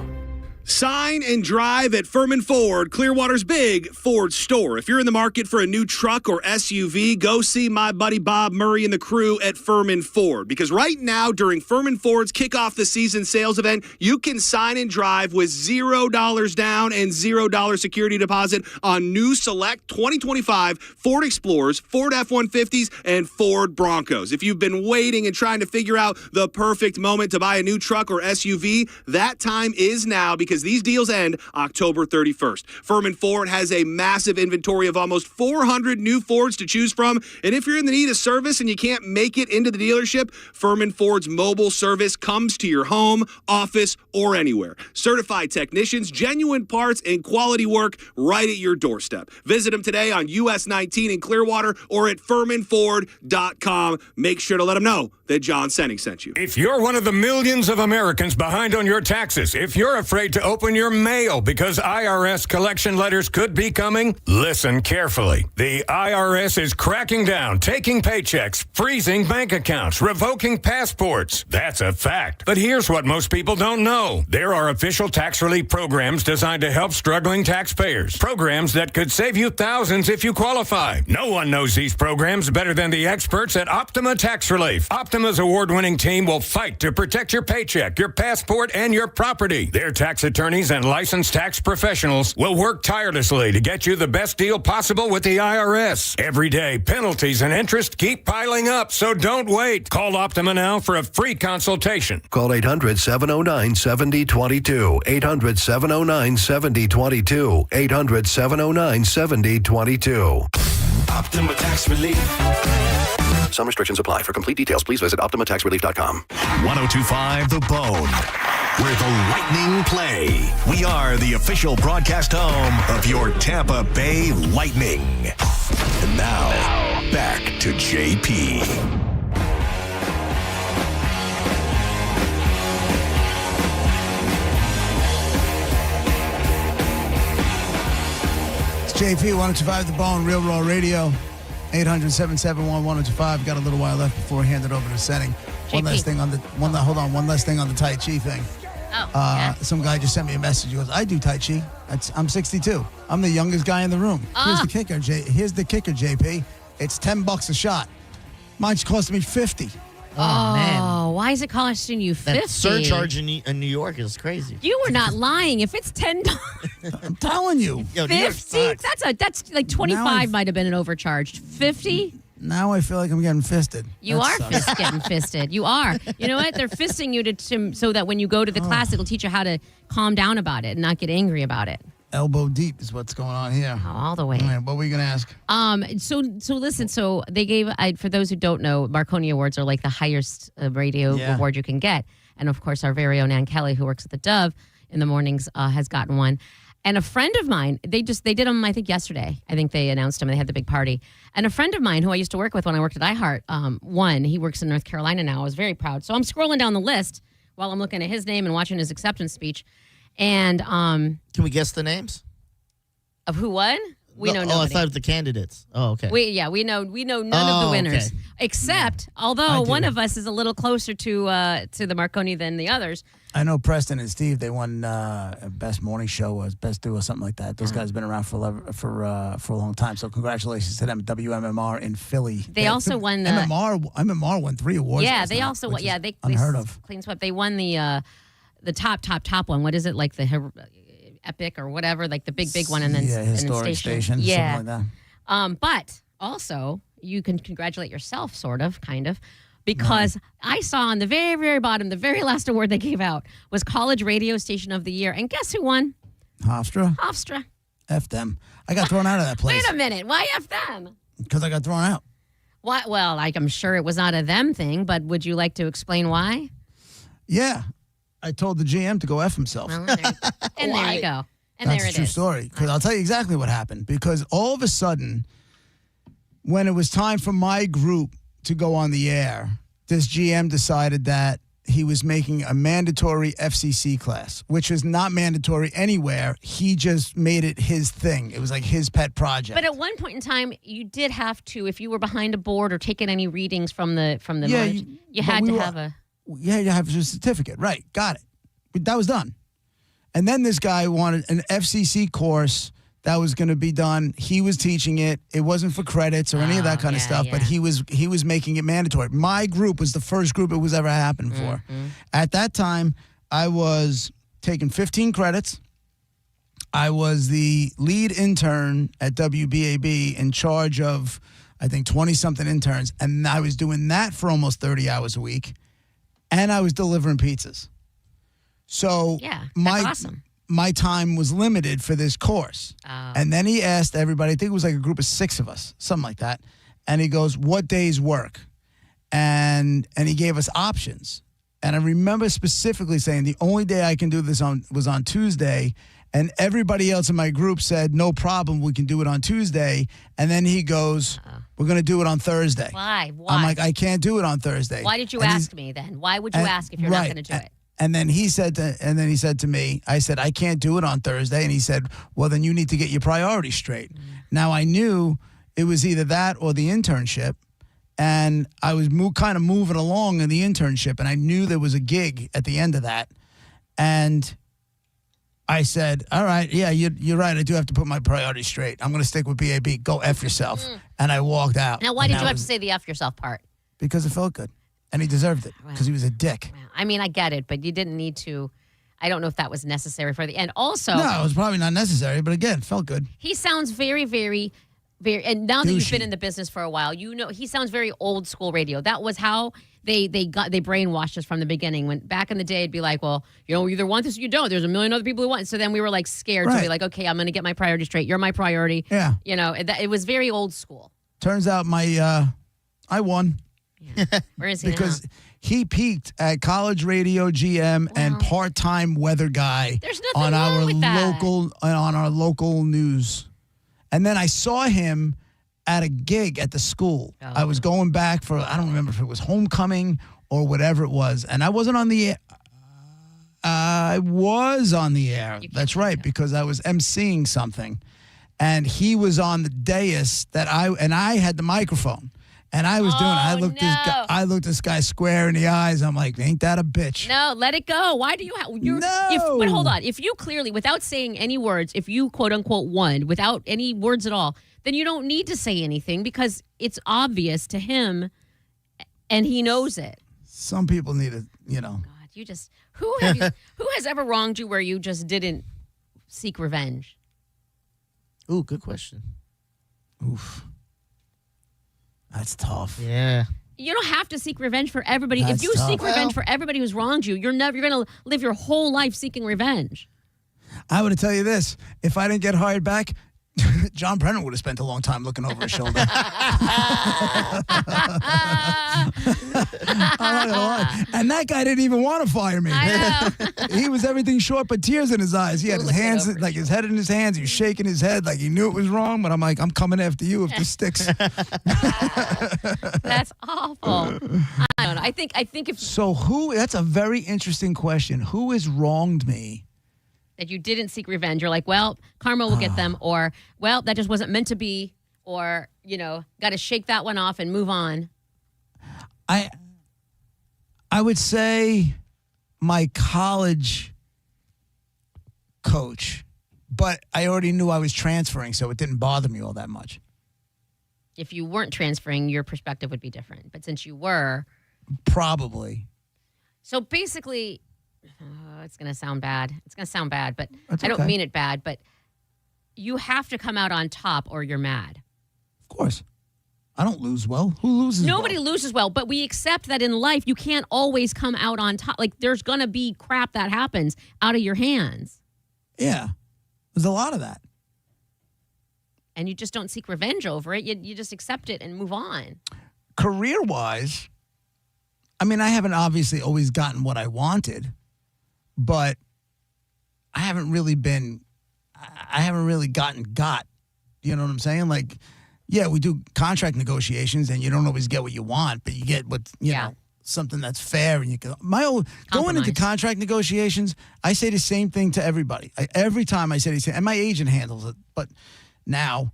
Sign and drive at Furman Ford, Clearwater's big Ford store. If you're in the market for a new truck or SUV, go see my buddy Bob Murray and the crew at Furman Ford. Because right now, during Furman Ford's Kickoff the Season sales event, you can sign and drive with $0 down and $0 security deposit on new select 2025 Ford Explorers, Ford F-150s, and Ford Broncos. If you've been waiting and trying to figure out the perfect moment to buy a new truck or SUV, that time is now, because these deals end October 31st. Furman Ford has a massive inventory of almost 400 new Fords to choose from. And if you're in the need of service and you can't make it into the dealership, Furman Ford's mobile service comes to your home, office, or anywhere. Certified technicians, genuine parts, and quality work right at your doorstep. Visit them today on US 19 in Clearwater or at FurmanFord.com. Make sure to let them know that John Senning sent you. If you're one of the millions of Americans behind on your taxes, if you're afraid to open your mail because IRS collection letters could be coming, listen carefully. The IRS is cracking down, taking paychecks, freezing bank accounts, revoking passports. That's a fact. But here's what most people don't know. There are official tax relief programs designed to help struggling taxpayers. Programs that could save you thousands if you qualify. No one knows these programs better than the experts at Optima Tax Relief. Optima's award-winning team will fight to protect your paycheck, your passport, and your property. Their tax attorneys and licensed tax professionals will work tirelessly to get you the best deal possible with the IRS. Every day, penalties and interest keep piling up, so don't wait. Call Optima now for a free consultation. Call 800-709-7022. 800-709-7022. 800-709-7022. Optima Tax Relief. Some restrictions apply. For complete details, please visit OptimaTaxRelief.com. 1025 The Bone, where the Lightning play. We are the official broadcast home of your Tampa Bay Lightning. And now, back to JP. It's JP, 1025 The Bone, Real Raw Radio. 800-771-1025. Got a little while left before I hand it over to Senning. One last thing on the Tai Chi thing. Some guy just sent me a message. He goes, I do Tai Chi. I'm 62. I'm the youngest guy in the room. Here's the kicker, JP. It's $10 a shot. Mine's costing me $50. Oh, man. Why is it costing you $50? That surcharge in New York is crazy. You were not lying. If it's $10, I'm telling you. Yo, $50. That's like 25 might have been an overcharge. $50. Now I feel like I'm getting fisted. You are getting fisted. You are. You know what? They're fisting you so that when you go to the class, it'll teach you how to calm down about it and not get angry about it. Elbow deep is what's going on here. All the way. All right, what were you going to ask? So listen. So they gave. For those who don't know, Marconi Awards are like the highest radio award you can get, and of course, our very own Ann Kelly, who works at the Dove in the mornings, has gotten one. And a friend of mine, they did them, I think, yesterday. I think they announced them. They had the big party. And a friend of mine who I used to work with when I worked at iHeart won. He works in North Carolina now. I was very proud. So I'm scrolling down the list while I'm looking at his name and watching his acceptance speech. And can we guess the names of who won? We know nobody. I thought the candidates. Oh, okay. We know none of the winners, except although one of us is a little closer to the Marconi than the others. I know Preston and Steve. They won best morning show or best do or something like that. Those guys have been around for a long time. So congratulations to them. WMMR in Philly. They also won the MMR won 3 awards. Yeah, they also won. Yeah, they unheard of. Clean sweep. They won the top one. What is it, like the Epic or whatever, like the big one, and then historic station. Yeah, something like that. But also you can congratulate yourself, sort of, kind of. Because I saw on the very, very bottom, the very last award they gave out was College Radio Station of the Year. And guess who won? Hofstra. F them. I got thrown out of that place. Wait a minute. Why F them? Because I got thrown out. Why? Well, I'm sure it was not a them thing, but would you like to explain why? Yeah. I told the GM to go F himself. Well, and there you go. And That's there it is. a true story. Because I'll tell you exactly what happened. Because all of a sudden, when it was time for my group to go on the air, this GM decided that he was making a mandatory FCC class, which was not mandatory anywhere. He just made it his thing. It was like his pet project. But at one point in time, you did have to, if you were behind a board or taking any readings from the you had to have a... Yeah, you have a certificate. Right. Got it. But that was done. And then this guy wanted an FCC course that was going to be done. He was teaching it. It wasn't for credits or any of that kind of stuff, but he was making it mandatory. My group was the first group it was ever happened for. At that time, I was taking 15 credits. I was the lead intern at WBAB in charge of, I think, 20-something interns, and I was doing that for almost 30 hours a week, and I was delivering pizzas. So my time was limited for this course. And then he asked everybody, I think it was like a group of 6 of us, something like that, and he goes, what days work? And he gave us options. And I remember specifically saying the only day I can do this was on Tuesday. And everybody else in my group said, no problem, we can do it on Tuesday. And then he goes, we're going to do it on Thursday. Why? I'm like, I can't do it on Thursday. Why did you ask me then? Why would you ask if you're not going to do it? And then he said to me, I said, I can't do it on Thursday. And he said, well, then you need to get your priorities straight. Now, I knew it was either that or the internship. And I was kind of moving along in the internship. And I knew there was a gig at the end of that. And I said, all right, yeah, you're right. I do have to put my priorities straight. I'm going to stick with BAB. Go F yourself. And I walked out. Now, why did you have to say the F yourself part? Because it felt good. And he deserved it because he was a dick. I mean, I get it, but you didn't need to. I don't know if that was necessary for the end. Also, no, it was probably not necessary, but again, it felt good. He sounds very, very, very, and now that you've Douchey. been in the business for a while, you know, he sounds very old school radio. That was how they brainwashed us from the beginning. When back in the day, it'd be like, well, you know, either want this or you don't. There's a million other people who want it. So then we were like scared to be like, okay, I'm going to get my priorities straight. You're my priority. Yeah. You know, it was very old school. Turns out I won. Yeah. Where is he because now? He peaked at college radio GM and part-time weather guy There's nothing on wrong our with that. local news. And then I saw him at a gig at the school. I was going back for, I don't remember if it was homecoming or whatever it was. And I wasn't on the air. I was on the air. That's right, because I was emceeing something. And he was on the dais and I had the microphone. And I was doing it. I looked this guy square in the eyes. I'm like, ain't that a bitch? No, let it go. Why do you have... But hold on. If you clearly, without saying any words, if you quote-unquote won without any words at all, then you don't need to say anything because it's obvious to him and he knows it. Some people need to, you know. God, you just... Who has ever wronged you where you just didn't seek revenge? Ooh, good question. Oof. That's tough. Yeah. You don't have to seek revenge for everybody. That's if you seek tough. revenge for everybody who's wronged you, you're going to live your whole life seeking revenge. I would tell you this. If I didn't get hired back, John Brennan would have spent a long time looking over his shoulder. I'm not gonna lie. And that guy didn't even want to fire me. I know. He was everything short but tears in his eyes. He had his hands, like his head in his hands. He was shaking his head like he knew it was wrong. But I'm like, I'm coming after you if this sticks. That's awful. I don't know. I think if So that's a very interesting question. Who has wronged me? that you didn't seek revenge, you're like, well, karma will get them, or well, that just wasn't meant to be, or got to shake that one off and move on. I would say my college coach, but I already knew I was transferring, so it didn't bother me all that much. If you weren't transferring, your perspective would be different. But since you were... Probably. So basically, it's going to sound bad. But That's I don't okay. mean it bad, but you have to come out on top or you're mad. Of course. I don't lose well. Who loses Nobody loses well, but we accept that in life you can't always come out on top. Like there's going to be crap that happens out of your hands. Yeah. There's a lot of that. And you just don't seek revenge over it. You just accept it and move on. Career-wise, I mean, I haven't obviously always gotten what I wanted, but I haven't really got. You know what I'm saying? Like, yeah, we do contract negotiations and you don't always get what you want, but you get what, you know, something that's fair. And you can, going into contract negotiations, I say the same thing to everybody. Every time I say the same, and my agent handles it, but I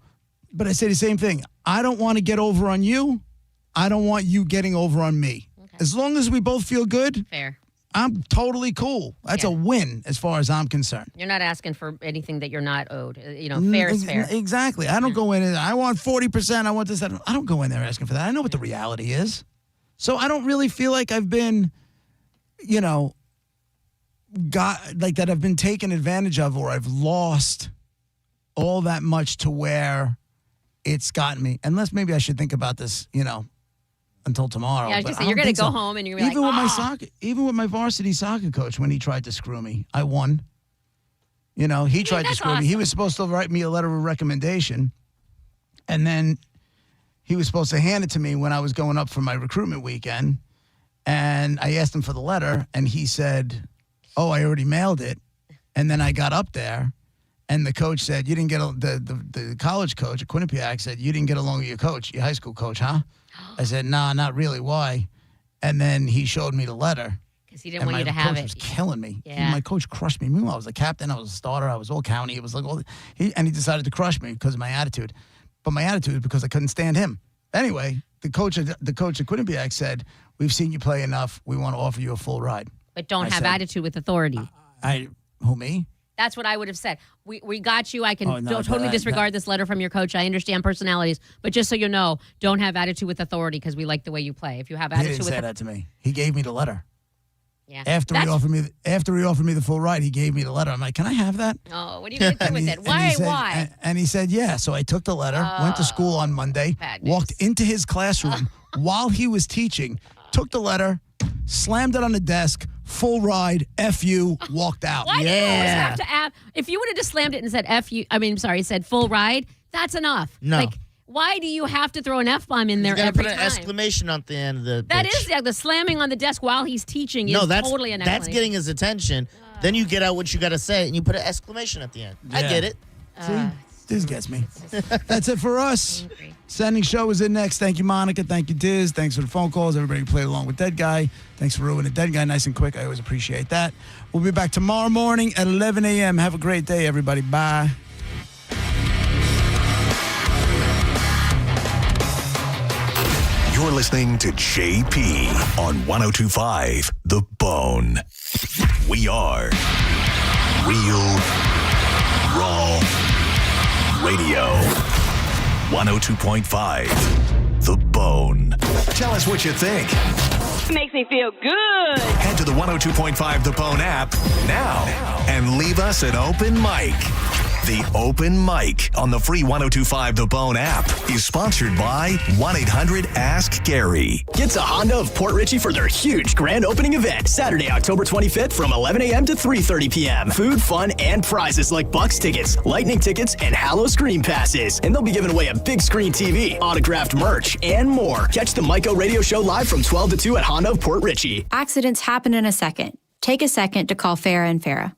say the same thing. I don't want to get over on you. I don't want you getting over on me. Okay. As long as we both feel good. Fair. I'm totally cool. That's a win as far as I'm concerned. You're not asking for anything that you're not owed. Fair is fair. Exactly. I don't go in and I want 40%. I want this. I don't go in there asking for that. I know what the reality is. So I don't really feel like I've been, that I've been taken advantage of or I've lost all that much to where it's gotten me. Unless maybe I should think about this, until tomorrow. Yeah, I was just saying, you're going to go home and you're going to be even with my varsity soccer coach, when he tried to screw me, I won. He tried to screw me. He was supposed to write me a letter of recommendation, and then he was supposed to hand it to me when I was going up for my recruitment weekend. And I asked him for the letter, and he said, "Oh, I already mailed it." And then I got up there, and the coach said, "You didn't get the college coach at Quinnipiac said you didn't get along with your coach, your high school coach, huh?" I said, "Nah, not really. Why?" And then he showed me the letter. Because he didn't want you to have it. My coach was killing me. Yeah. My coach crushed me. Meanwhile, I was the captain. I was a starter. I was all county. It was like he decided to crush me because of my attitude. But my attitude was because I couldn't stand him. Anyway, the coach at Quinnipiac said, "We've seen you play enough. We want to offer you a full ride." But don't have attitude with authority. Who, me? That's what I would have said. We got you. I can totally disregard this letter from your coach. I understand personalities, but just so you know, don't have attitude with authority because we like the way you play. If you have attitude He didn't with say that to me. He gave me the letter. Yeah. After he offered me the full ride, he gave me the letter. I'm like, "Can I have that?" Oh, what are you going to do with it? Why? And he said, "Yeah." So I took the letter, went to school on Monday, walked into his classroom while he was teaching, took the letter, slammed it on the desk, full ride, F you, walked out. Why do you always have to add? If you would have just slammed it and said F you, said full ride, that's enough. No. Like, why do you have to throw an F-bomb in there You gotta every put an time? exclamation at the end of the That pitch. is the slamming on the desk while he's teaching is totally an That's getting his attention. Then you get out what you got to say, and you put an exclamation at the end. I Yeah. get it. See? This gets me. That's it for us. Sending show is in next. Thank you, Monica. Thank you, Diz. Thanks for the phone calls. Everybody who played along with Dead Guy. Thanks for ruining Dead Guy nice and quick. I always appreciate that. We'll be back tomorrow morning at 11 a.m. Have a great day, everybody. Bye. You're listening to JP on 102.5 The Bone. We are Real Raw Radio. 102.5 The Bone. Tell us what you think. Makes me feel good. Head to the 102.5 The Bone app now and leave us an open mic. The Open Mic on the free 102.5 The Bone app is sponsored by 1-800-ASK-GARY. Get to Honda of Port Richey for their huge grand opening event, Saturday, October 25th from 11 a.m. to 3:30 p.m. Food, fun, and prizes like Bucks tickets, Lightning tickets, and Hallow Screen passes. And they'll be giving away a big screen TV, autographed merch, and more. Catch the Myco Radio Show live from 12 to 2 at Honda of Port Richey. Accidents happen in a second. Take a second to call Farah and Farah.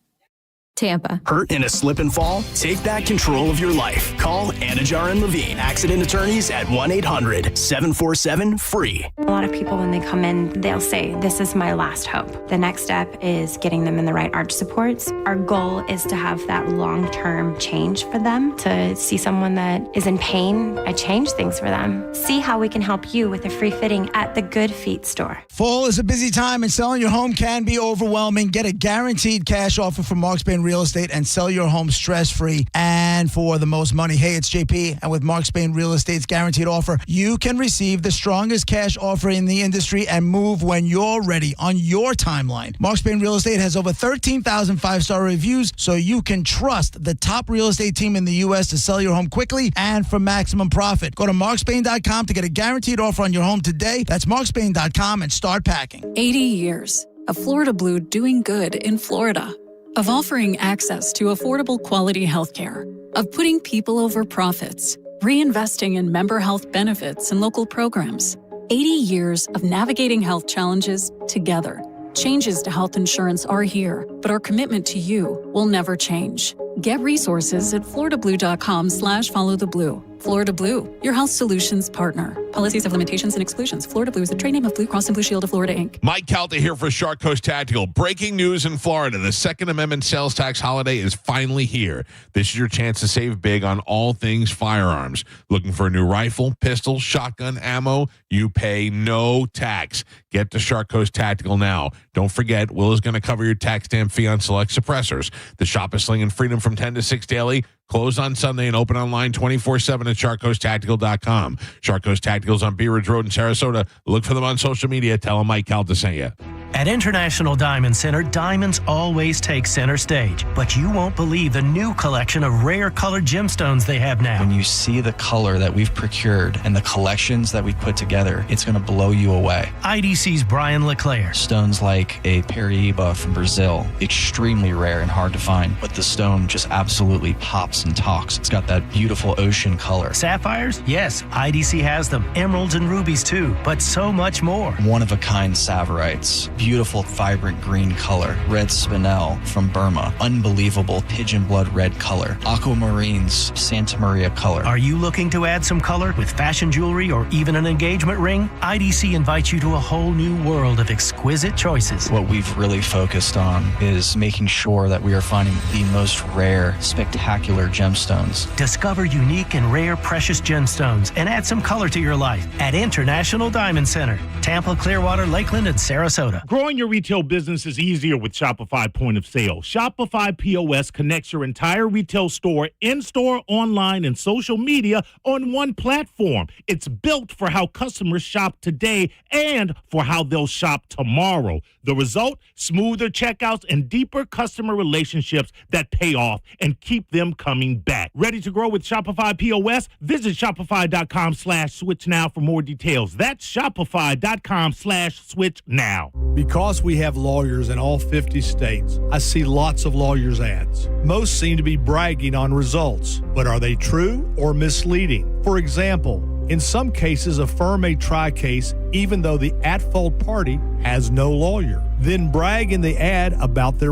Tampa. Hurt in a slip and fall? Take back control of your life. Call Anajar and Levine, accident attorneys at 1-800-747-FREE. A lot of people, when they come in, they'll say, "This is my last hope." The next step is getting them in the right arch supports. Our goal is to have that long-term change for them, to see someone that is in pain. I change things for them. See how we can help you with a free fitting at the Good Feet store. Fall is a busy time and selling your home can be overwhelming. Get a guaranteed cash offer from Mark Spain Real Estate and sell your home stress-free and for the most money. Hey, it's JP, and with Mark Spain Real Estate's guaranteed offer, you can receive the strongest cash offer in the industry and move when you're ready on your timeline. Mark Spain Real Estate has over 13,000 five-star reviews, so you can trust the top real estate team in the U.S. to sell your home quickly and for maximum profit. Go to markspain.com to get a guaranteed offer on your home today. That's markspain.com and start packing. 80 years of Florida Blue doing good in Florida, of offering access to affordable quality health care, of putting people over profits, reinvesting in member health benefits and local programs. 80 years of navigating health challenges together. Changes to health insurance are here, but our commitment to you will never change. Get resources at floridablue.com/followtheblue. Florida Blue, your health solutions partner. Policies have limitations and exclusions. Florida Blue is the trade name of Blue Cross and Blue Shield of Florida, Inc. Mike Calta here for Shark Coast Tactical. Breaking news in Florida. The Second Amendment sales tax holiday is finally here. This is your chance to save big on all things firearms. Looking for a new rifle, pistol, shotgun, ammo? You pay no tax. Get to Shark Coast Tactical now. Don't forget, Will is going to cover your tax stamp fee on select suppressors. The shop is slinging freedom from 10 to 6 daily. Closed on Sunday and open online 24/7 at SharkCoastTactical.com. Shark Coast Tactical's on Bee Ridge Road in Sarasota. Look for them on social media. Tell them Mike Calta sent you. At International Diamond Center, diamonds always take center stage. But you won't believe the new collection of rare colored gemstones they have now. When you see the color that we've procured and the collections that we've put together, it's going to blow you away. IDC's Brian LeClaire. Stones like a Paraíba from Brazil, extremely rare and hard to find, but the stone just absolutely pops and talks. It's got that beautiful ocean color. Sapphires? Yes, IDC has them. Emeralds and rubies too, but so much more. One-of-a-kind Saverites. Beautiful, vibrant green color. Red spinel from Burma. Unbelievable pigeon blood red color. Aquamarines, Santa Maria color. Are you looking to add some color with fashion jewelry or even an engagement ring? IDC invites you to a whole new world of exquisite choices. What we've really focused on is making sure that we are finding the most rare, spectacular gemstones. Discover unique and rare precious gemstones and add some color to your life at International Diamond Center, Tampa, Clearwater, Lakeland, and Sarasota. Growing your retail business is easier with Shopify Point of Sale. Shopify POS connects your entire retail store, in-store, online, and social media on one platform. It's built for how customers shop today and for how they'll shop tomorrow. The result? Smoother checkouts and deeper customer relationships that pay off and keep them coming back. Ready to grow with Shopify POS? Visit Shopify.com/switch now for more details. That's Shopify.com/switch now. Because we have lawyers in all 50 states, I see lots of lawyers' ads. Most seem to be bragging on results, but are they true or misleading? For example, in some cases, a firm may try a case even though the at-fault party has no lawyer, then brag in the ad about their